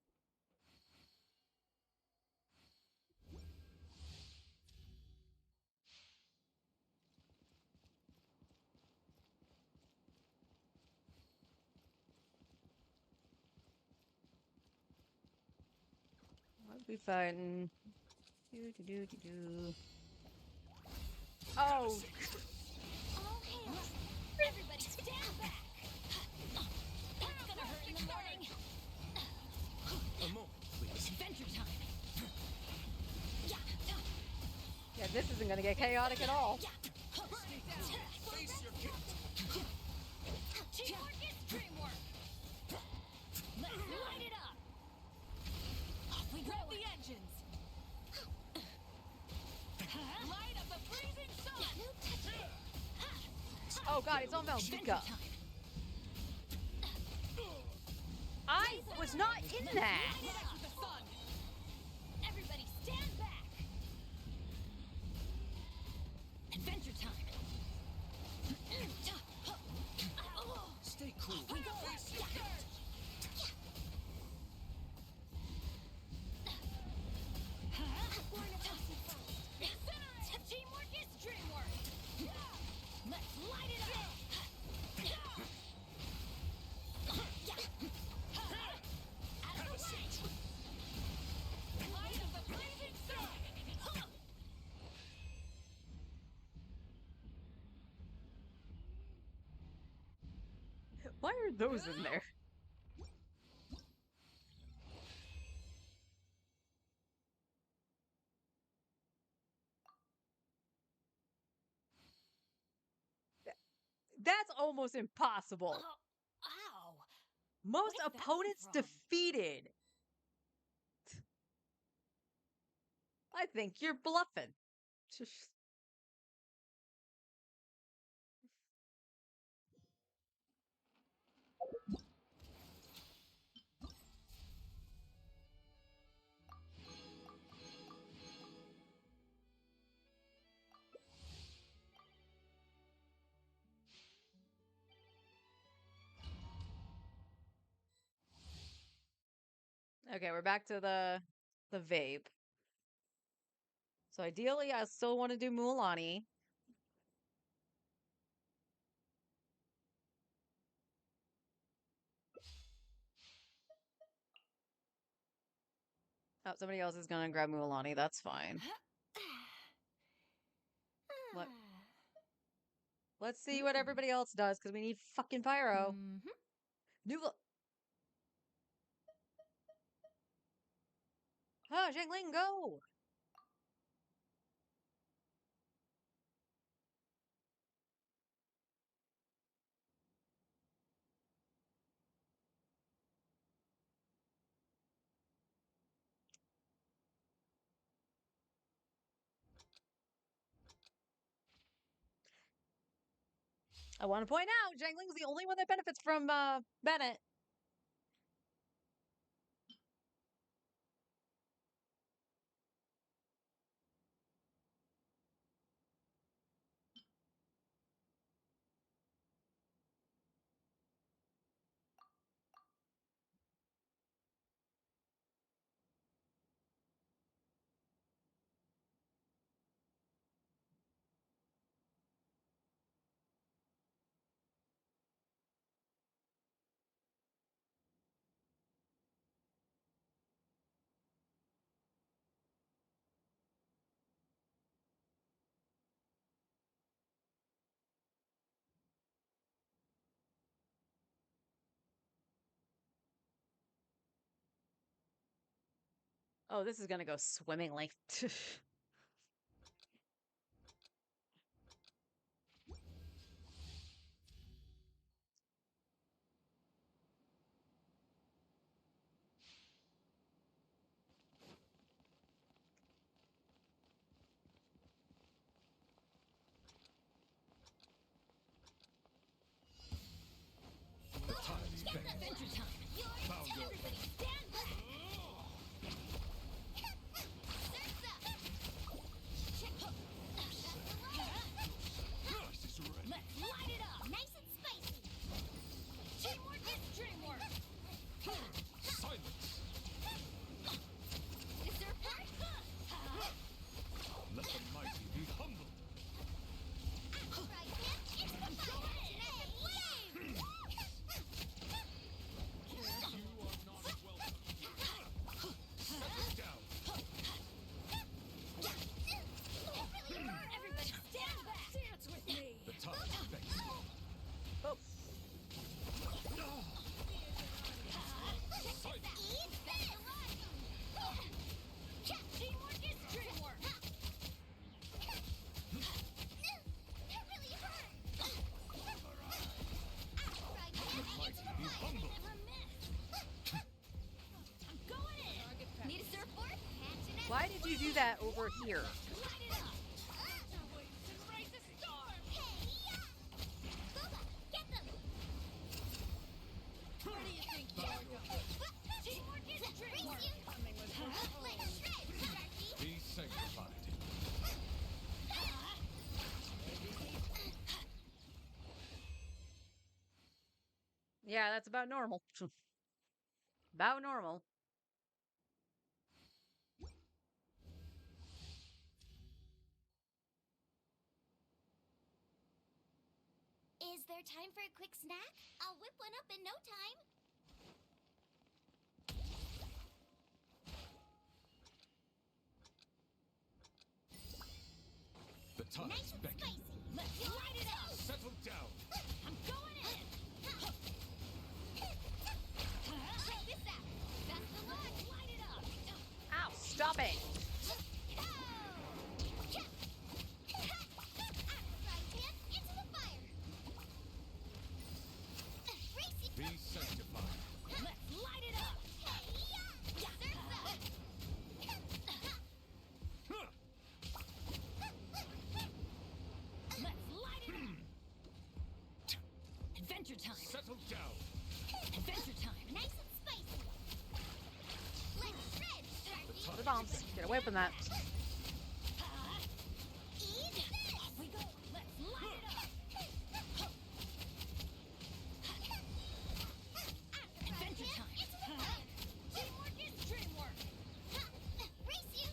We fighting. Do. Oh, All hail! Everybody stand back! That's gonna hurt in the morning! A moment, please. Adventure time! Yeah. yeah, this isn't gonna get chaotic at all. Face your kit. Teamwork is dreamwork! Let's light it up! Off we Grab go! the engines. Light up the freezing sun. Oh god, it's on Adventure Velveeta. time! I was not in that. Light up the sun. Everybody stand back! Adventure time! Stay cool. We go! Face your kit. Teamwork is dreamwork! Let's light it up! Out of the way! Light up the freezing sun. Why are those in there? That's almost impossible. Ow! Most where'd that come opponents from? defeated. I think you're bluffing. Okay, we're back to the vape. So ideally, I still want to do Mualani. Oh, somebody else is gonna grab Mualani. That's fine. What? Let's see what everybody else does, because we need fucking pyro. New. Ah, Zhengling, go! I want to point out, Zhengling's the only one that benefits from Bennett. Oh, this is gonna go swimmingly. Adventure time! Found your Everybody stand back! Surf's up! you do that over here? Be sanctified. Yeah, that's about normal. About normal. Is there time for a quick snack? I'll whip one up in no time. The tides Nice and beckon. spicy. Let's light it up. Settle down. I'm going in. Check this out. That's the one. Light it up. Ow, stop it! Into the fire. Be sanctified. Let's light it up. Surf's up. Let's light it up. Adventure time. Settle down. Adventure time. Nice and spicy. Let's shred, Sharky. The bombs. Get away from that. Eat this. Off we go. Let's light it up. Adventure time. Into the fire. Teamwork is dreamwork. Race you.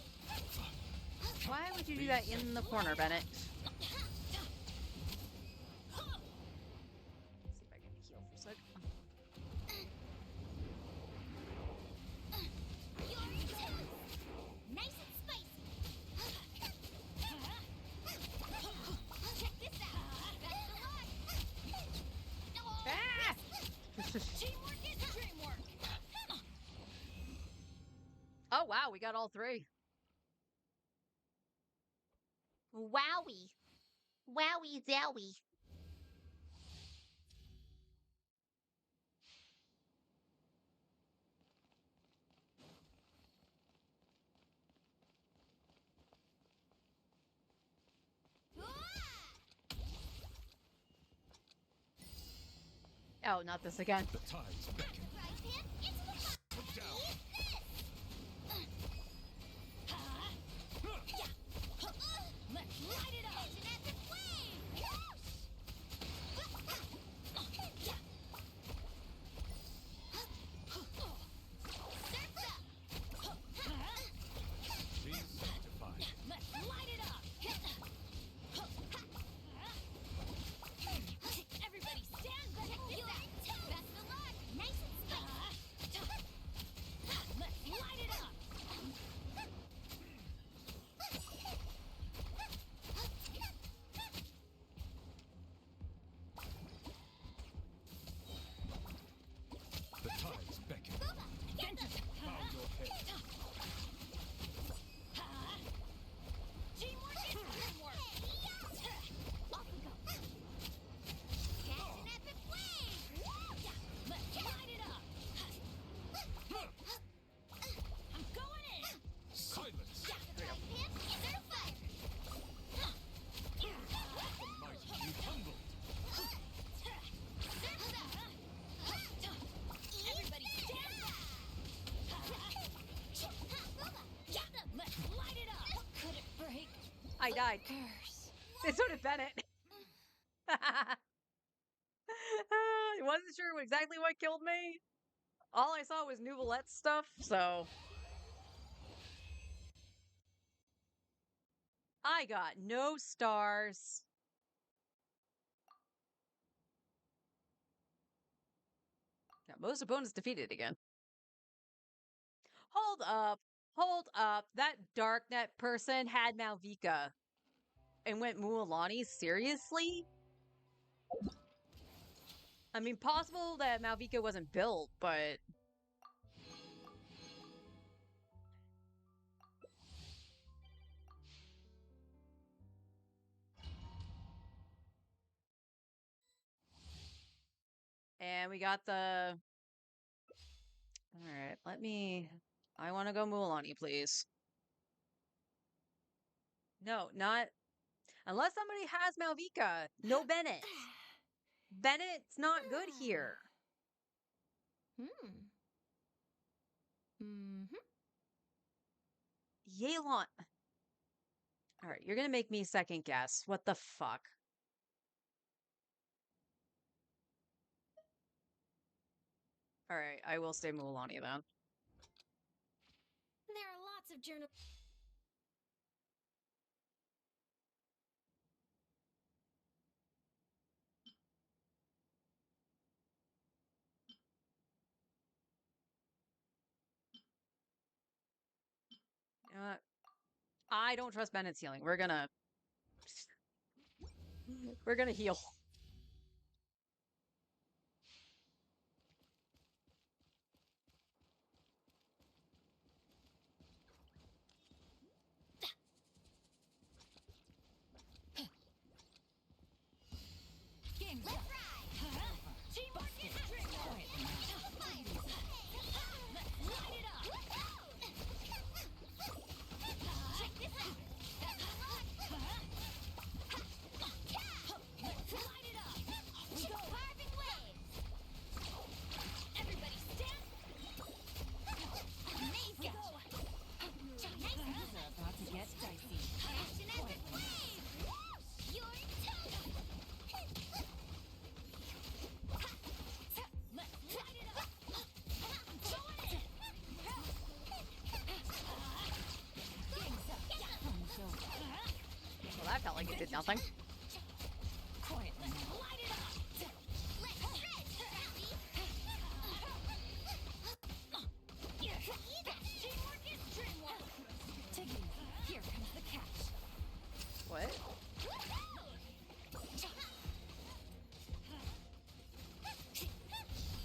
Why would you do that in the corner, Bennett? See if I can heal for a sec. You're in tune. Nice and spicy. Check this out. That's the line. Oh, Ah! Teamwork is dreamwork. Oh wow, we got all three. Wowie. Wowie zowie. Oh, not this again. The tides beckon. Fry pan into the fire. Settle down. Let's light it up. Engine at the flame. Surf's up. Be sanctified. Let's light it up. Everybody stand back. Check this out. That's the line. Nice and spicy. Let's light it up. The tides beckon. Adventure Bow your head. Teamwork is dreamwork. Off we go. Catch an epic flame. Let's light it up. I'm going in. Silence. Fry pan into the fire. The mighty be humbled. Surf's up. Everybody stand back. Get them. Let's light it up. Could it break? I died. Curse. And so did Bennett. I wasn't sure exactly what killed me. All I saw was Nouvelette's stuff, so. I got no stars. Got most opponents defeated again. Hold up. Hold up. That Darknet person had Malvika and went Mualani? Seriously? I mean, possible that Malvika wasn't built, but... And we got the... Alright, let me... I want to go Mualani, please. No, not unless somebody has Malvika. No Bennett. Bennett's not good here. Yelan. All right, you're gonna make me second guess. What the fuck? All right, I will say Mulan then. There are lots of journal. I don't trust Bennett's healing. We're gonna heal. Let's ride! Teamwork is strength! Let's light it up! Check this out! Let's light it up! We go carving waves! Everybody stand! Amazing! Nice! Things are about to get dicey. Action epic wave! Your turn! Let's light it up! Go in! Fun's over. Well, that felt like it did nothing. Quietly now. Light it up! Let's shred, Sandy! Teamwork is dreamwork! Take it easy. Here comes the catch. What?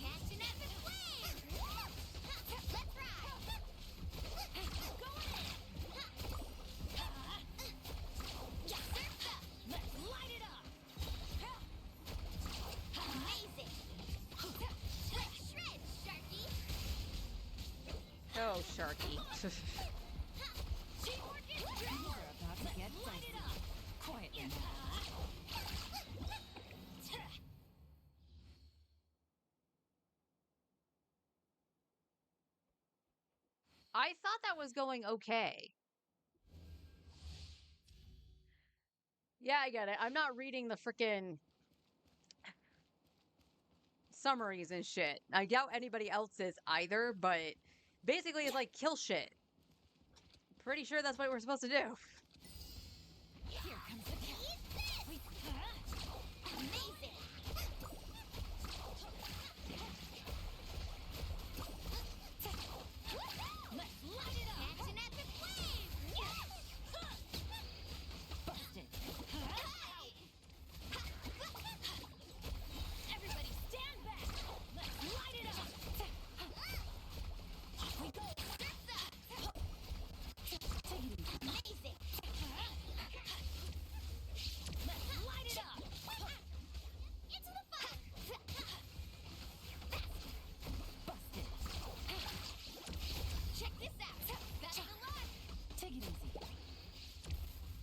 Catch an epic wave! Let's ride! Go in! Surf's up! Let's light it up! Amazing! Let's shred, Sharky! Oh, Sharky. Teamwork is Things dreamwork! are about to get Light dicey. it up! Quietly now. I thought that was going okay. Yeah, I get it. I'm not reading the freaking summaries and shit. I doubt anybody else is either, but basically it's like kill shit. Pretty sure that's what we're supposed to do. Here comes the catch. Amazing! Let's light it up! Catch an epic wave! Busted. Everybody stand back! Let's light it up! Off we go! Surf's up! Take it easy. Amazing! Let's light it up! Into the fire! Busted. Check this out! Best of luck! Take it easy.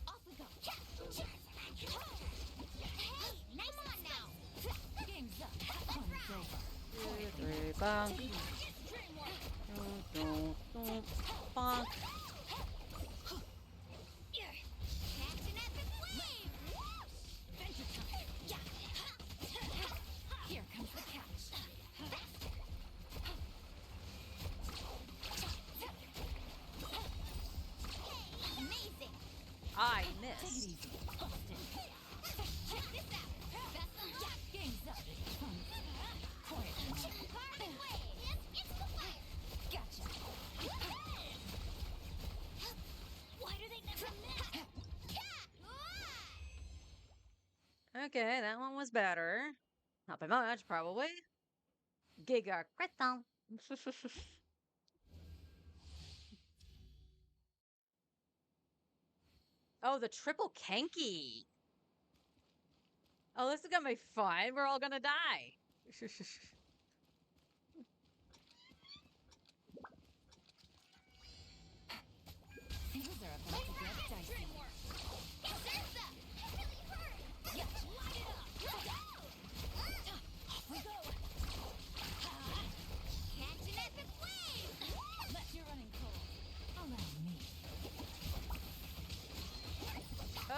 Off we go! Hey, nice on now! Game's up. Fun's over. Bonk. Teamwork is dreamwork! Bonk. Catch an epic wave! Adventure time. Here comes the catch. Amazing! I Take it missed. easy. Busted. Check this out! Best of luck! Game's up. Fun's quietly now. Carving wave! Into the fire! Gotcha. Why do they never miss? Okay, that one was better. Not by much, probably. Giga crystal. Oh, the triple Kenki. Oh, this is gonna be fun. We're all gonna die. Things are about to get dicey.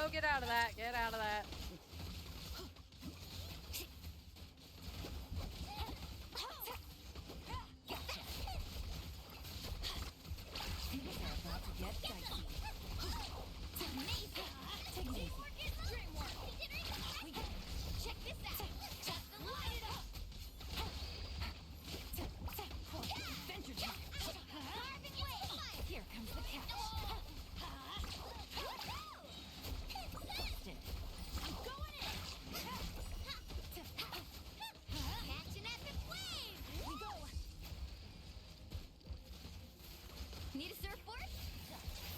Oh, get out of that. Get out of that. Things are about to get dicey. Teamwork is dreamwork. Check this out. Just light it up. Adventure time. Carving wave. Here comes the catch. Busted. I'm going in. Catch an epic wave. Here we go. Need a surfboard?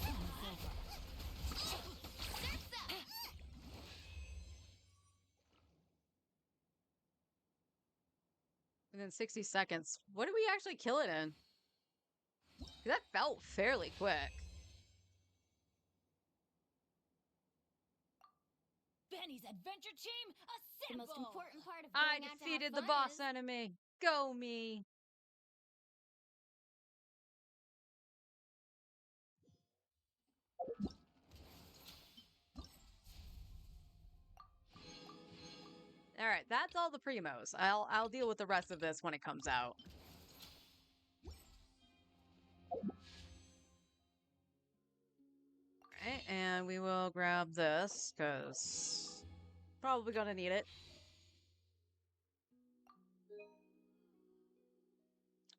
Game's over. Surf's up. Within 60 seconds. What did we actually kill it in? That felt fairly quick. Benny's adventure team, assemble! The most important part of I going out to have defeated the fun boss is... enemy. Go me. All right, that's all the primos. I'll deal with the rest of this when it comes out. Okay, and we will grab this because probably gonna need it.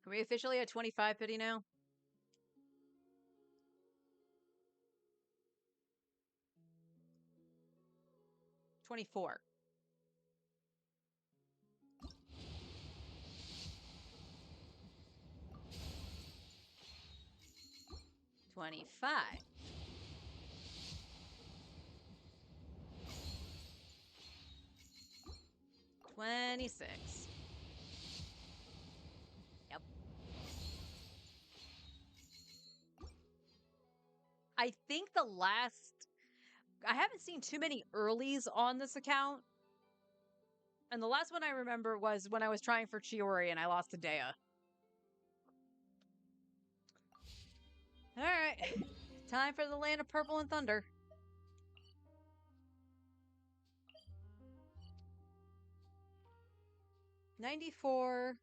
Are we officially at 25 pity now? $24. $25. $26. Yep. I think the last... I haven't seen too many earlies on this account. And the last one I remember was when I was trying for Chiori and I lost to Dea. Alright. Time for the Land of Purple and Thunder. $94. Oh,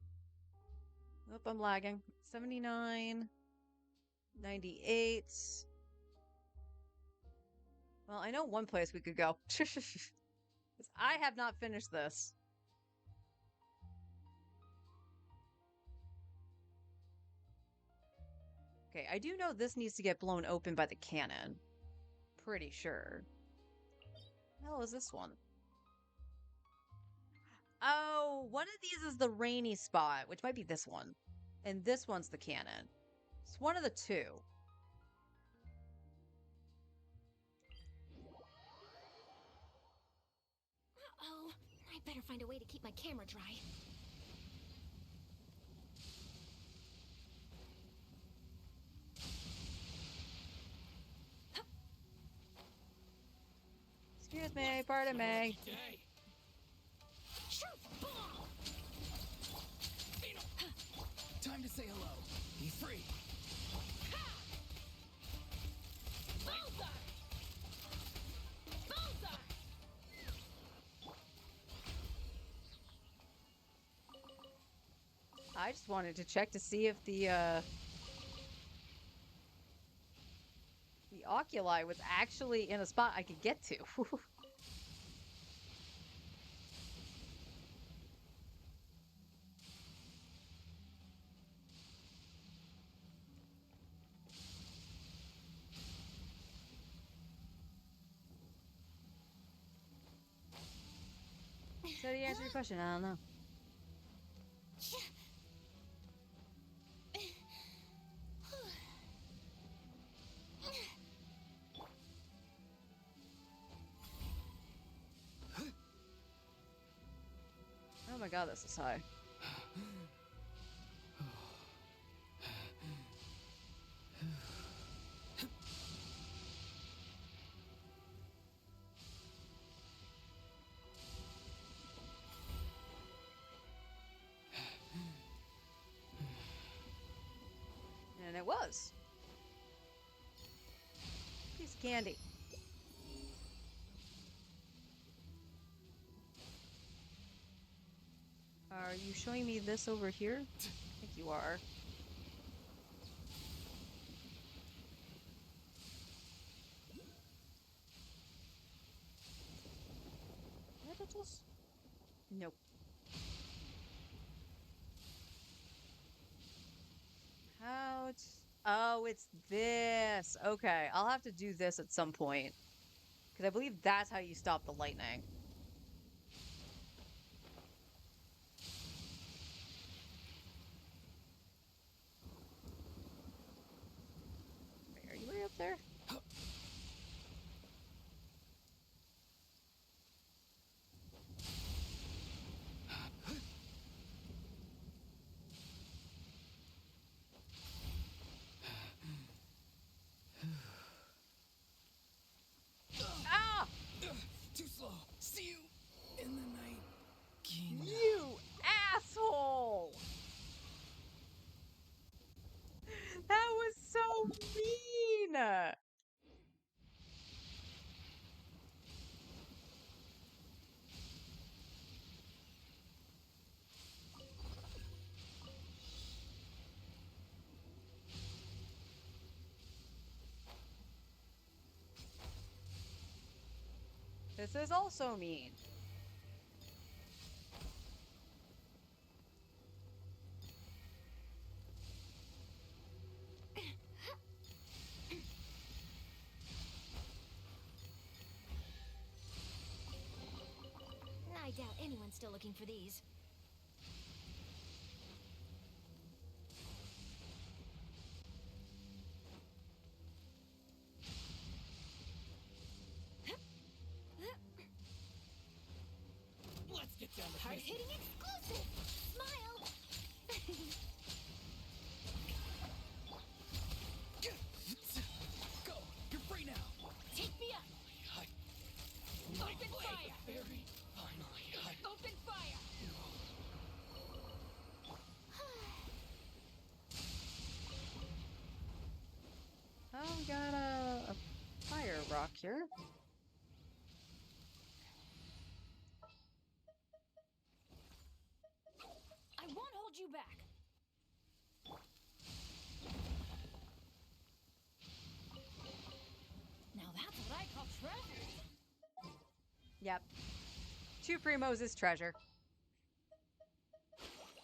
I'm lagging. $79. $98. Well, I know one place we could go. 'Cause I have not finished this. Okay, I do know this needs to get blown open by the cannon. Pretty sure. What the hell is this one? Oh, one of these is the rainy spot, which might be this one. And this one's the cannon. It's one of the two. Uh-oh. I better find a way to keep my camera dry. Excuse me, pardon me. Day. Shoot! Ball! Time to say hello. Be free. Bullseye! Bullseye! I just wanted to check to see if the oculi was actually in a spot I could get to. So to answer your question, I don't know. Oh my god, this is high. And it was. Piece of candy. Are you showing me this over here? I think you are. Nope. How it's... Oh, it's this. Okay, I'll have to do this at some point. Because I believe that's how you stop the lightning. Wait, are you way up there? Ah! Too slow. See you in the night, King. You asshole! That was so mean! This is also mean. I doubt anyone's still looking for these. Let's get down to Hard business. hitting exclusive! Smile! Go. You're free now. Take me up! Open fire! Very finally. Open fire! Oh, we got a fire rock here. I won't hold you back! Now that's what I call treasure! Yep. Two Primos is treasure.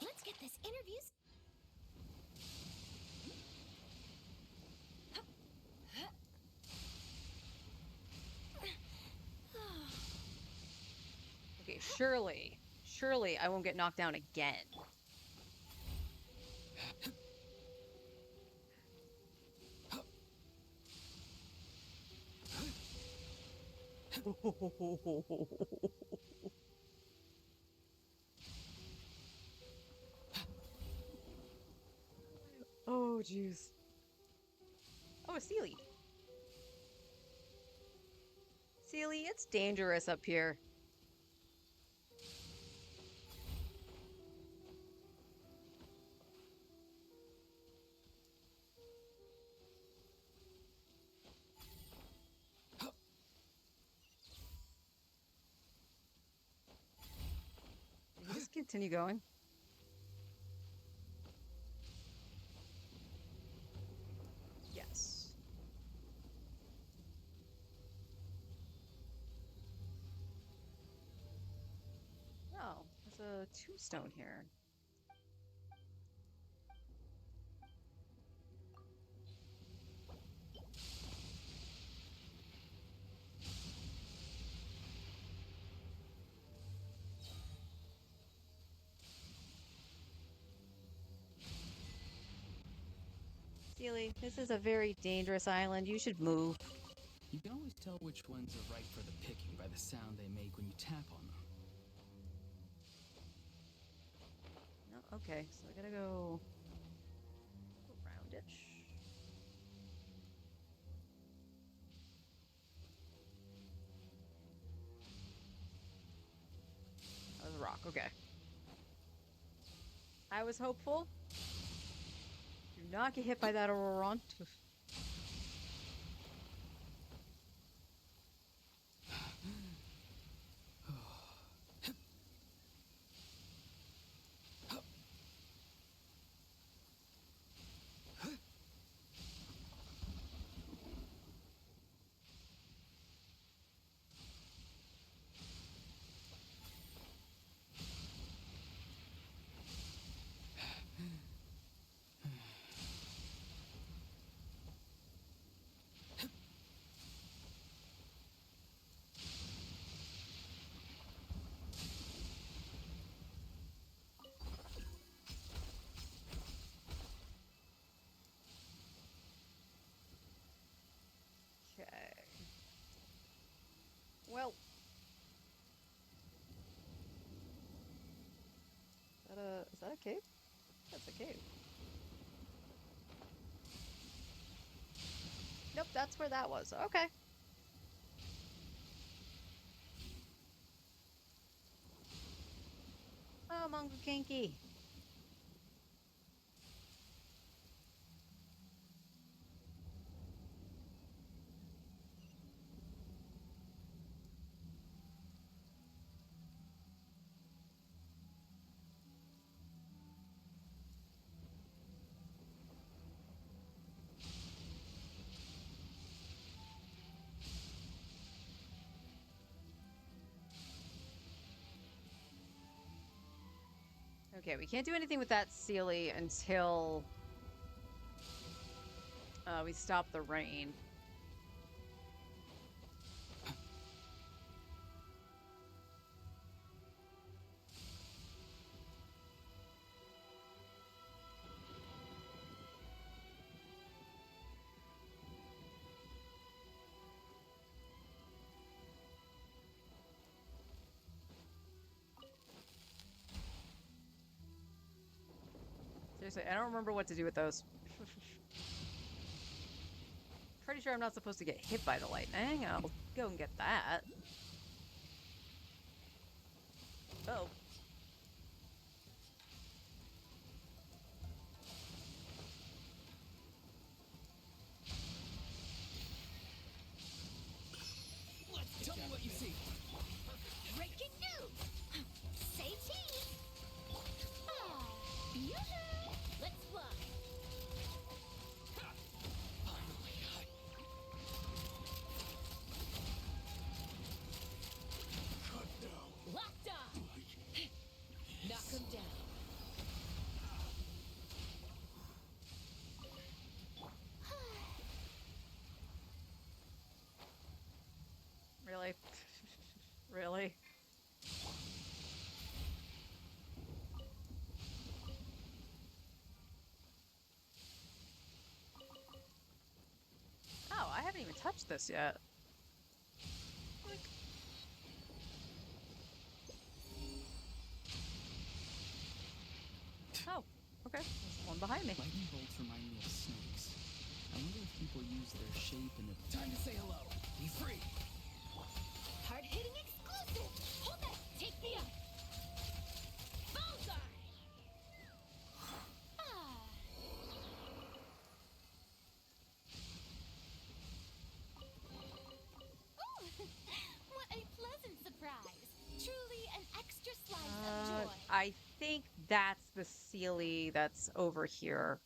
Let's get this interview. Okay, surely I won't get knocked down again. Oh, jeez. Oh, a Sealy. Sealy, it's dangerous up here. Can you just continue going? Yes. Oh, there's a tombstone here. Sealy, this is a very dangerous island. You should move. You can always tell which ones are right for the picking by the sound they make when you tap on them. No, okay, so I gotta go around-ish. That was a rock, okay. I was hopeful. Do not get hit by that Auroron. cave? That's a cave. Nope, that's where that was. Okay. Oh, Mongo Kinky. Okay, we can't do anything with that Sealy until we stop the rain. Seriously, I don't remember what to do with those. Pretty sure I'm not supposed to get hit by the lightning. I'll go and get that. Oh. Tell me what you see. Breaking news! Say cheese! Ah, yoo-hoo! Let's fly! Locked on! Knock him down. Really? Really? Oh, I haven't even touched this yet. Like... Oh, okay. There's one behind me. Lightning bolts remind me of snakes. I wonder if people use their shape in a... Time to say hello. Be free. Hard-hitting exclusive! Hold that! Take me up! Bullseye! Ah. Ooh, what a pleasant surprise! Truly an extra slice of joy. I think that's the Sealy that's over here.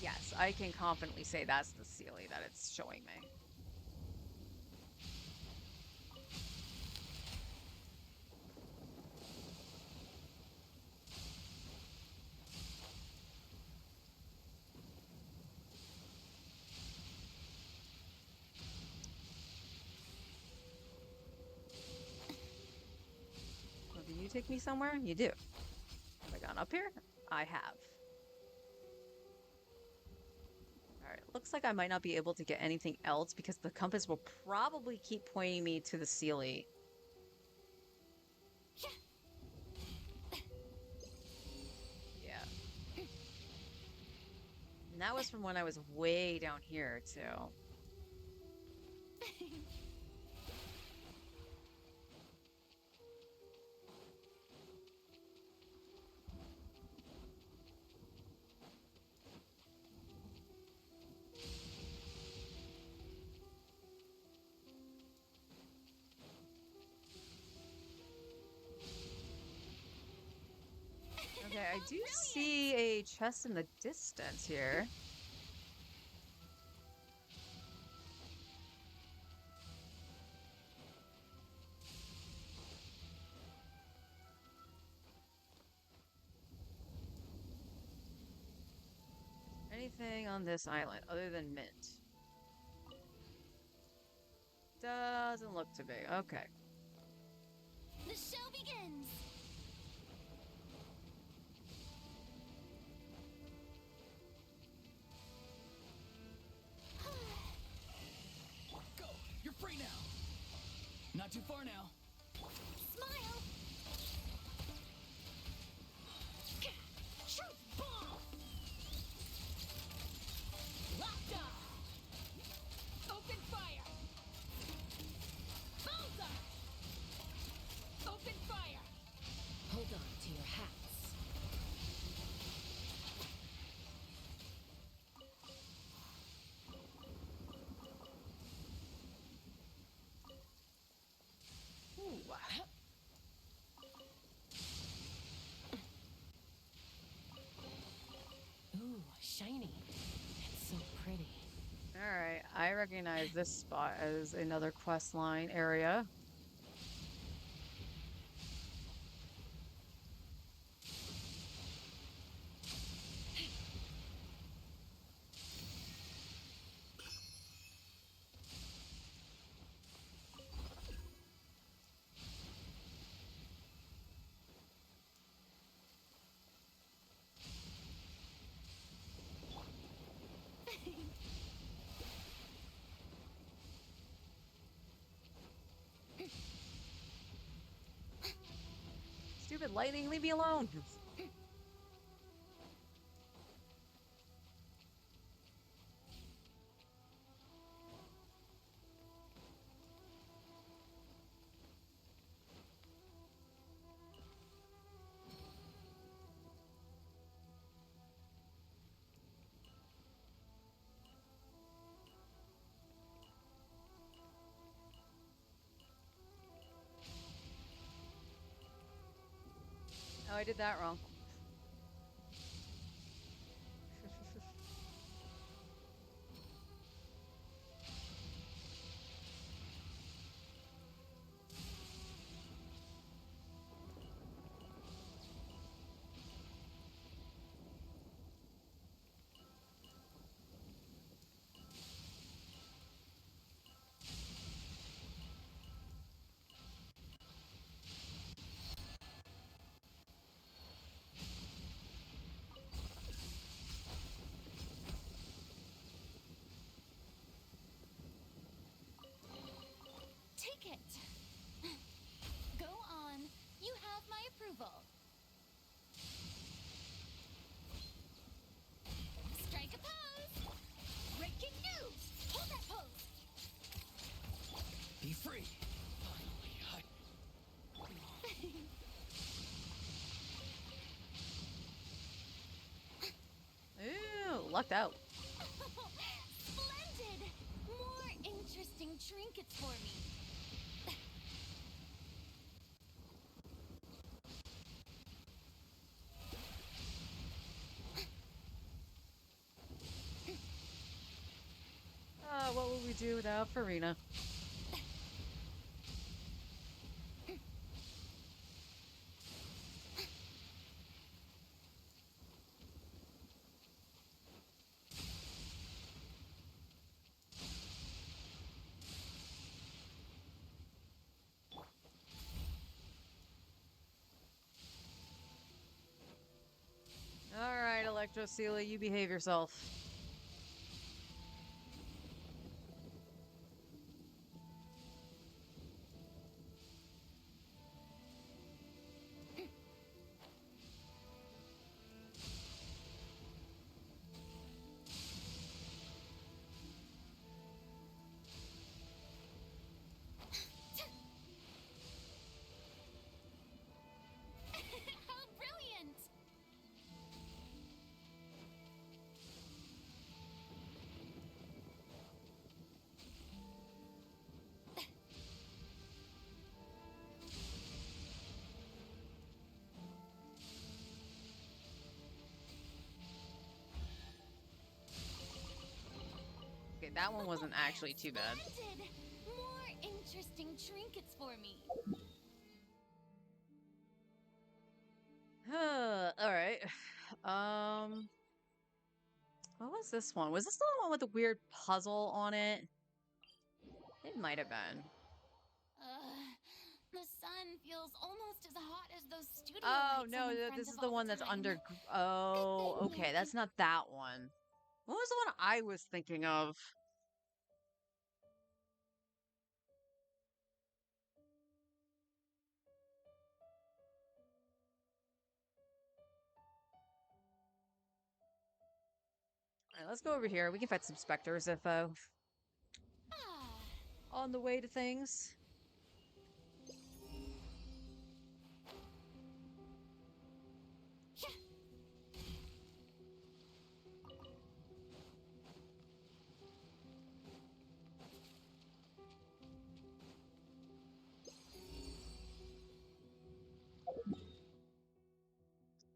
Yes, I can confidently say that's the Sealy that it's showing me. Well, do you take me somewhere? You do. Have I gone up here? I have. Alright, looks like I might not be able to get anything else because the compass will probably keep pointing me to the Sealy. Yeah. And that was from when I was way down here, too. Okay, I do see a chest in the distance here. Anything on this island other than mint? Doesn't look to be. Okay. The show begins! Not too far now. Smile! Truth bomb! Lockdown! Open fire! Bullseye! Open fire! Hold on to your hats. Ooh, shiny. It's so pretty. Alright, I recognize this spot as another quest line area. Stupid lightning, leave me alone! Oh, I did that wrong. Take it. Go on. You have my approval. Strike a pose. Breaking news. Hold that pose. Be free. Finally, Ooh, lucked out. Splendid. More interesting trinkets for me. What would we do without Farina? Alright, Electrocelia, you behave yourself. How brilliant! Okay, that one wasn't actually too bad. Splendid. More interesting trinkets for me. Alright. What was this one? Was this the one with the weird puzzle on it? It might have been. The sun feels almost as hot as those studio Oh, lights no, I'm in front this of is the all one that's time. under... Oh, okay, that's not that one. What was the one I was thinking of? Alright, let's go over here. We can fight some specters if Ah. on the way to things.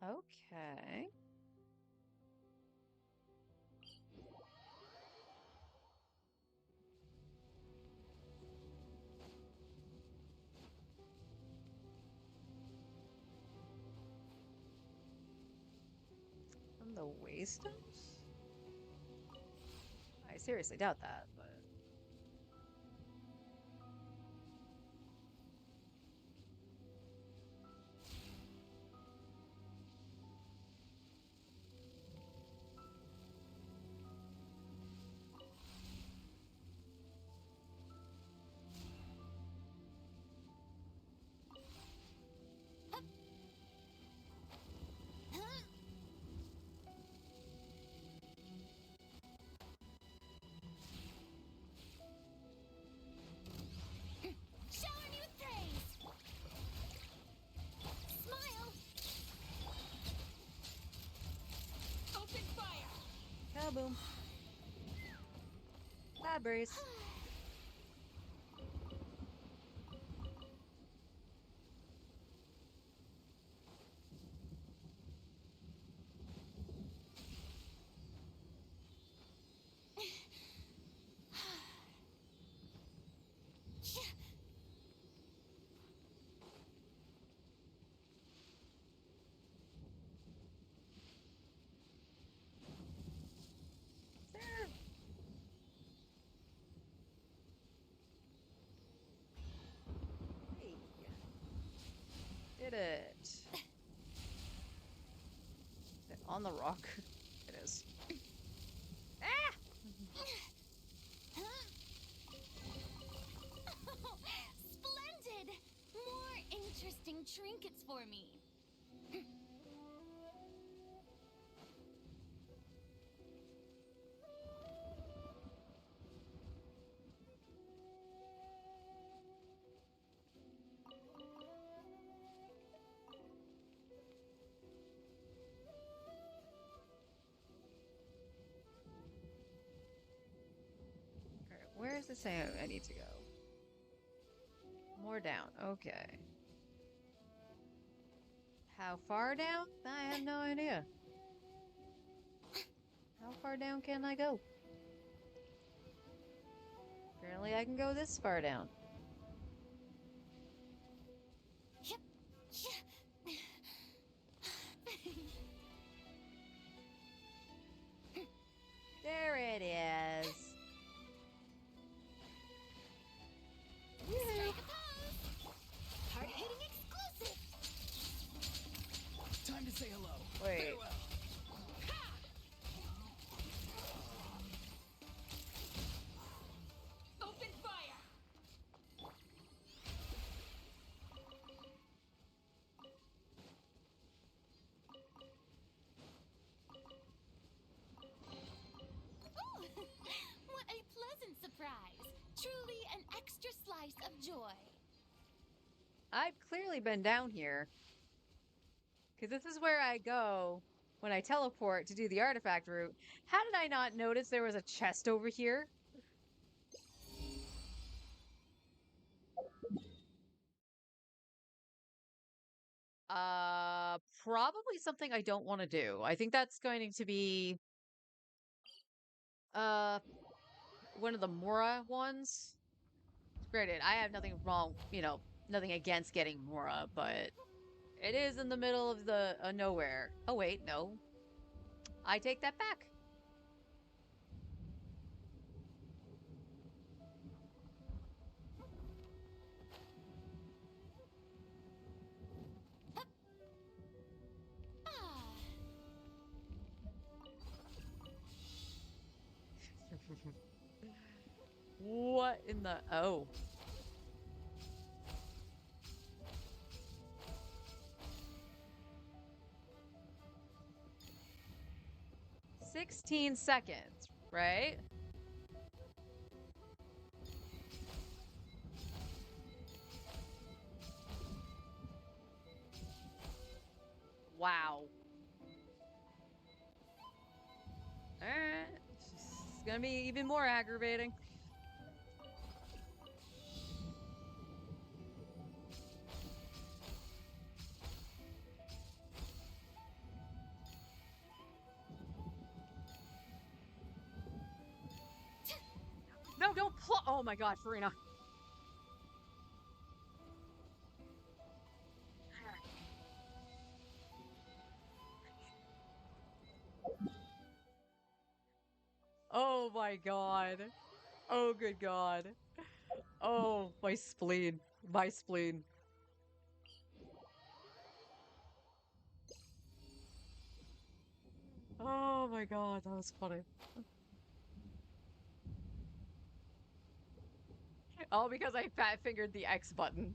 Okay. From the Waystones? I seriously doubt that, but... Shower me with praise. Smile. Open fire. Kaboom. Bye, Breeze. Hey. Did it. Is it on the rock? It is. Ah! Splendid! More interesting trinkets for me. Alright, where is it saying I need to go? More down. Okay. How far down? I have no idea. How far down can I go? Apparently I can go this far down. There it is. Strike a pose. Hard-hitting exclusive. Time to say hello. Wait. Farewell. Open fire. Ooh, what a pleasant surprise. Truly an extra slice of joy. I've clearly been down here. Because this is where I go when I teleport to do the artifact route. How did I not notice there was a chest over here? Probably something I don't want to do. I think that's going to be one of the Mora ones. Granted, I have nothing wrong, nothing against getting Mora, but it is in the middle of the nowhere. Oh wait, no. I take that back. Ah. What in the... Oh. 16 seconds, right? Wow. Alright. It's gonna be even more aggravating. No, don't oh my god, Farina. Oh my god. Oh good god. Oh, my spleen. My spleen. Oh my god, that was funny. All because I fat fingered the X button.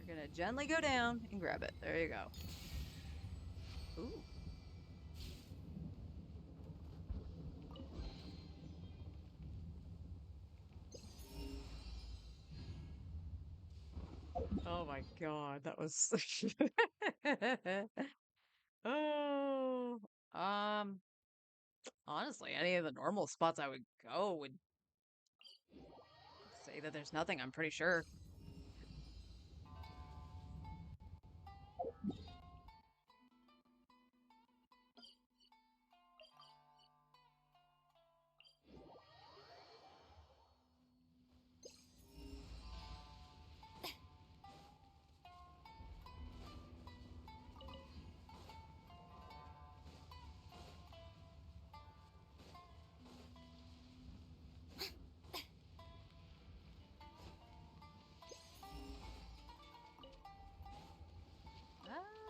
We're gonna gently go down and grab it. There you go. Ooh. Oh my god, that was Oh. Honestly, any of the normal spots I would go would say that there's nothing, I'm pretty sure.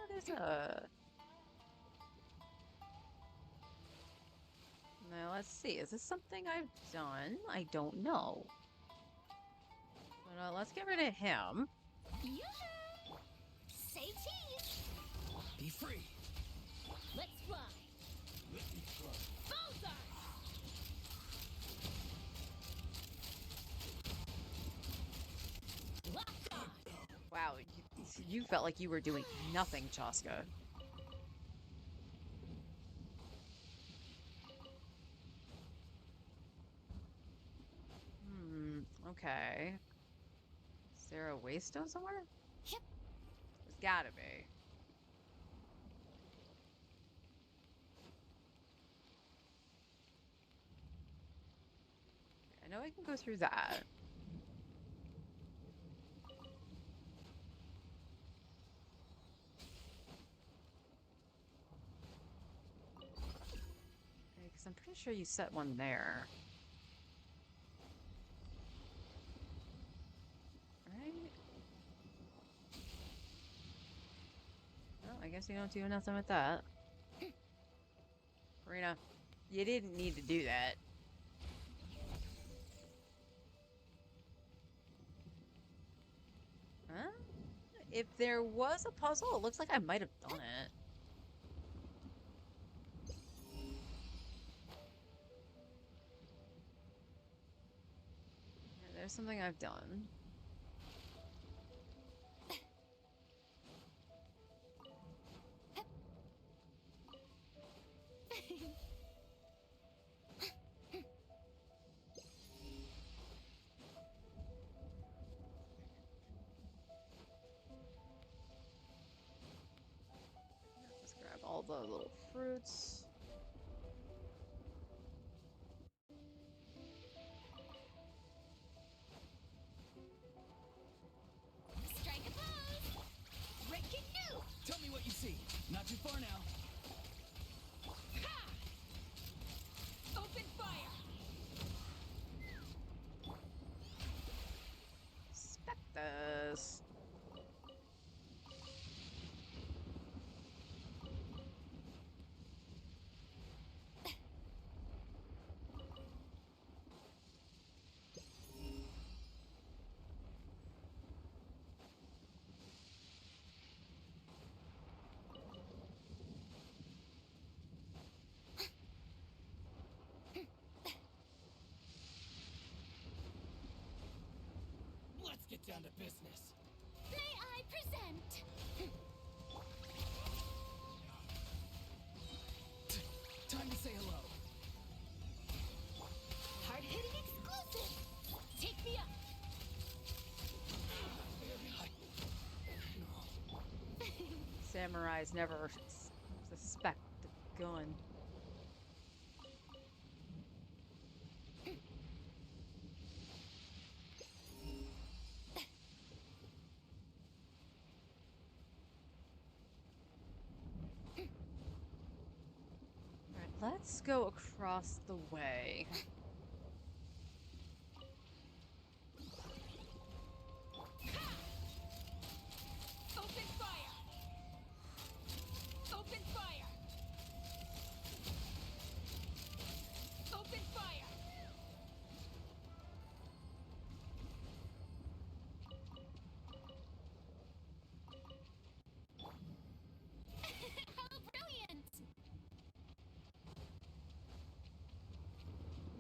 There's a... Now, let's see. Is this something I've done? I don't know. But, let's get rid of him. Yoo-hoo! Say cheese! Be free. Let's fly! Bullseye! Lock on! Wow, you felt like you were doing nothing, Chaska. Okay. Is there a waystone somewhere? Yep. There's gotta be. I know I can go through that. Because I'm pretty sure you set one there. Right? Well, I guess you don't do nothing with that. Farina, you didn't need to do that. Huh? If there was a puzzle, it looks like I might have done it. Yeah, there's something I've done. Let's grab all the little fruits. Strike a pose! Breaking new! Tell me what you see. Not too far now. down to business. May I present? Time to say hello. Hard-hitting exclusive! Take me up! Samurais never suspect the gun. Alright, let's go across the way. Open fire! Open fire! Open fire! How brilliant!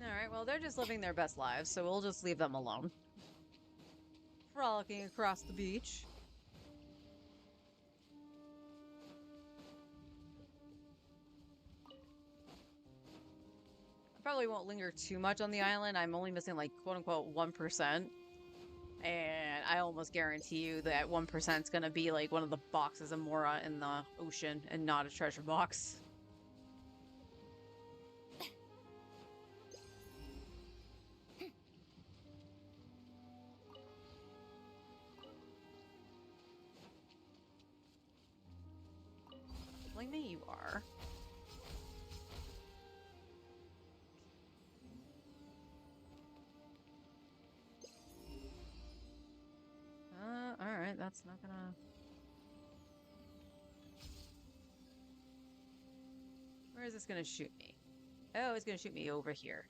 Alright, well, they're just living their best lives, so we'll just leave them alone. Frolicking across the beach. I probably won't linger too much on the island. I'm only missing, like, quote-unquote 1%. And I almost guarantee you that 1% is gonna be, like, one of the boxes of Mora in the ocean and not a treasure box. Like me, you are. Alright, that's not gonna... Where is this gonna shoot me? Oh, it's gonna shoot me over here.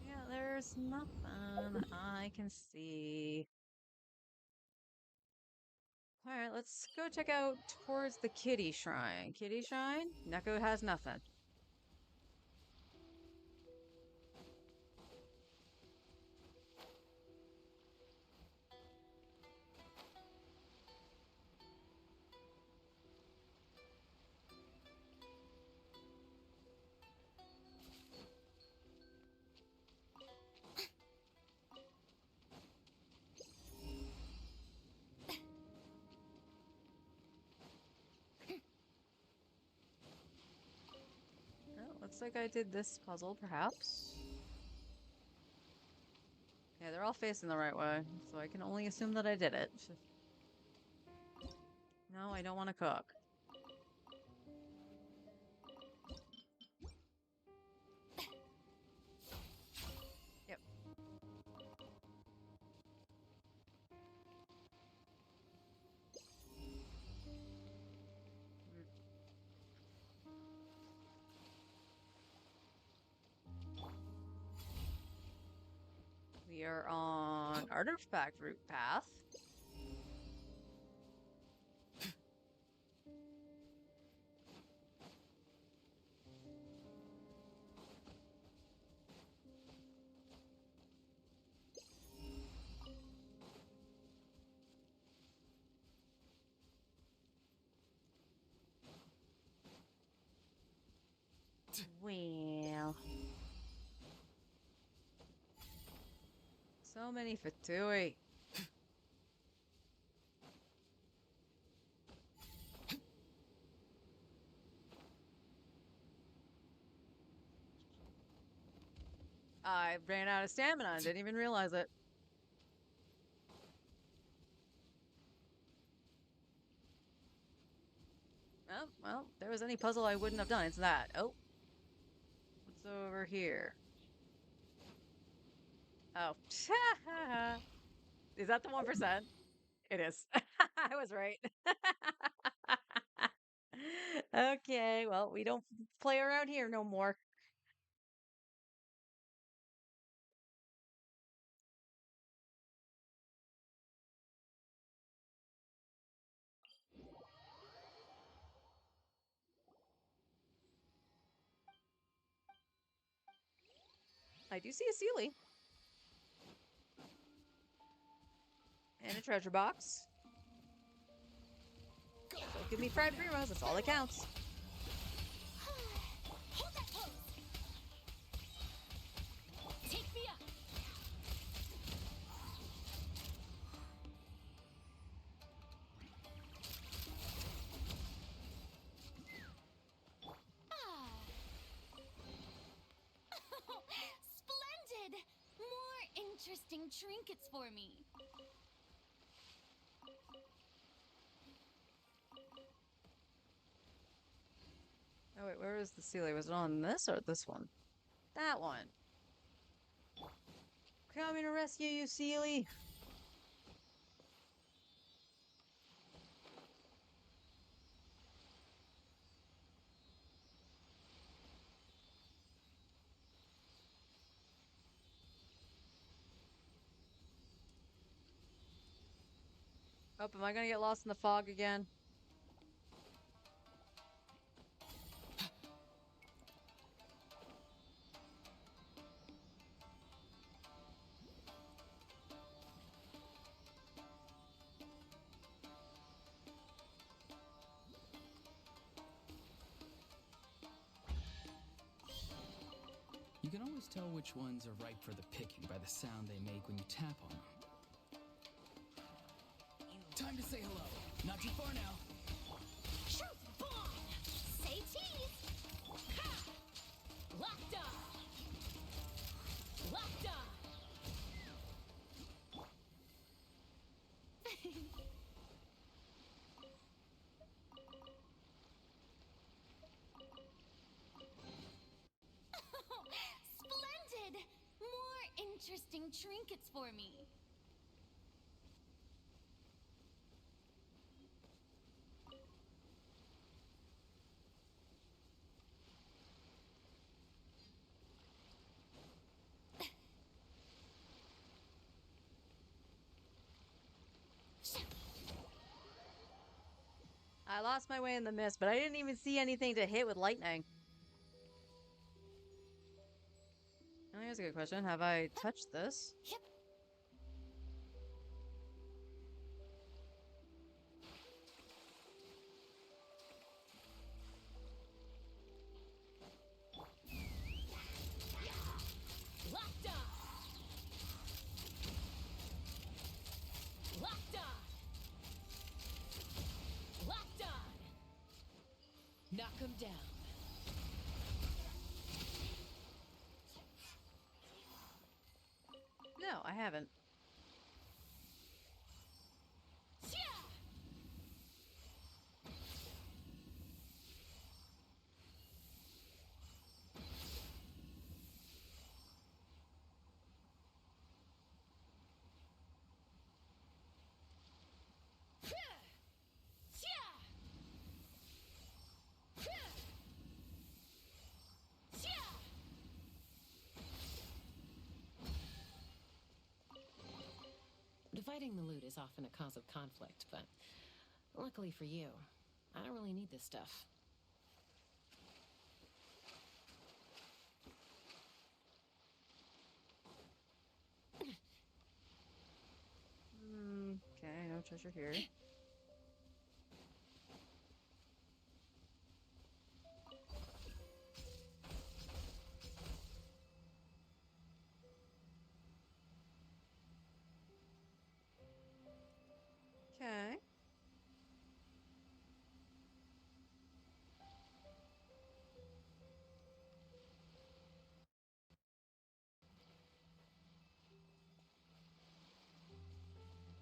Yeah, there's nothing I can see. Alright, let's go check out towards the Kitty Shrine. Kitty Shrine? Neko has nothing. Oh, looks like I did this puzzle, perhaps. Yeah, they're all facing the right way, so I can only assume that I did it. No, I don't want to cook. Yep. We are on Artifact Route path. Well. So many Fatui. I ran out of stamina and didn't even realize it. Oh, well, if there was any puzzle I wouldn't have done, it's that. Oh. What's over here? Oh. Is that the 1%? It is. I was right. Okay, well, we don't play around here no more. I do see a Sealy. And a treasure box. Don't give me fried primos, that's all that counts. Hold that pose. Take me up. Ah. Splendid. More interesting trinkets for me. Oh wait, where was the Sealy? Was it on this or this one? That one. Coming to rescue you, Sealy. Oh, am I gonna get lost in the fog again? You can always tell which ones are ripe for the picking by the sound they make when you tap on them. Time to say hello. Not too far now. Truth bomb. Say cheese. Ha! Locked on. Locked on. Splendid! More interesting trinkets for me. I lost my way in the mist, but I didn't even see anything to hit with lightning. Oh, here's a good question. Have I touched this? Yep. Locked on. Locked on. Locked on. Knock him down. No, I haven't. Dividing the loot is often a cause of conflict, but luckily for you, I don't really need this stuff. Okay, no treasure here. Okay.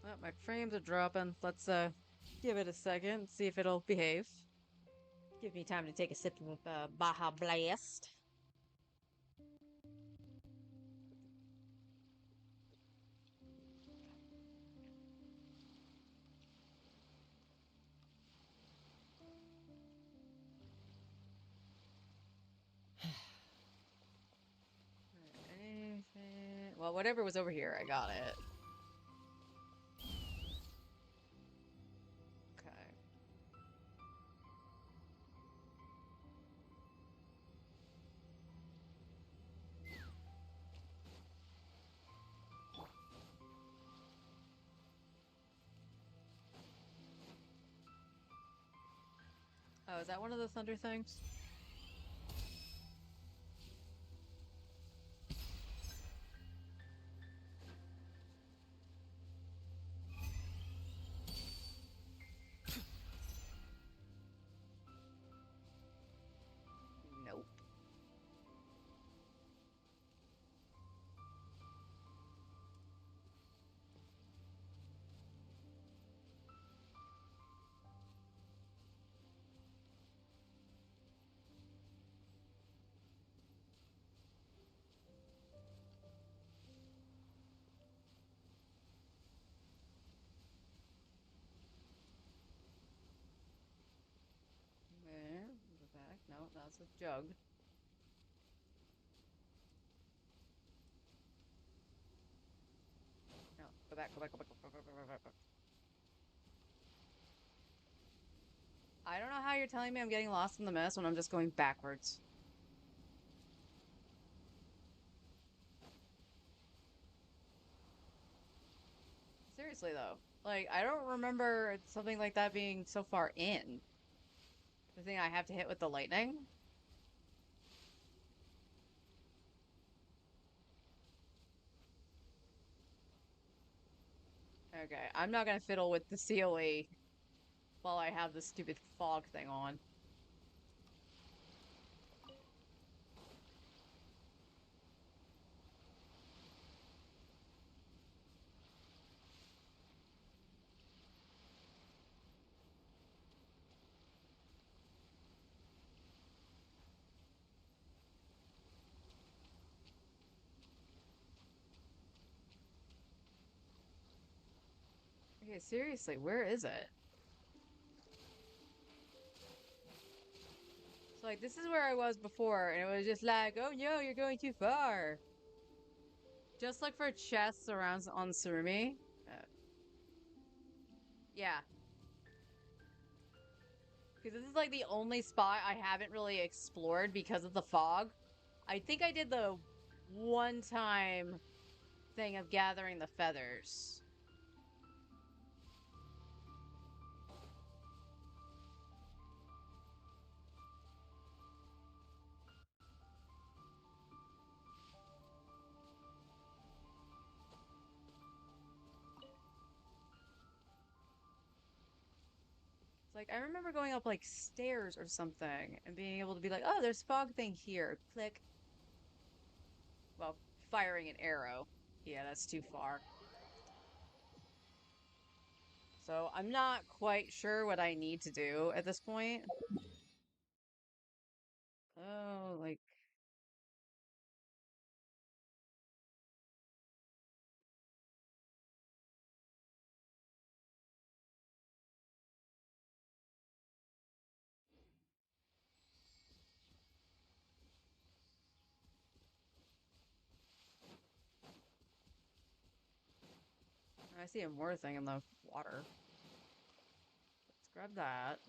Well, my frames are dropping. Let's give it a second, see if it'll behave. Give me time to take a sip of Baja Blast. Anything? Well, whatever was over here, I got it. Okay. is that one of the thunder things? Nope. Okay, go back. No, that's a jug. No, go back, go back, go back, go back, go back, go back, go back. I don't know how you're telling me I'm getting lost in the mess when I'm just going backwards. Seriously, though. Like, I don't remember something like that being so far in. The thing I have to hit with the lightning? Okay, I'm not gonna fiddle with the COE while I have this stupid fog thing on. Okay, seriously, where is it? So, like, this is where I was before, and it was just like, oh no, you're going too far. Just like for chests around on Surumi. Yeah. Because this is like the only spot I haven't really explored because of the fog. I think I did the one-time thing of gathering the feathers. It's like, I remember going up, like, stairs or something and being able to be like, oh, there's fog thing here. Click. Well, firing an arrow. Yeah, that's too far. So I'm not quite sure what I need to do at this point. Oh, like... I see a more thing in the water. Let's grab that.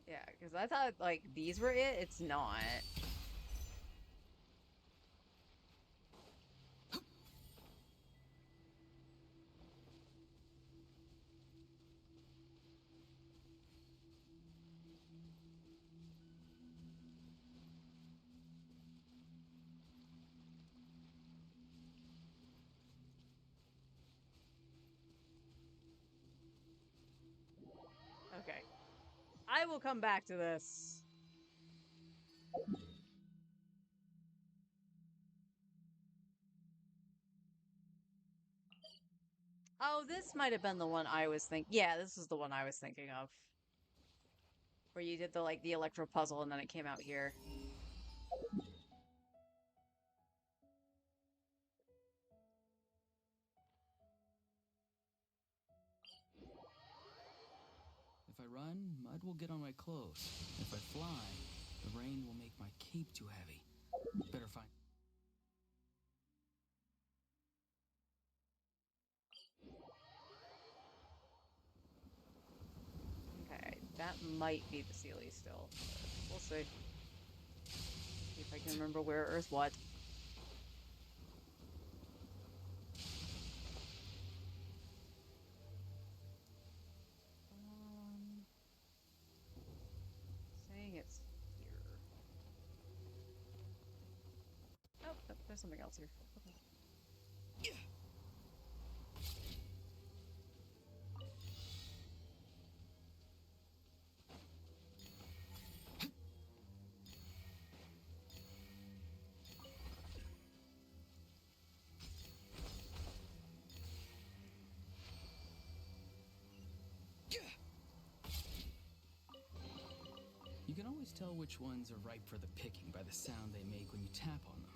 Yeah, because I thought, like, these were it. It's not. Okay. I will come back to this. Oh, this might have been the one I was thinking. Yeah, this is the one I was thinking of. Where you did the, like, the electro puzzle and then it came out here. If I run, mud will get on my clothes. If I fly, the rain will make my cape too heavy. Better find... That might be the Sealy still. But we'll see. See if I can remember where or is what. Saying it's here. Oh, there's something else here. Okay. You can always tell which ones are ripe for the picking by the sound they make when you tap on them.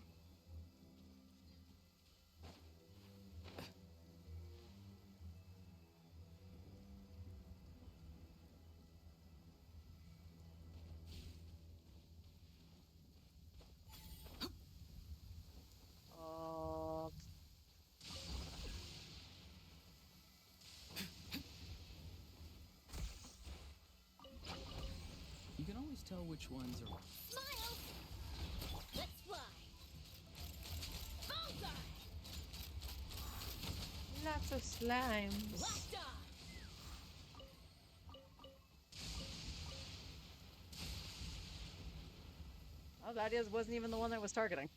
You can always tell which ones are... Smile! Let's fly! Bullseye! Lots of slimes. Blast off! Oh, that wasn't even the one that was targeting.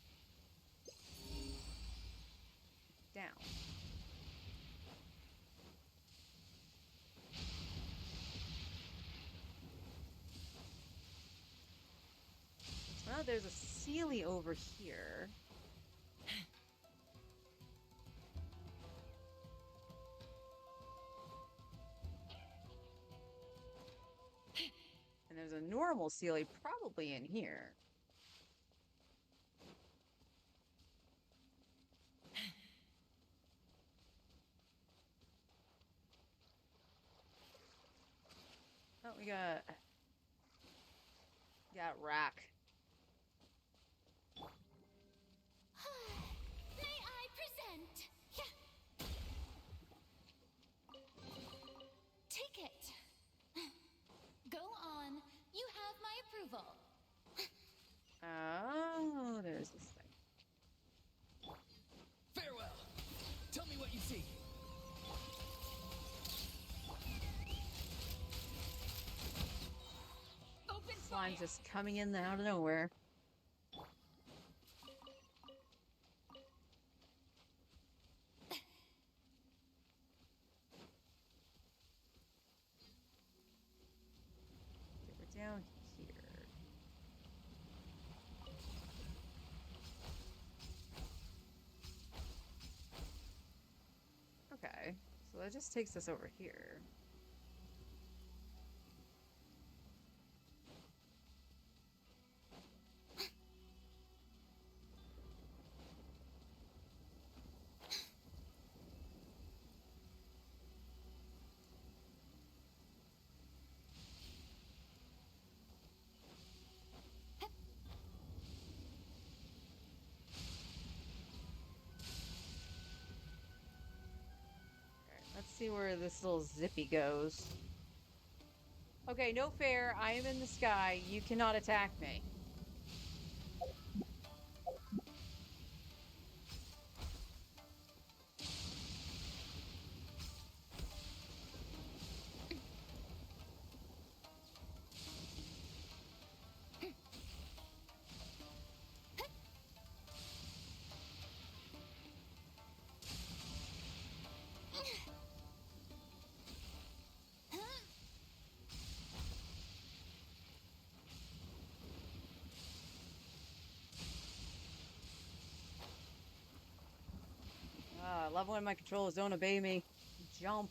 Down. Well, there's a Sealy over here. And there's a normal Sealy probably in here. Oh, we got Rack. May I present? Take it. Go on. You have my approval. Oh, there's this thing. Farewell! Tell me what you see. Open Slime fire. just coming in out of nowhere. Okay, we're down here. Okay, so that just takes us over here. Let's see where this little zippy goes. Okay, no fair. I am in the sky. You cannot attack me. I love when my controllers don't obey me. Jump.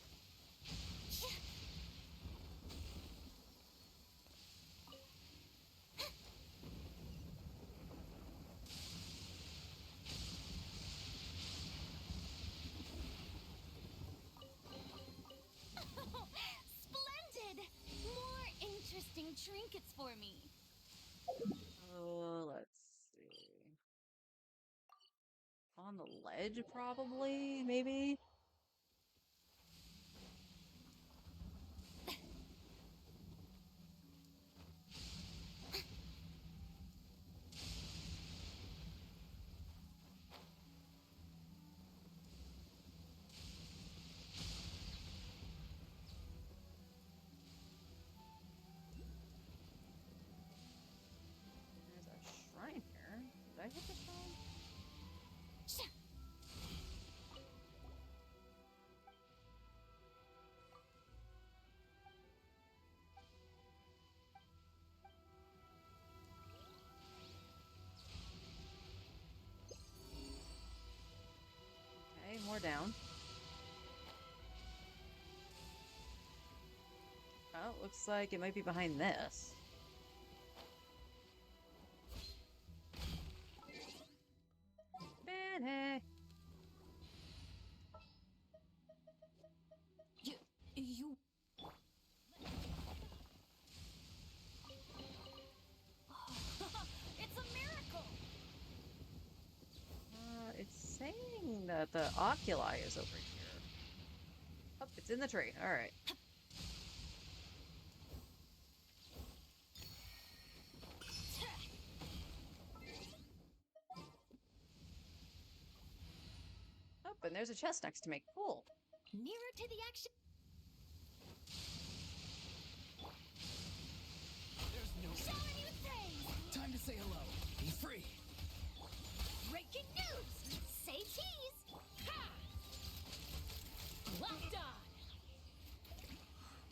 Splendid! More interesting trinkets for me. Oh, let's see. On the ledge, probably, maybe? down. Oh, looks like it might be behind this. Benny. You. It's a miracle. It's saying that the oculi is over here. Oh, it's in the tree. All right. Oh, and there's a chest next to me. Cool. Nearer to the action. There's no Showering you praise. time to say hello. Be free. Breaking news. Say cheese. Ha! Locked on.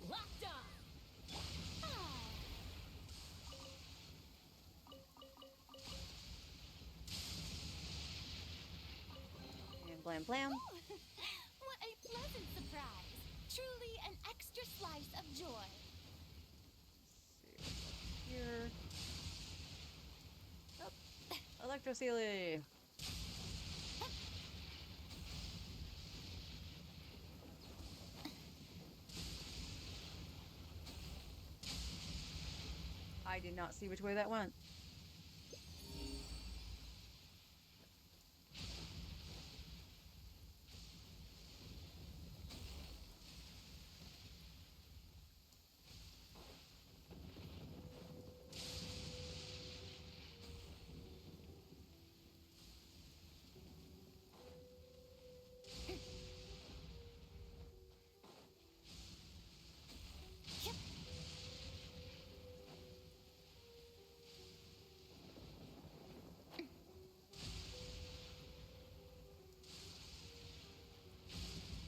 Locked on. Ah. And blam blam. Ooh, what a pleasant surprise. Truly an extra slice of joy. Here. Oh, Electrosealy. I did not see which way that went.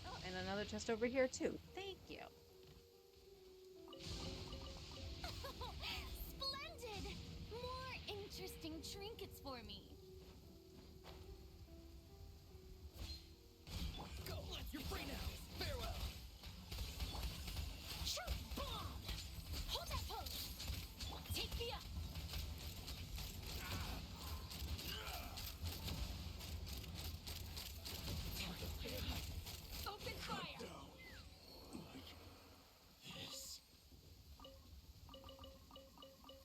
Oh, and another chest over here too. Thank you. Splendid! More interesting trinkets for me. Go, you're free now. Farewell. Shoot! Bomb! Hold that pose! Take me up! Open fire! This.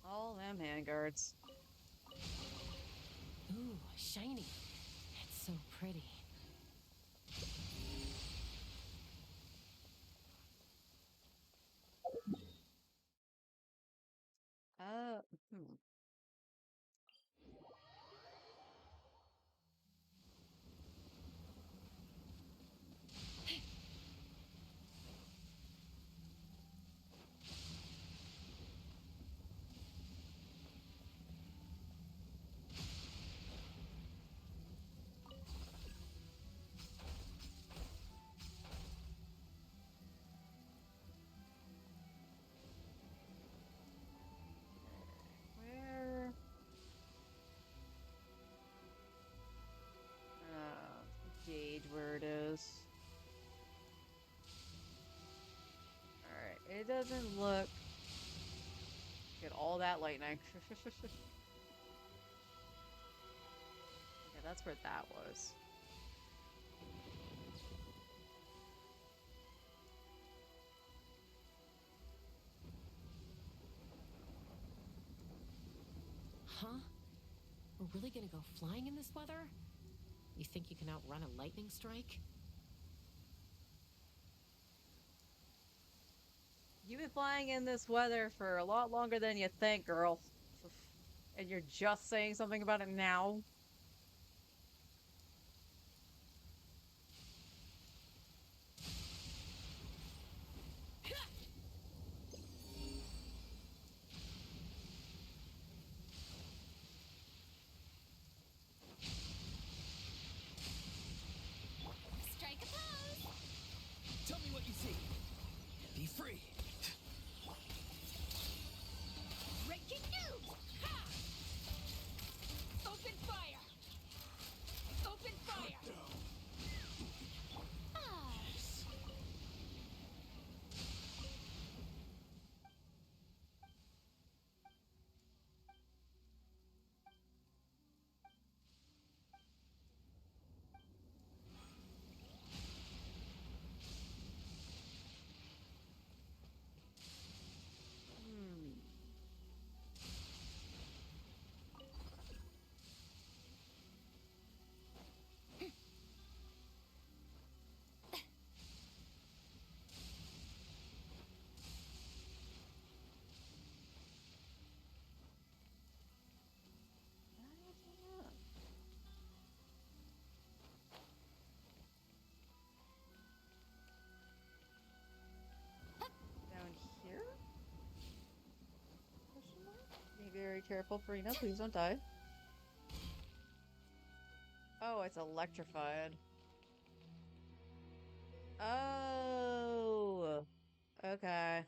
All them handguards. Ooh, shiny. It's so pretty. Hmm. Where? Gauge where it is. Alright, it doesn't look... Get all that lightning. Okay, that's where that was. Huh? We're really gonna go flying in this weather? You think you can outrun a lightning strike? You've been flying in this weather for a lot longer than you think, girl. And you're just saying something about it now? Strike a pose! Tell me what you see. Be free. Breaking news! Ha! Open fire! Very careful, Farina. Please don't die. Oh, it's electrified. Oh. Okay.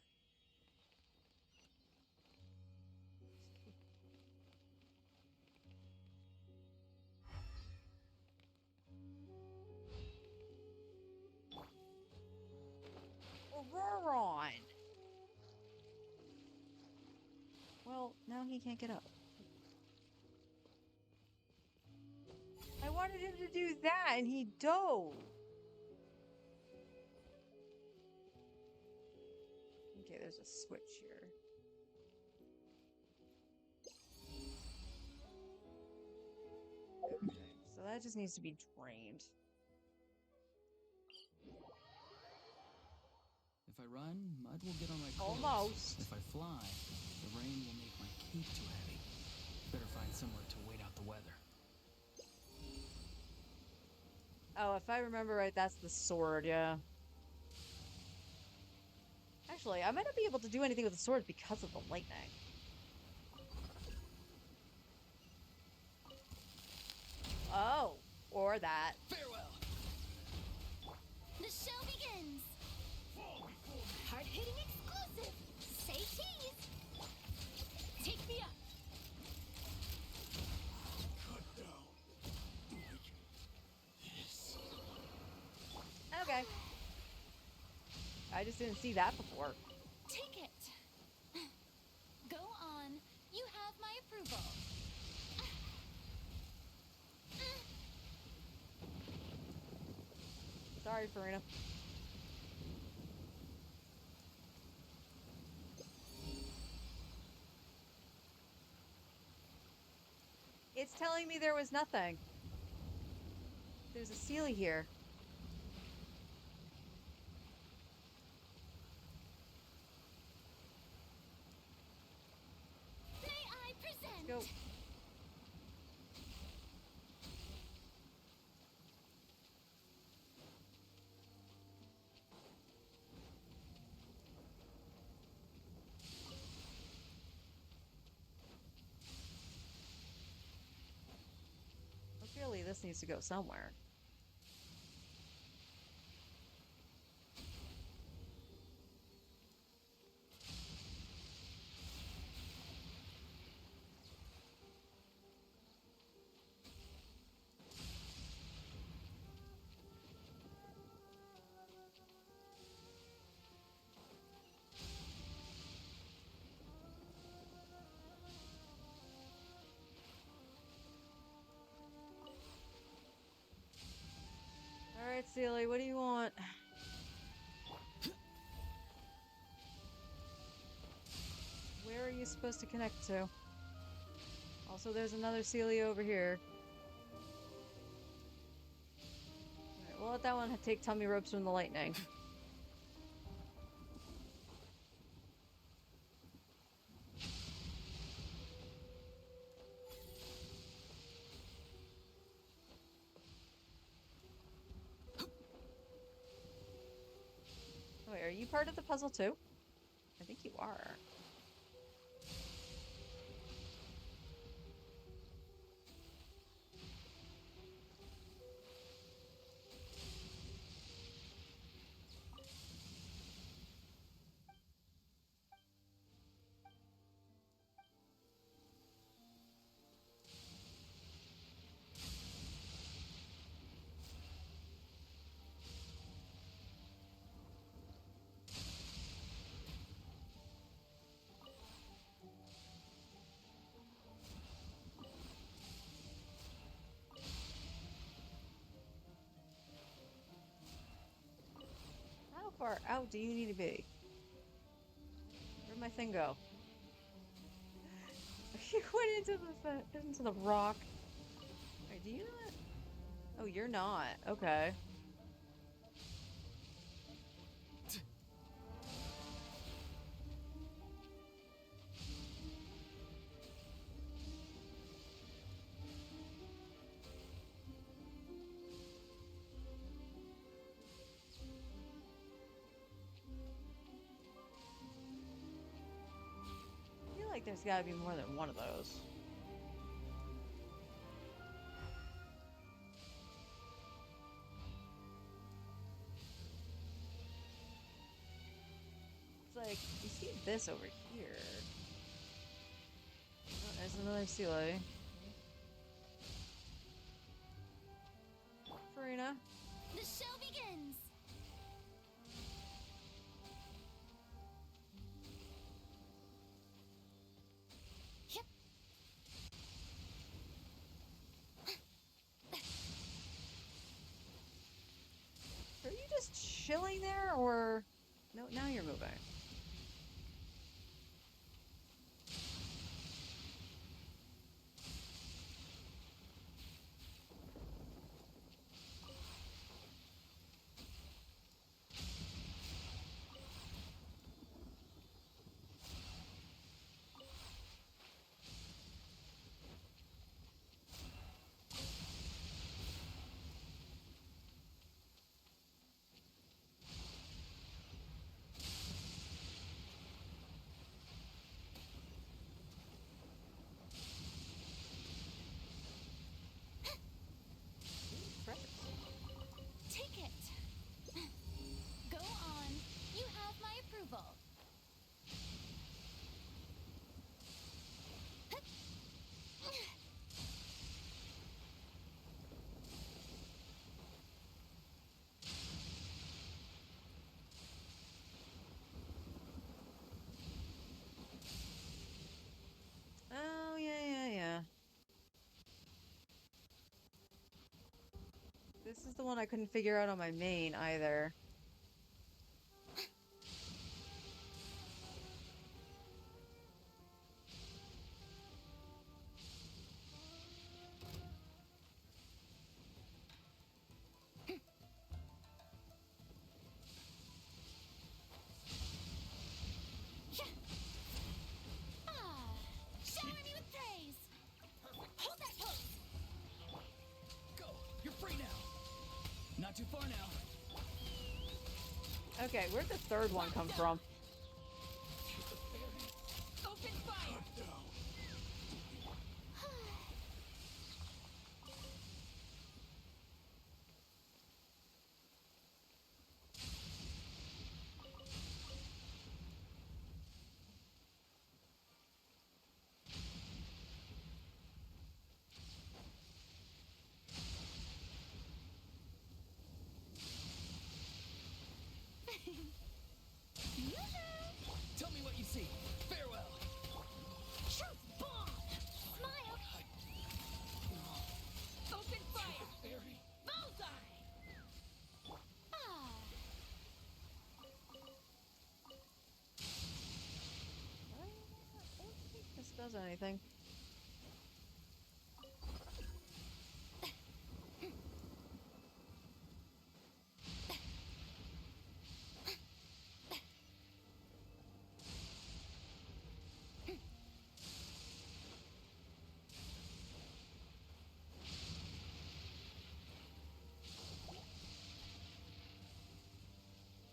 Auroron. Well, now he can't get up. I wanted him to do that, and he dove. Okay, there's a switch here. Okay, so that just needs to be drained. If I run, mud will get on my clothes. Almost. If I fly, the rain will make my cape too heavy. Better find somewhere to wait out the weather. Oh, if I remember right, that's the sword, yeah. Actually, I might not be able to do anything with the sword because of the lightning. Oh, or that. Farewell! The show begins. Hard-hitting exclusive. Say cheese. Take me up. Cut down. Like this. Okay. I just didn't see that before. Take it. Go on. You have my approval. Sorry, Farina. It's telling me there was nothing. There's a Seelie here. May I present? Go. Well, clearly this needs to go somewhere. Alright, Seelie, what do you want? Where are you supposed to connect to? Also, there's another Seelie over here. Alright, we'll let that one take tummy ropes from the lightning. Wait, are you part of the puzzle too? I think you are. How far out do you need to be? Where'd my thing go? You went into the rock. Wait, do you not? Oh, you're not. Okay. like there's gotta be more than one of those. It's like, you see this over here. Oh, there's another sea lily. Farina. The show begins. Yep. Are you just chilling there, or... No, now you're moving. Take it. Go on. You have my approval. Oh, yeah. This is the one I couldn't figure out on my main either. Shower me with praise. Hold that pose. Go! You're free now! Not too far now. Okay, where'd the third one come from? Open fire. Tell me what you see. Farewell. Truth bomb. Smile. Open fire. Bullseye. Ah. I don't think this does anything.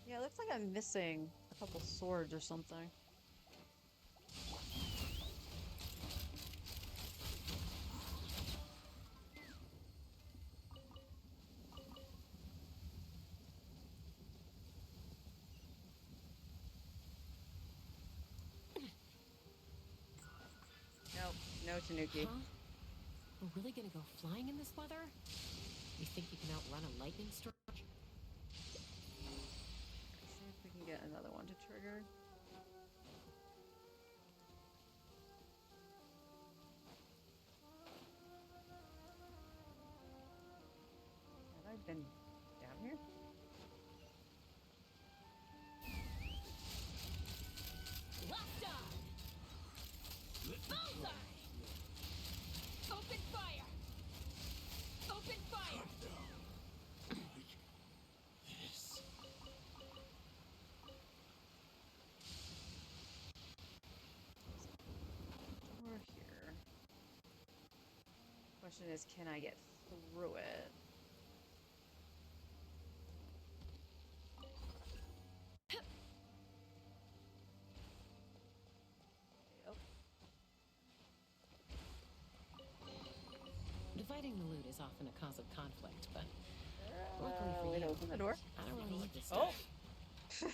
Yeah, it looks like I'm missing a couple swords or something. Nope, no Tanuki. Huh? We're really gonna go flying in this weather? You think you can outrun a lightning storm? See if we can get another one to trigger. Have I been down here? Locked on. Bullseye. Open fire. Open fire. Door here. Question is, can I get through it? Yep. is often a cause of conflict, but luckily for Wait, you, open the door. I don't really need this Oh. stuff.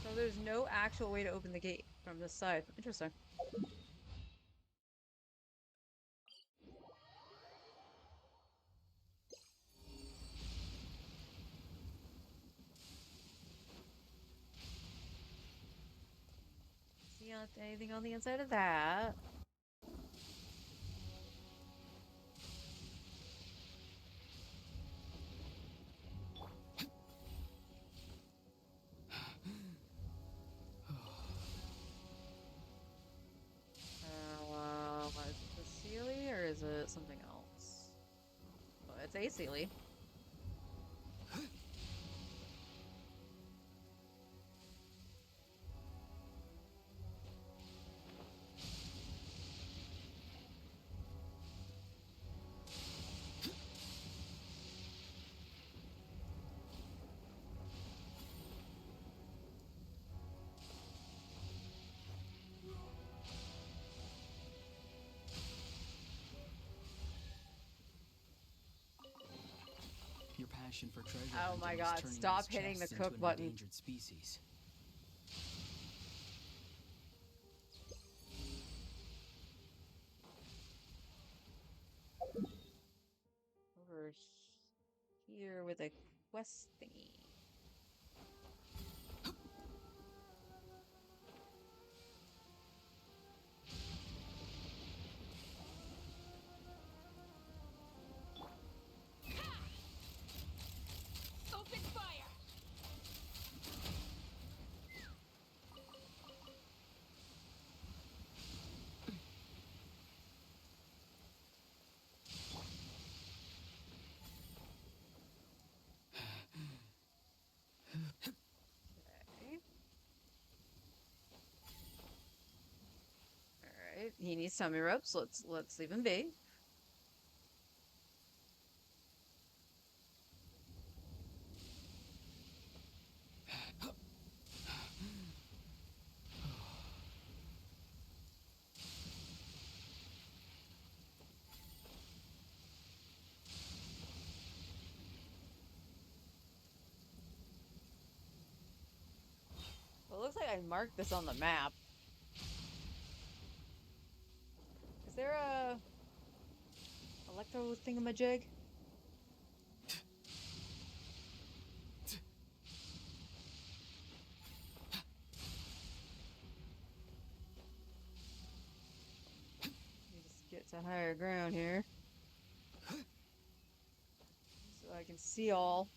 So there's no actual way to open the gate from this side. Interesting. See anything on the inside of that? Is it the Sealy or is it something else? Well, it's a Sealy. Your passion for treasure Oh my hunting is God, turning stop these hitting the chests cook into an button. endangered species. Over here with a quest thingy. Open fire! Okay. Alright, he needs tummy rubs. Let's leave him be. Well, it looks like I marked this on the map. Is there a electro thingamajig? Let me just get to higher ground here. So I can see all.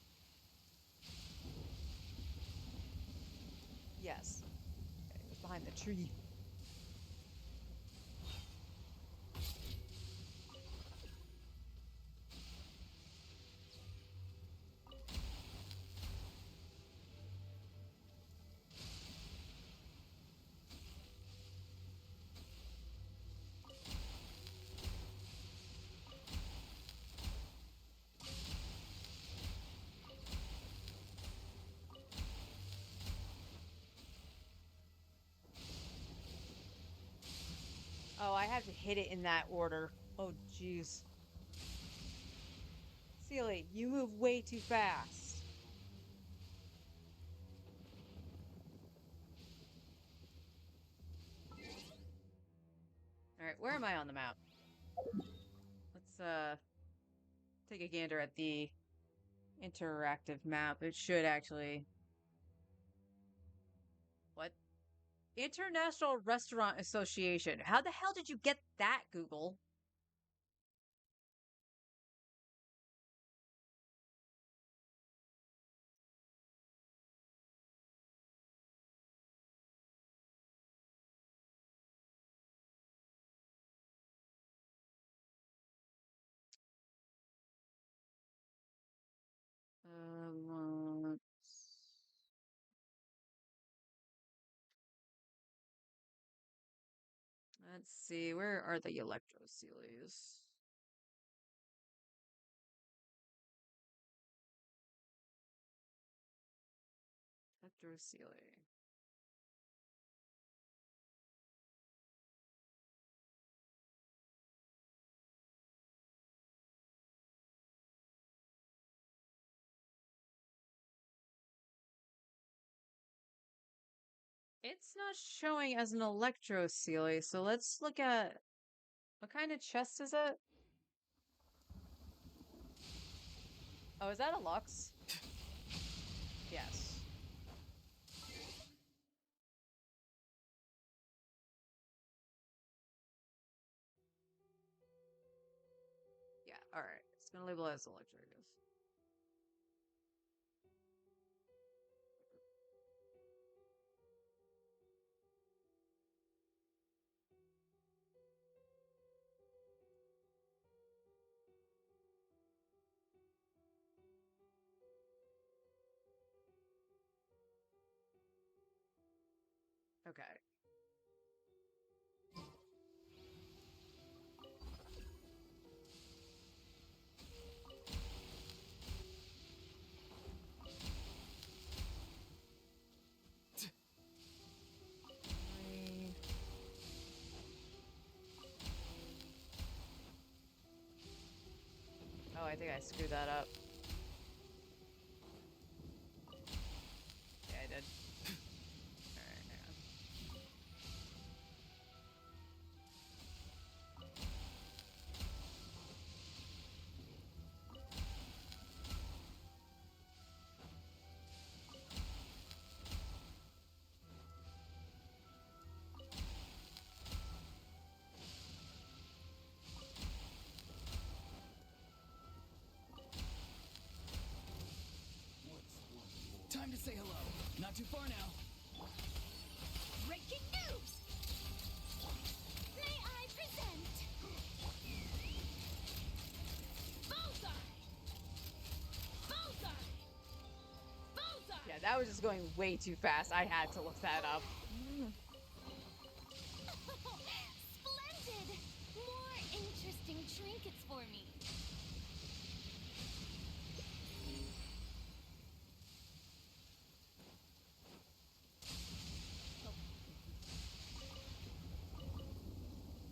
Yes. Okay, it was behind the tree. Oh, I have to hit it in that order. Oh, jeez. Sealy, you move way too fast. Alright, where am I on the map? Let's take a gander at the interactive map. It should actually... What? International Restaurant Association. How the hell did you get that, Google? Um, let's see. Where are the Electro Sealies? Sealy. It's not showing as an Electro Sealy, so let's look at what kind of chest is it? Oh, is that a Lux? Yes. Yeah, alright. It's gonna label it as Electro, I guess. Okay. Three. Oh, I think I screwed that up. Yeah, I did. Alright, hang on. Time to say hello. Not too far now. Breaking news! May I present Bullseye! Bullseye! Bullseye! Yeah, that was just going way too fast. I had to look that up. Splendid! More interesting trinkets for me.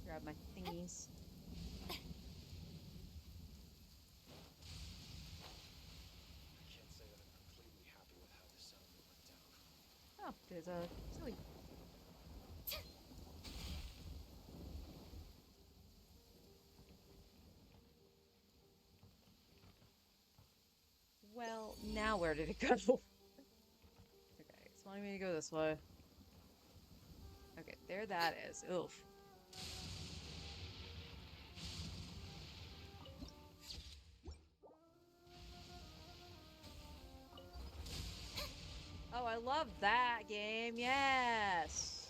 Grab my thingies. I can't say that I'm completely happy with how this settlement went down. Oh, there's a silly. Well, now where did it go? Okay, it's wanting me to go this way. Okay, there that is. Oof. Oh, I love that game. Yes.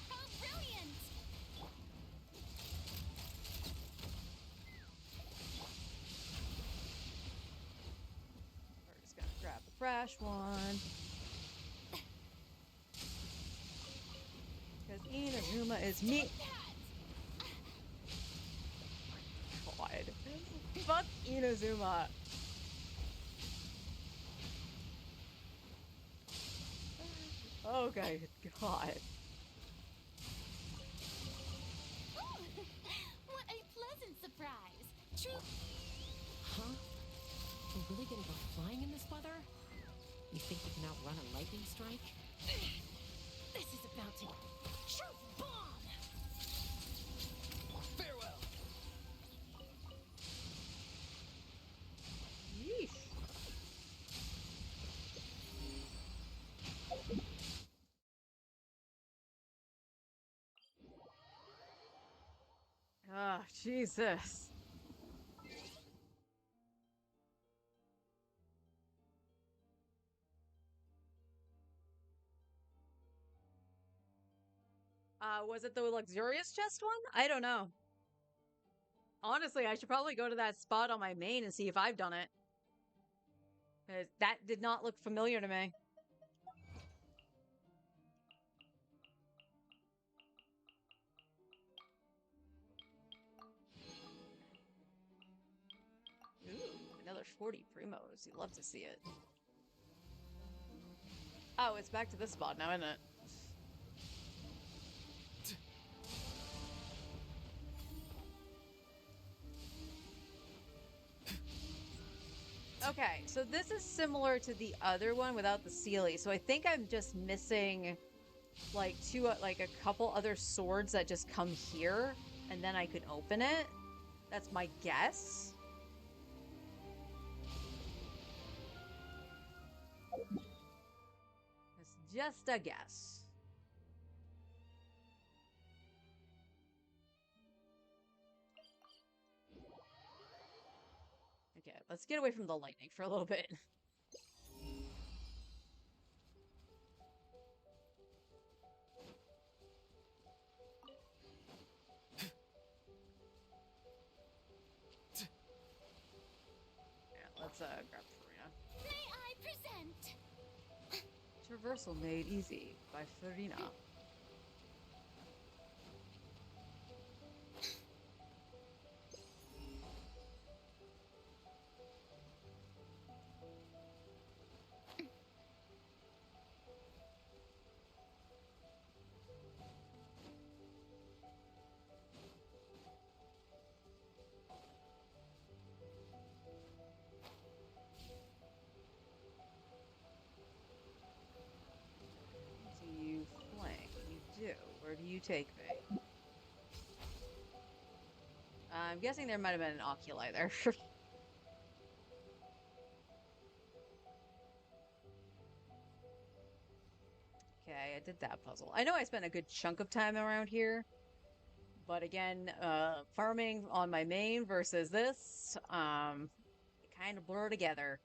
How brilliant! We're just gonna grab the fresh one. Because Inazuma is me. God. Fuck Inazuma. Okay, God. Ooh, what a pleasant surprise! True. Huh? We're really gonna go flying in this weather? You think you can outrun a lightning strike? This is about to truth bomb! Farewell. Yeesh. Ah, Jesus. Was it the luxurious chest one? I don't know. Honestly, I should probably go to that spot on my main and see if I've done it. 'Cause that did not look familiar to me. 40 primos. You love to see it. Oh, it's back to this spot now, isn't it? Okay, so this is similar to the other one without the Seelie. So I think I'm just missing like a couple other swords that just come here, and then I could open it. That's my guess. It's just a guess. Okay, let's get away from the lightning for a little bit. Yeah, let's grab Farina. May I present? Traversal Made Easy by Farina. Do you flank? You do. Where do you take me? I'm guessing there might have been an oculi there. Okay, I did that puzzle. I know I spent a good chunk of time around here, but again, farming on my main versus this, it kind of blur together.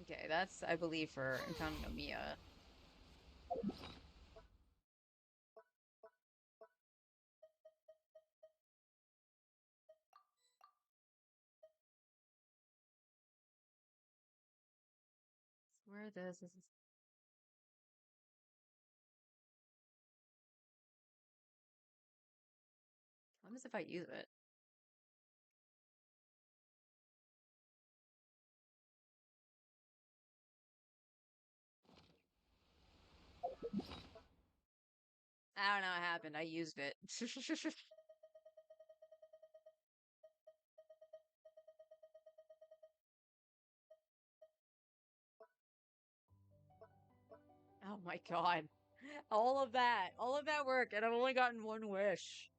Okay, that's, I believe, for encountering Nomiya. Where this is. What happens if I use it? I don't know what happened. I used it. Oh my god. All of that work, and I've only gotten one wish.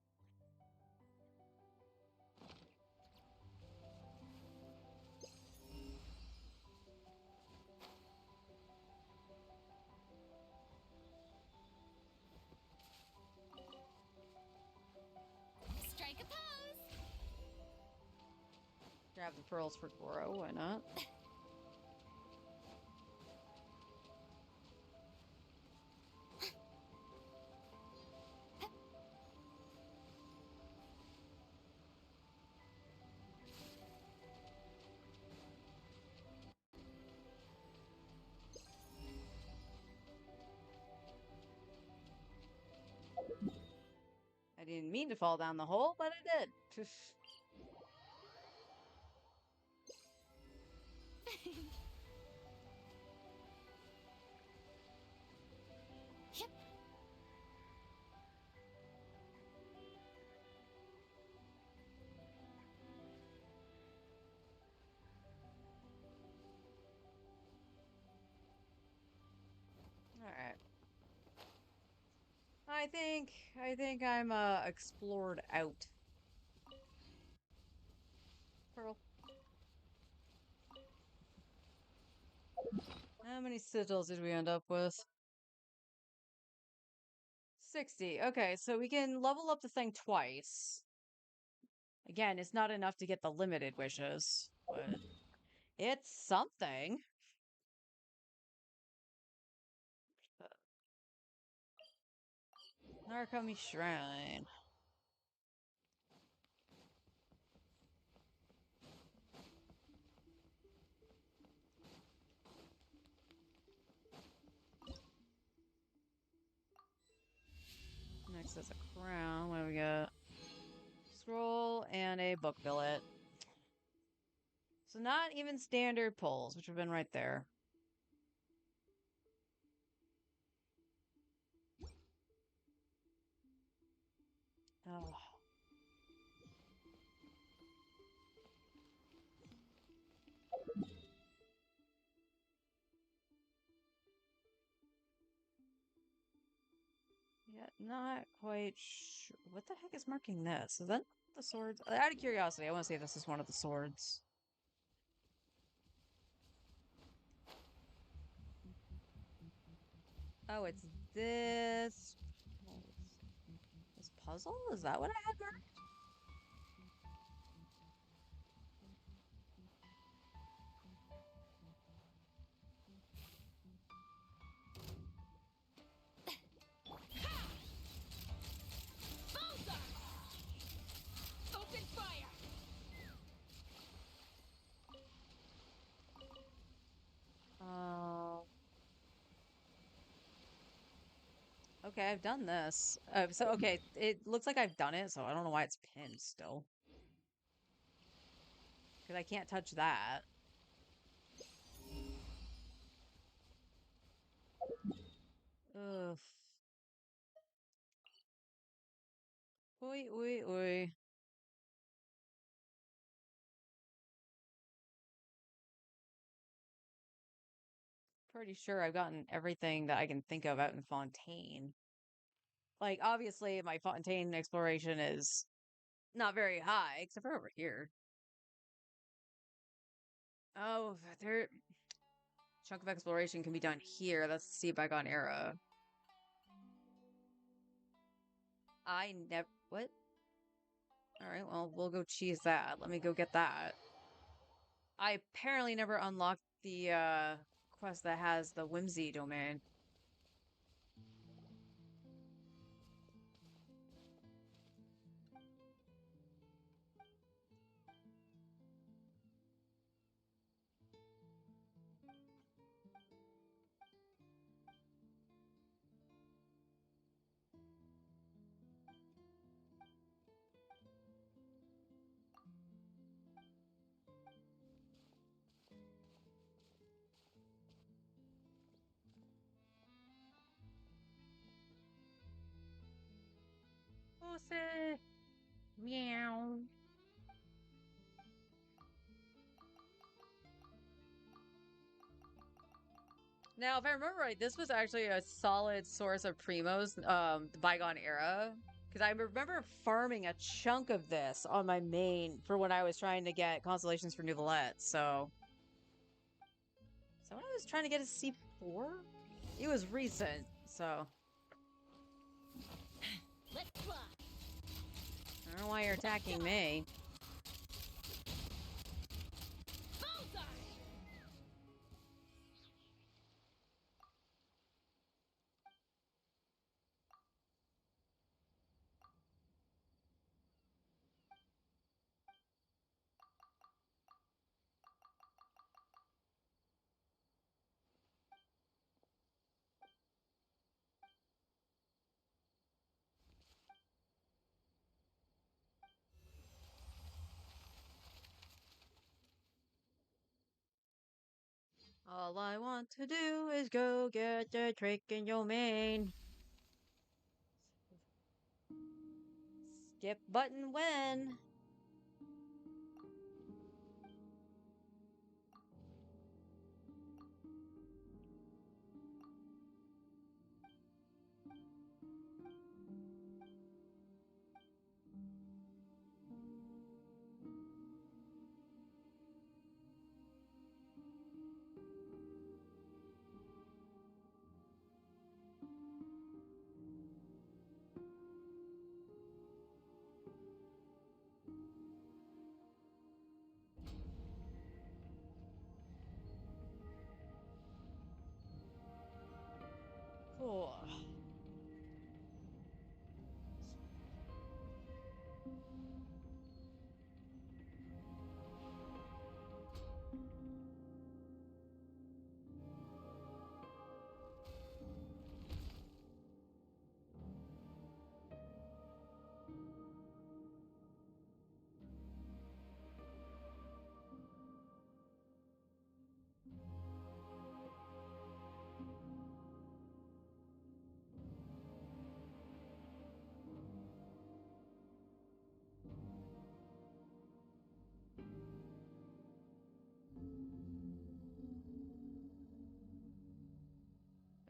Strike a pose. Grab the pearls for Goro, why not? I didn't mean to fall down the hole, but I did. Yep. Alright. I think I'm explored out. Pearl. How many sigils did we end up with? 60. Okay, so we can level up the thing twice. Again, it's not enough to get the limited wishes, but it's something. Narukami Shrine. Next is a crown. What do we got? Scroll and a book billet. So not even standard pulls, which have been right there. Oh. Yeah, not quite sure. What the heck is marking this? Is that the swords? Out of curiosity, I want to see if this is one of the swords. Oh, it's this. This puzzle? Is that what I had marked? Bullseye! Open fire! Oh. Okay, I've done this. Okay, it looks like I've done it, so I don't know why it's pinned still. Because I can't touch that. Ugh. Oi, oi, oi. Pretty sure I've gotten everything that I can think of out in Fontaine. Like, obviously, my Fontaine exploration is not very high, except for over here. Oh, there. Chunk of exploration can be done here. That's the Sea Bygone Era. I never. What? Alright, well, we'll go cheese that. Let me go get that. I apparently never unlocked the quest that has the Whimsy domain. Pussy. Meow. Now, if I remember right, this was actually a solid source of primos, the Bygone Era. Because I remember farming a chunk of this on my main for when I was trying to get constellations for Nouvellette, so... So when I was trying to get a C4? It was recent, so... Let's fly! I don't know why you're attacking me. Bullseye! All I want to do is go get the trick in your main. Skip button when.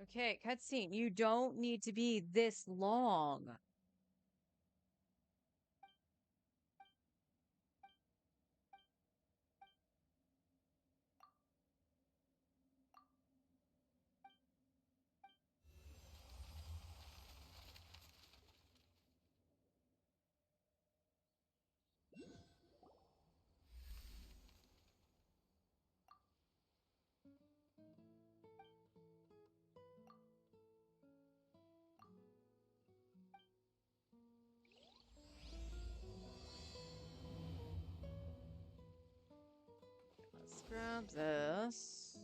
Okay, cutscene. You don't need to be this long. Let's grab this.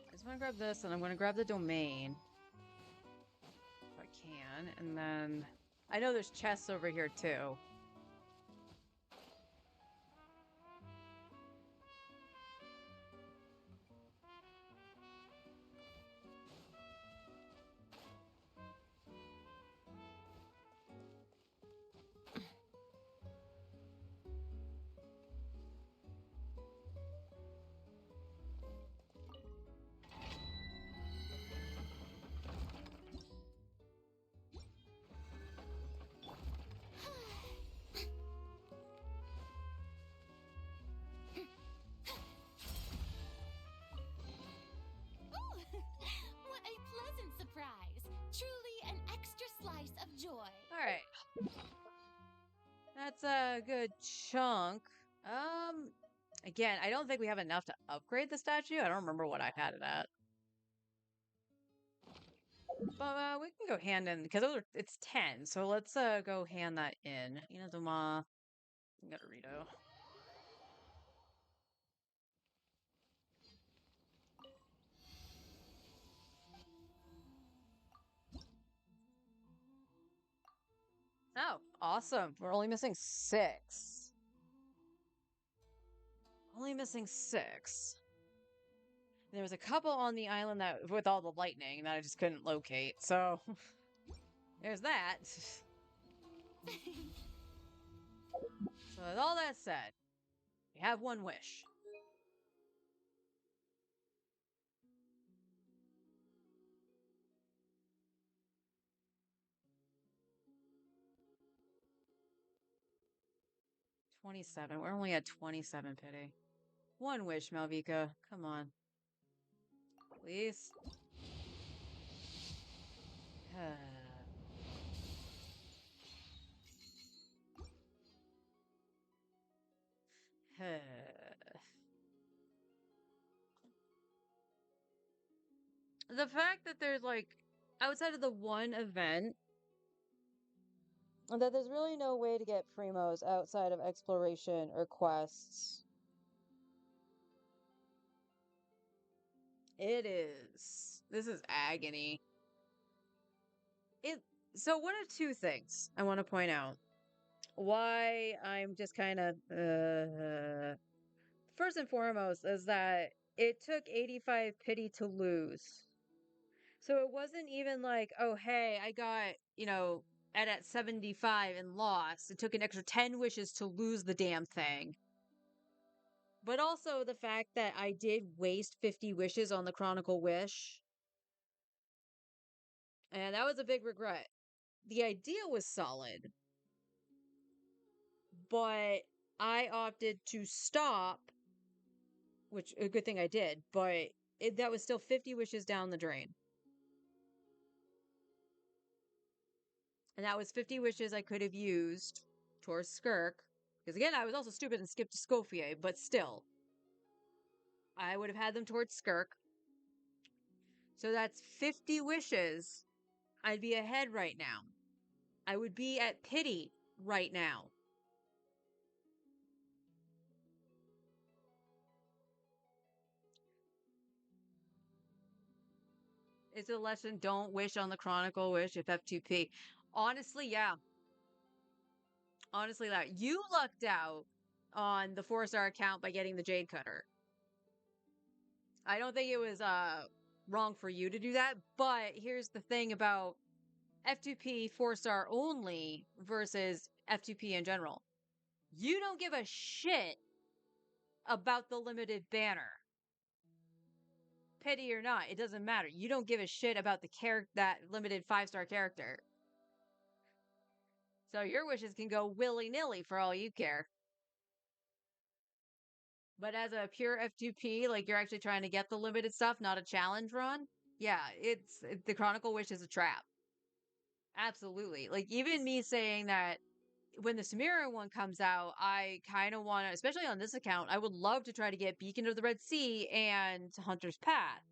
I just want to grab this, and I'm going to grab the domain. If I can. And then... I know there's chests over here, too. Ooh, what a pleasant surprise. Truly an extra slice of joy. All right. That's a good chunk. Again, I don't think we have enough to upgrade the statue. I don't remember what I had it at. But we can go hand in because it's 10. So let's go hand that in. Inazuma Garurito. Oh, awesome. We're only missing 6. Only missing 6. There was a couple on the island that with all the lightning that I just couldn't locate. So there's that. So with all that said, we have one wish. $27. We're only at 27 pity. One wish, Malvika. Come on. Please. The fact that there's like outside of the one event that there's really no way to get primos outside of exploration or quests. It is. This is agony. So one of two things I want to point out. Why I'm just kind of first and foremost is that it took 85 pity to lose. So it wasn't even like, oh hey, I got, at 75 and lost. It took an extra 10 wishes to lose the damn thing. But also the fact that I did waste 50 wishes on the Chronicle Wish. And that was a big regret. The idea was solid. But I opted to stop, which a good thing I did, but that was still 50 wishes down the drain. And that was 50 wishes I could have used towards Skirk. Because again, I was also stupid and skipped to Scofier, but still. I would have had them towards Skirk. So that's 50 wishes. I'd be ahead right now. I would be at pity right now. It's a lesson, don't wish on the Chronicle Wish if F2P. Honestly, yeah. Honestly, that you lucked out on the 4-star account by getting the Jade Cutter. I don't think it was wrong for you to do that, but here's the thing about F2P 4-star only versus F2P in general. You don't give a shit about the limited banner. Pity or not, it doesn't matter. You don't give a shit about the that limited 5-star character. So your wishes can go willy-nilly for all you care. But as a pure F2P, like you're actually trying to get the limited stuff, not a challenge run. Yeah, the Chronicle Wish is a trap. Absolutely. Like even me saying that when the Samira one comes out, I kind of want to, especially on this account, I would love to try to get Beacon of the Red Sea and Hunter's Path.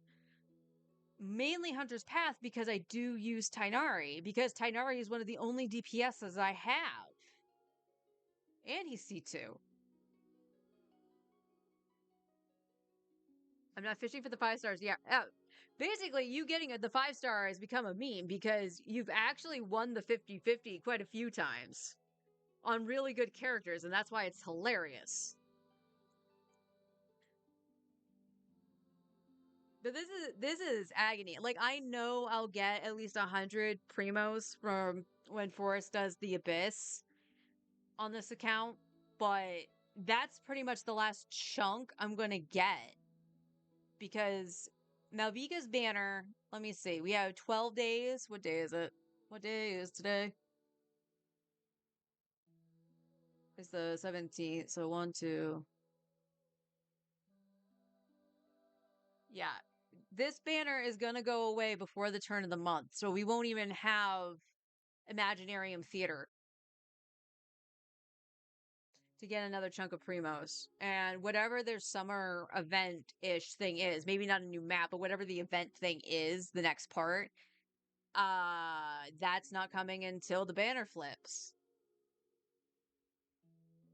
Mainly Hunter's Path because I do use Tighnari, because Tighnari is one of the only DPSs I have. And he's C2. I'm not fishing for the 5 stars. Yeah. Basically, you getting the 5-star has become a meme because you've actually won the 50-50 quite a few times on really good characters, and that's why it's hilarious. But this is agony. Like, I know I'll get at least 100 primos from when Forrest does the Abyss on this account, but that's pretty much the last chunk I'm gonna get. Because Malvika's banner, let me see, we have 12 days. What day is it? What day is today? It's the 17th, so 1, 2. Yeah. This banner is gonna go away before the turn of the month, so we won't even have Imaginarium Theater to get another chunk of primos. And whatever their summer event-ish thing is, maybe not a new map, but whatever the event thing is, the next part, that's not coming until the banner flips.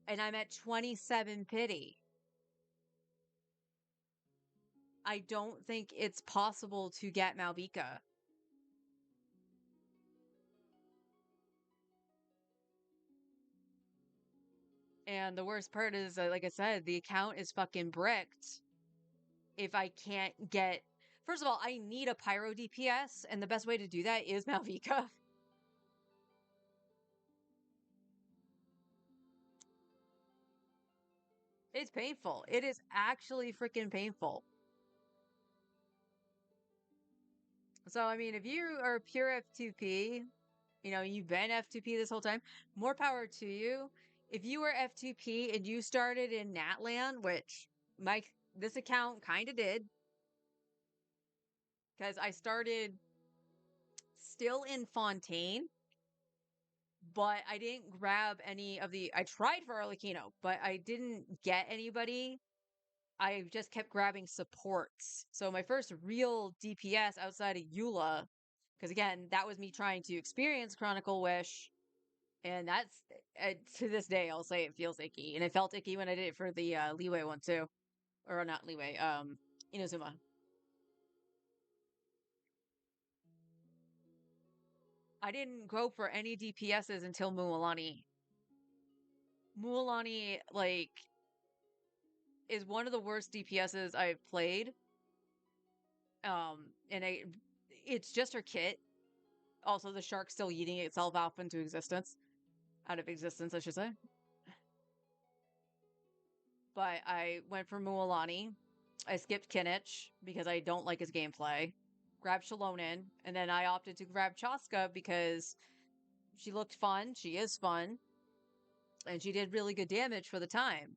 And I'm at 27 pity. I don't think it's possible to get Malvika. And the worst part is, like I said, the account is fucking bricked. If I can't get... First of all, I need a Pyro DPS, and the best way to do that is Malvika. It's painful. It is actually freaking painful. So, I mean, if you are pure F2P, you know, you've been F2P this whole time, more power to you. If you were F2P and you started in Natlan, which this account kind of did, because I started still in Fontaine, but I didn't grab any of the... I tried for Arlecchino, but I didn't get anybody. I just kept grabbing supports. So my first real DPS outside of Eula, because again, that was me trying to experience Chronicle Wish, and that's, to this day, I'll say it feels icky. And it felt icky when I did it for the Leeway one too. Or not Leeway, Inazuma. I didn't go for any DPSs until Mualani. Mualani, like, is one of the worst DPSs I've played. And it's just her kit. Also, the shark still eating itself out into existence. Out of existence, I should say. But I went for Mualani. I skipped Kinnich because I don't like his gameplay. Grabbed Shalonen, and then I opted to grab Chaska because she looked fun. She is fun. And she did really good damage for the time.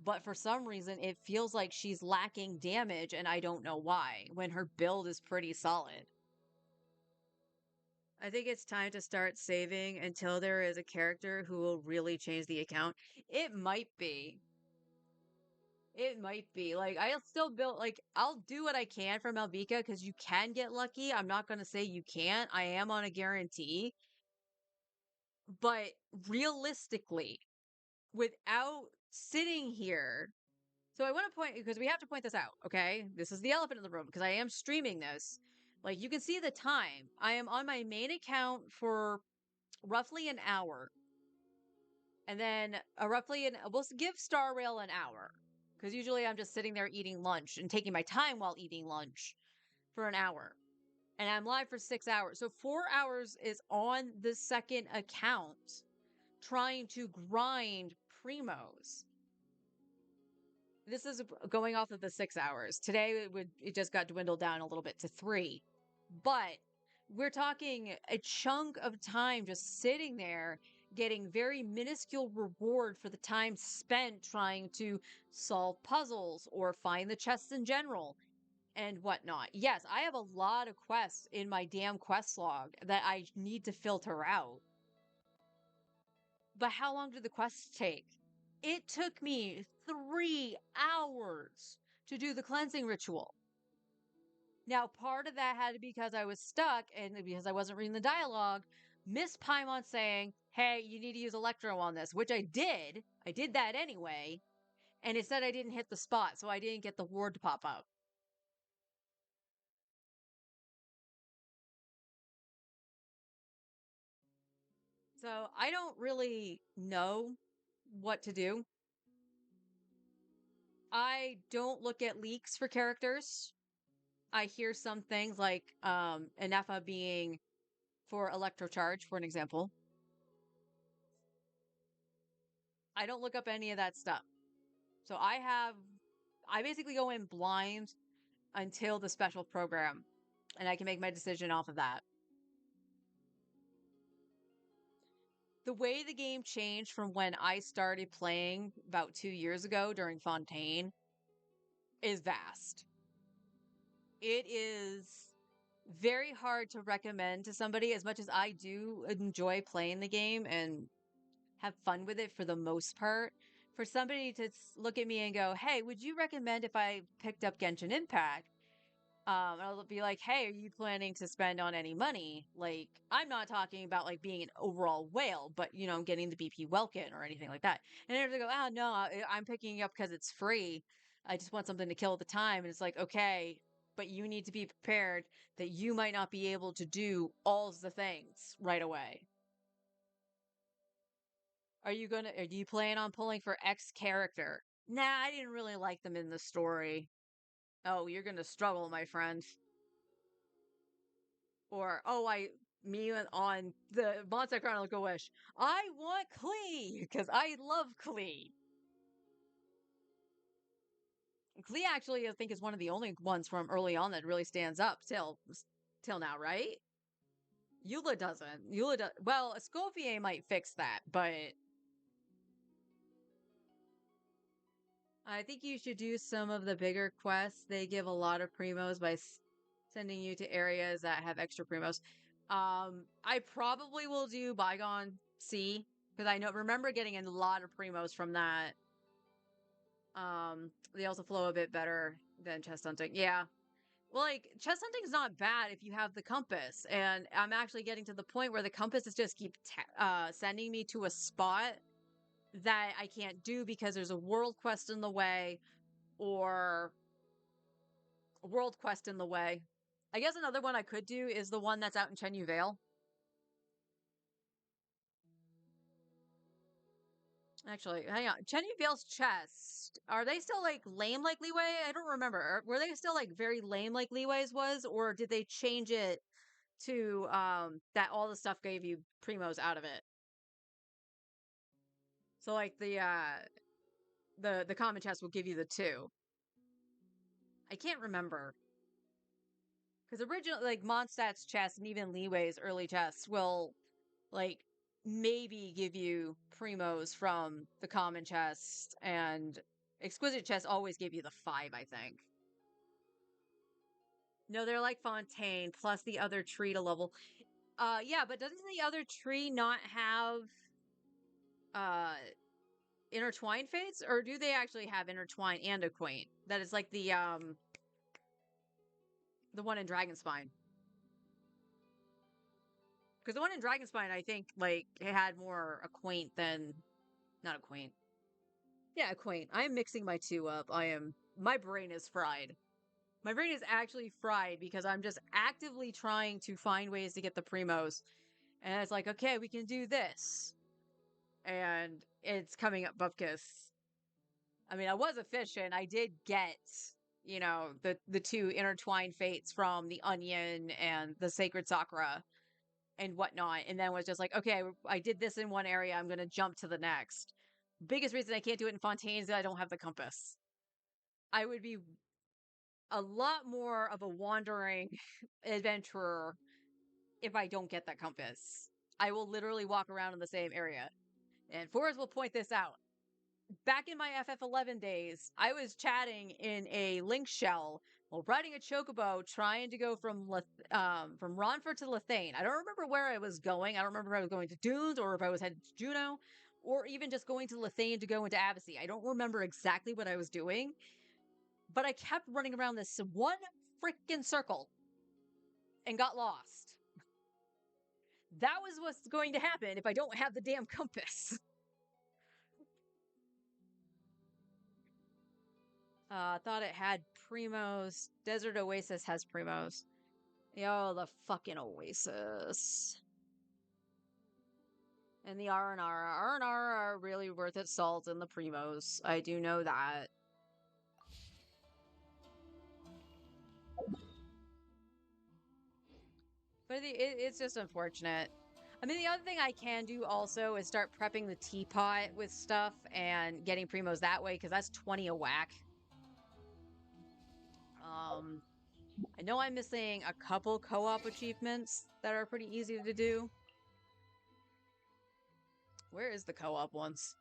But for some reason, it feels like she's lacking damage, and I don't know why, when her build is pretty solid. I think it's time to start saving until there is a character who will really change the account. It might be. It might be. Like, I'll still build, like, I'll do what I can for Malvika, because you can get lucky. I'm not going to say you can't. I am on a guarantee. But realistically, without sitting here... So I want to point, because we have to point this out, okay? This is the elephant in the room, because I am streaming this. Like, you can see the time. I am on my main account for roughly an hour. And then we'll give Star Rail an hour. Because usually I'm just sitting there eating lunch and taking my time while eating lunch for an hour. And I'm live for 6 hours. So 4 hours is on the second account trying to grind primos. This is going off of the 6 hours. Today it just got dwindled down a little bit to 3. But we're talking a chunk of time just sitting there getting very minuscule reward for the time spent trying to solve puzzles or find the chests in general and whatnot. Yes, I have a lot of quests in my damn quest log that I need to filter out. But how long did the quests take? It took me 3 hours to do the cleansing ritual. Now, part of that had to be because I was stuck and because I wasn't reading the dialogue. Miss Paimon saying, hey, you need to use Electro on this, which I did. I did that anyway. And it said I didn't hit the spot, so I didn't get the ward to pop up. So I don't really know what to do. I don't look at leaks for characters. I hear some things like Anafa being for Electrocharge, for an example. I don't look up any of that stuff. So I basically go in blind until the special program, and I can make my decision off of that. The way the game changed from when I started playing about 2 years ago during Fontaine is vast. It is very hard to recommend to somebody, as much as I do enjoy playing the game and have fun with it for the most part. For somebody to look at me and go, hey, would you recommend if I picked up Genshin Impact? I'll be like, hey, are you planning to spend on any money? Like, I'm not talking about like being an overall whale, but you know, getting the BP Welkin or anything like that. And they're go, oh no, I'm picking it up because it's free. I just want something to kill the time. And it's like, okay, but you need to be prepared that you might not be able to do all the things right away. Are you planning on pulling for X character? Nah, I didn't really like them in the story. Oh, you're gonna struggle, my friend. Or, me on the Monster Chronicle Wish. I want Klee, because I love Klee. Klee actually, I think, is one of the only ones from early on that really stands up till now, right? Eula doesn't. Well, Escoffier might fix that, but I think you should do some of the bigger quests. They give a lot of primos by sending you to areas that have extra primos. I probably will do Bygone Sea because remember getting a lot of primos from that. They also flow a bit better than chest hunting. Yeah. Well, like, chest hunting is not bad if you have the compass, and I'm actually getting to the point where the compass is just keep sending me to a spot that I can't do because there's a world quest in the way, or a world quest in the way. I guess another one I could do is the one that's out in Chenyu Vale. Actually, hang on. Chenyu Vale's chest. Are they still like lame like Leeway? I don't remember. Were they still like very lame like Leeway's was, or did they change it to that all the stuff gave you primos out of it? So like the common chest will give you the 2. I can't remember. Because original like Mondstadt's chest and even Leeway's early chests will like maybe give you primos from the common chest, and exquisite chest always give you the 5, I think. No, they're like Fontaine plus the other tree to level. Yeah, but doesn't the other tree not have intertwined fates, or do they actually have intertwine and acquaint? That is like the one in Dragonspine. Because the one in Dragonspine, I think, like, it had more acquaint than... Not acquaint. Yeah, acquaint. I am mixing my 2 up. My brain is fried. My brain is actually fried because I'm just actively trying to find ways to get the primos. And it's like, okay, we can do this. And it's coming up Bupkis. I mean, I was efficient. I did get, the two intertwined fates from the Onion and the Sacred Sakura and whatnot, and then was just like, okay, I did this in one area, I'm gonna jump to the next. Biggest reason I can't do it in Fontaine is that I don't have the compass. I would be a lot more of a wandering adventurer if I don't get that compass. I will literally walk around in the same area. And Forrest will point this out. Back in my FF11 days, I was chatting in a link shell while riding a chocobo, trying to go from Ronfort to Lethane. I don't remember where I was going. I don't remember if I was going to Dunes or if I was headed to Juno, or even just going to Lethane to go into Abbey. I don't remember exactly what I was doing, but I kept running around this one freaking circle and got lost. That was what's going to happen if I don't have the damn compass. Thought it had Primos. Desert Oasis has Primos. Yo, the fucking Oasis. And the R&R. R&R are really worth its salt in the Primos. I do know that. But it's just unfortunate. I mean, the other thing I can do also is start prepping the teapot with stuff and getting Primos that way, because that's 20 a whack. I know I'm missing a couple co-op achievements that are pretty easy to do. Where is the co-op ones?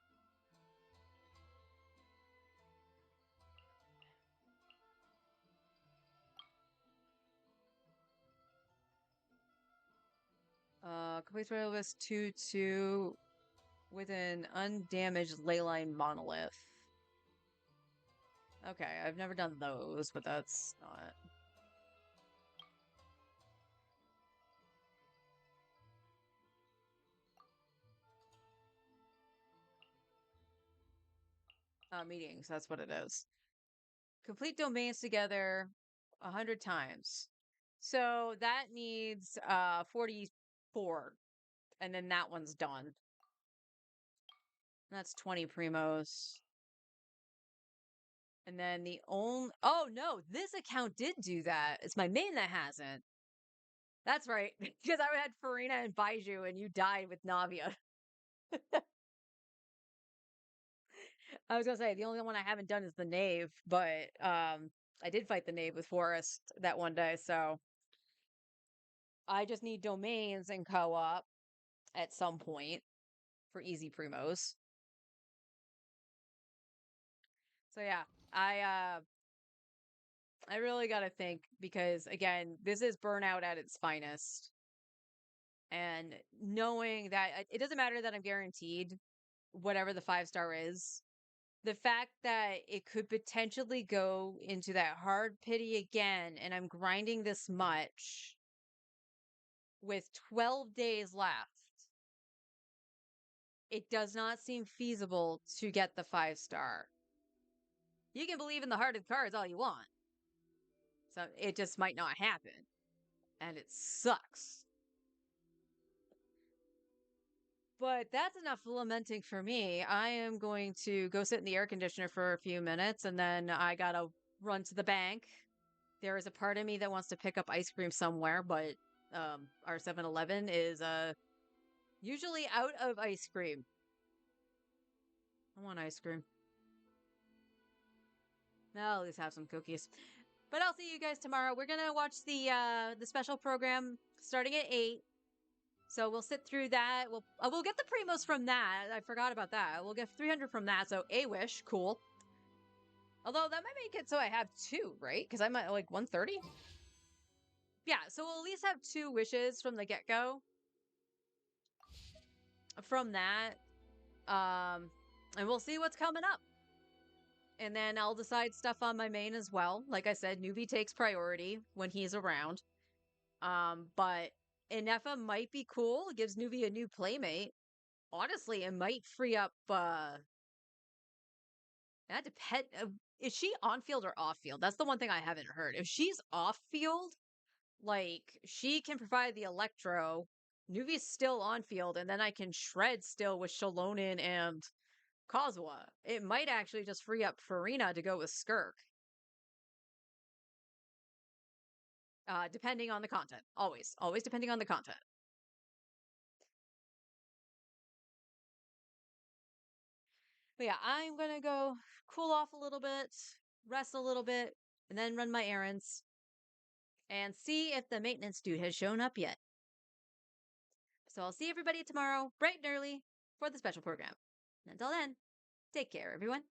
Complete Royal List 2-2 with an undamaged leyline monolith. Okay, I've never done those, but that's not... meetings, that's what it is. Complete domains together 100 times. So that needs 44. And then that one's done. That's 20 primos. And then the only... Oh, no, this account did do that. It's my main that hasn't. That's right. Because I had Farina and Baiju and you died with Navia. I was gonna say, the only one I haven't done is the Knave, but I did fight the Knave with Forrest that one day, so I just need domains and co-op at some point for easy primos. So yeah, I really gotta think, because again, this is burnout at its finest. And knowing that it doesn't matter that I'm guaranteed whatever the 5-star is, the fact that it could potentially go into that hard pity again, and I'm grinding this much with 12 days left, it does not seem feasible to get the 5-star. You can believe in the hearted cards all you want. So it just might not happen. And it sucks. But that's enough lamenting for me. I am going to go sit in the air conditioner for a few minutes, and then I gotta run to the bank. There is a part of me that wants to pick up ice cream somewhere, but our 7-Eleven is usually out of ice cream. I want ice cream. I'll at least have some cookies. But I'll see you guys tomorrow. We're gonna watch the special program starting at 8. So we'll sit through that. We'll get the primos from that. I forgot about that. We'll get 300 from that. So a wish, cool. Although that might make it so I have 2, right? Because I'm at like 130. Yeah, so we'll at least have 2 wishes from the get-go. From that. And we'll see what's coming up. And then I'll decide stuff on my main as well. Like I said, Newbie takes priority when he's around. But Inefa might be cool. It gives Newbie a new playmate. Honestly, it might free up, that depend. Is she on field or off field? That's the one thing I haven't heard. If she's off field, like, she can provide the Electro. Newbie's still on field, and then I can shred still with Shalonin and Kazuha. It might actually just free up Farina to go with Skirk. Depending on the content. Always. Always depending on the content. But yeah, I'm gonna go cool off a little bit, rest a little bit, and then run my errands and see if the maintenance dude has shown up yet. So I'll see everybody tomorrow, bright and early, for the special program. Until then, take care, everyone.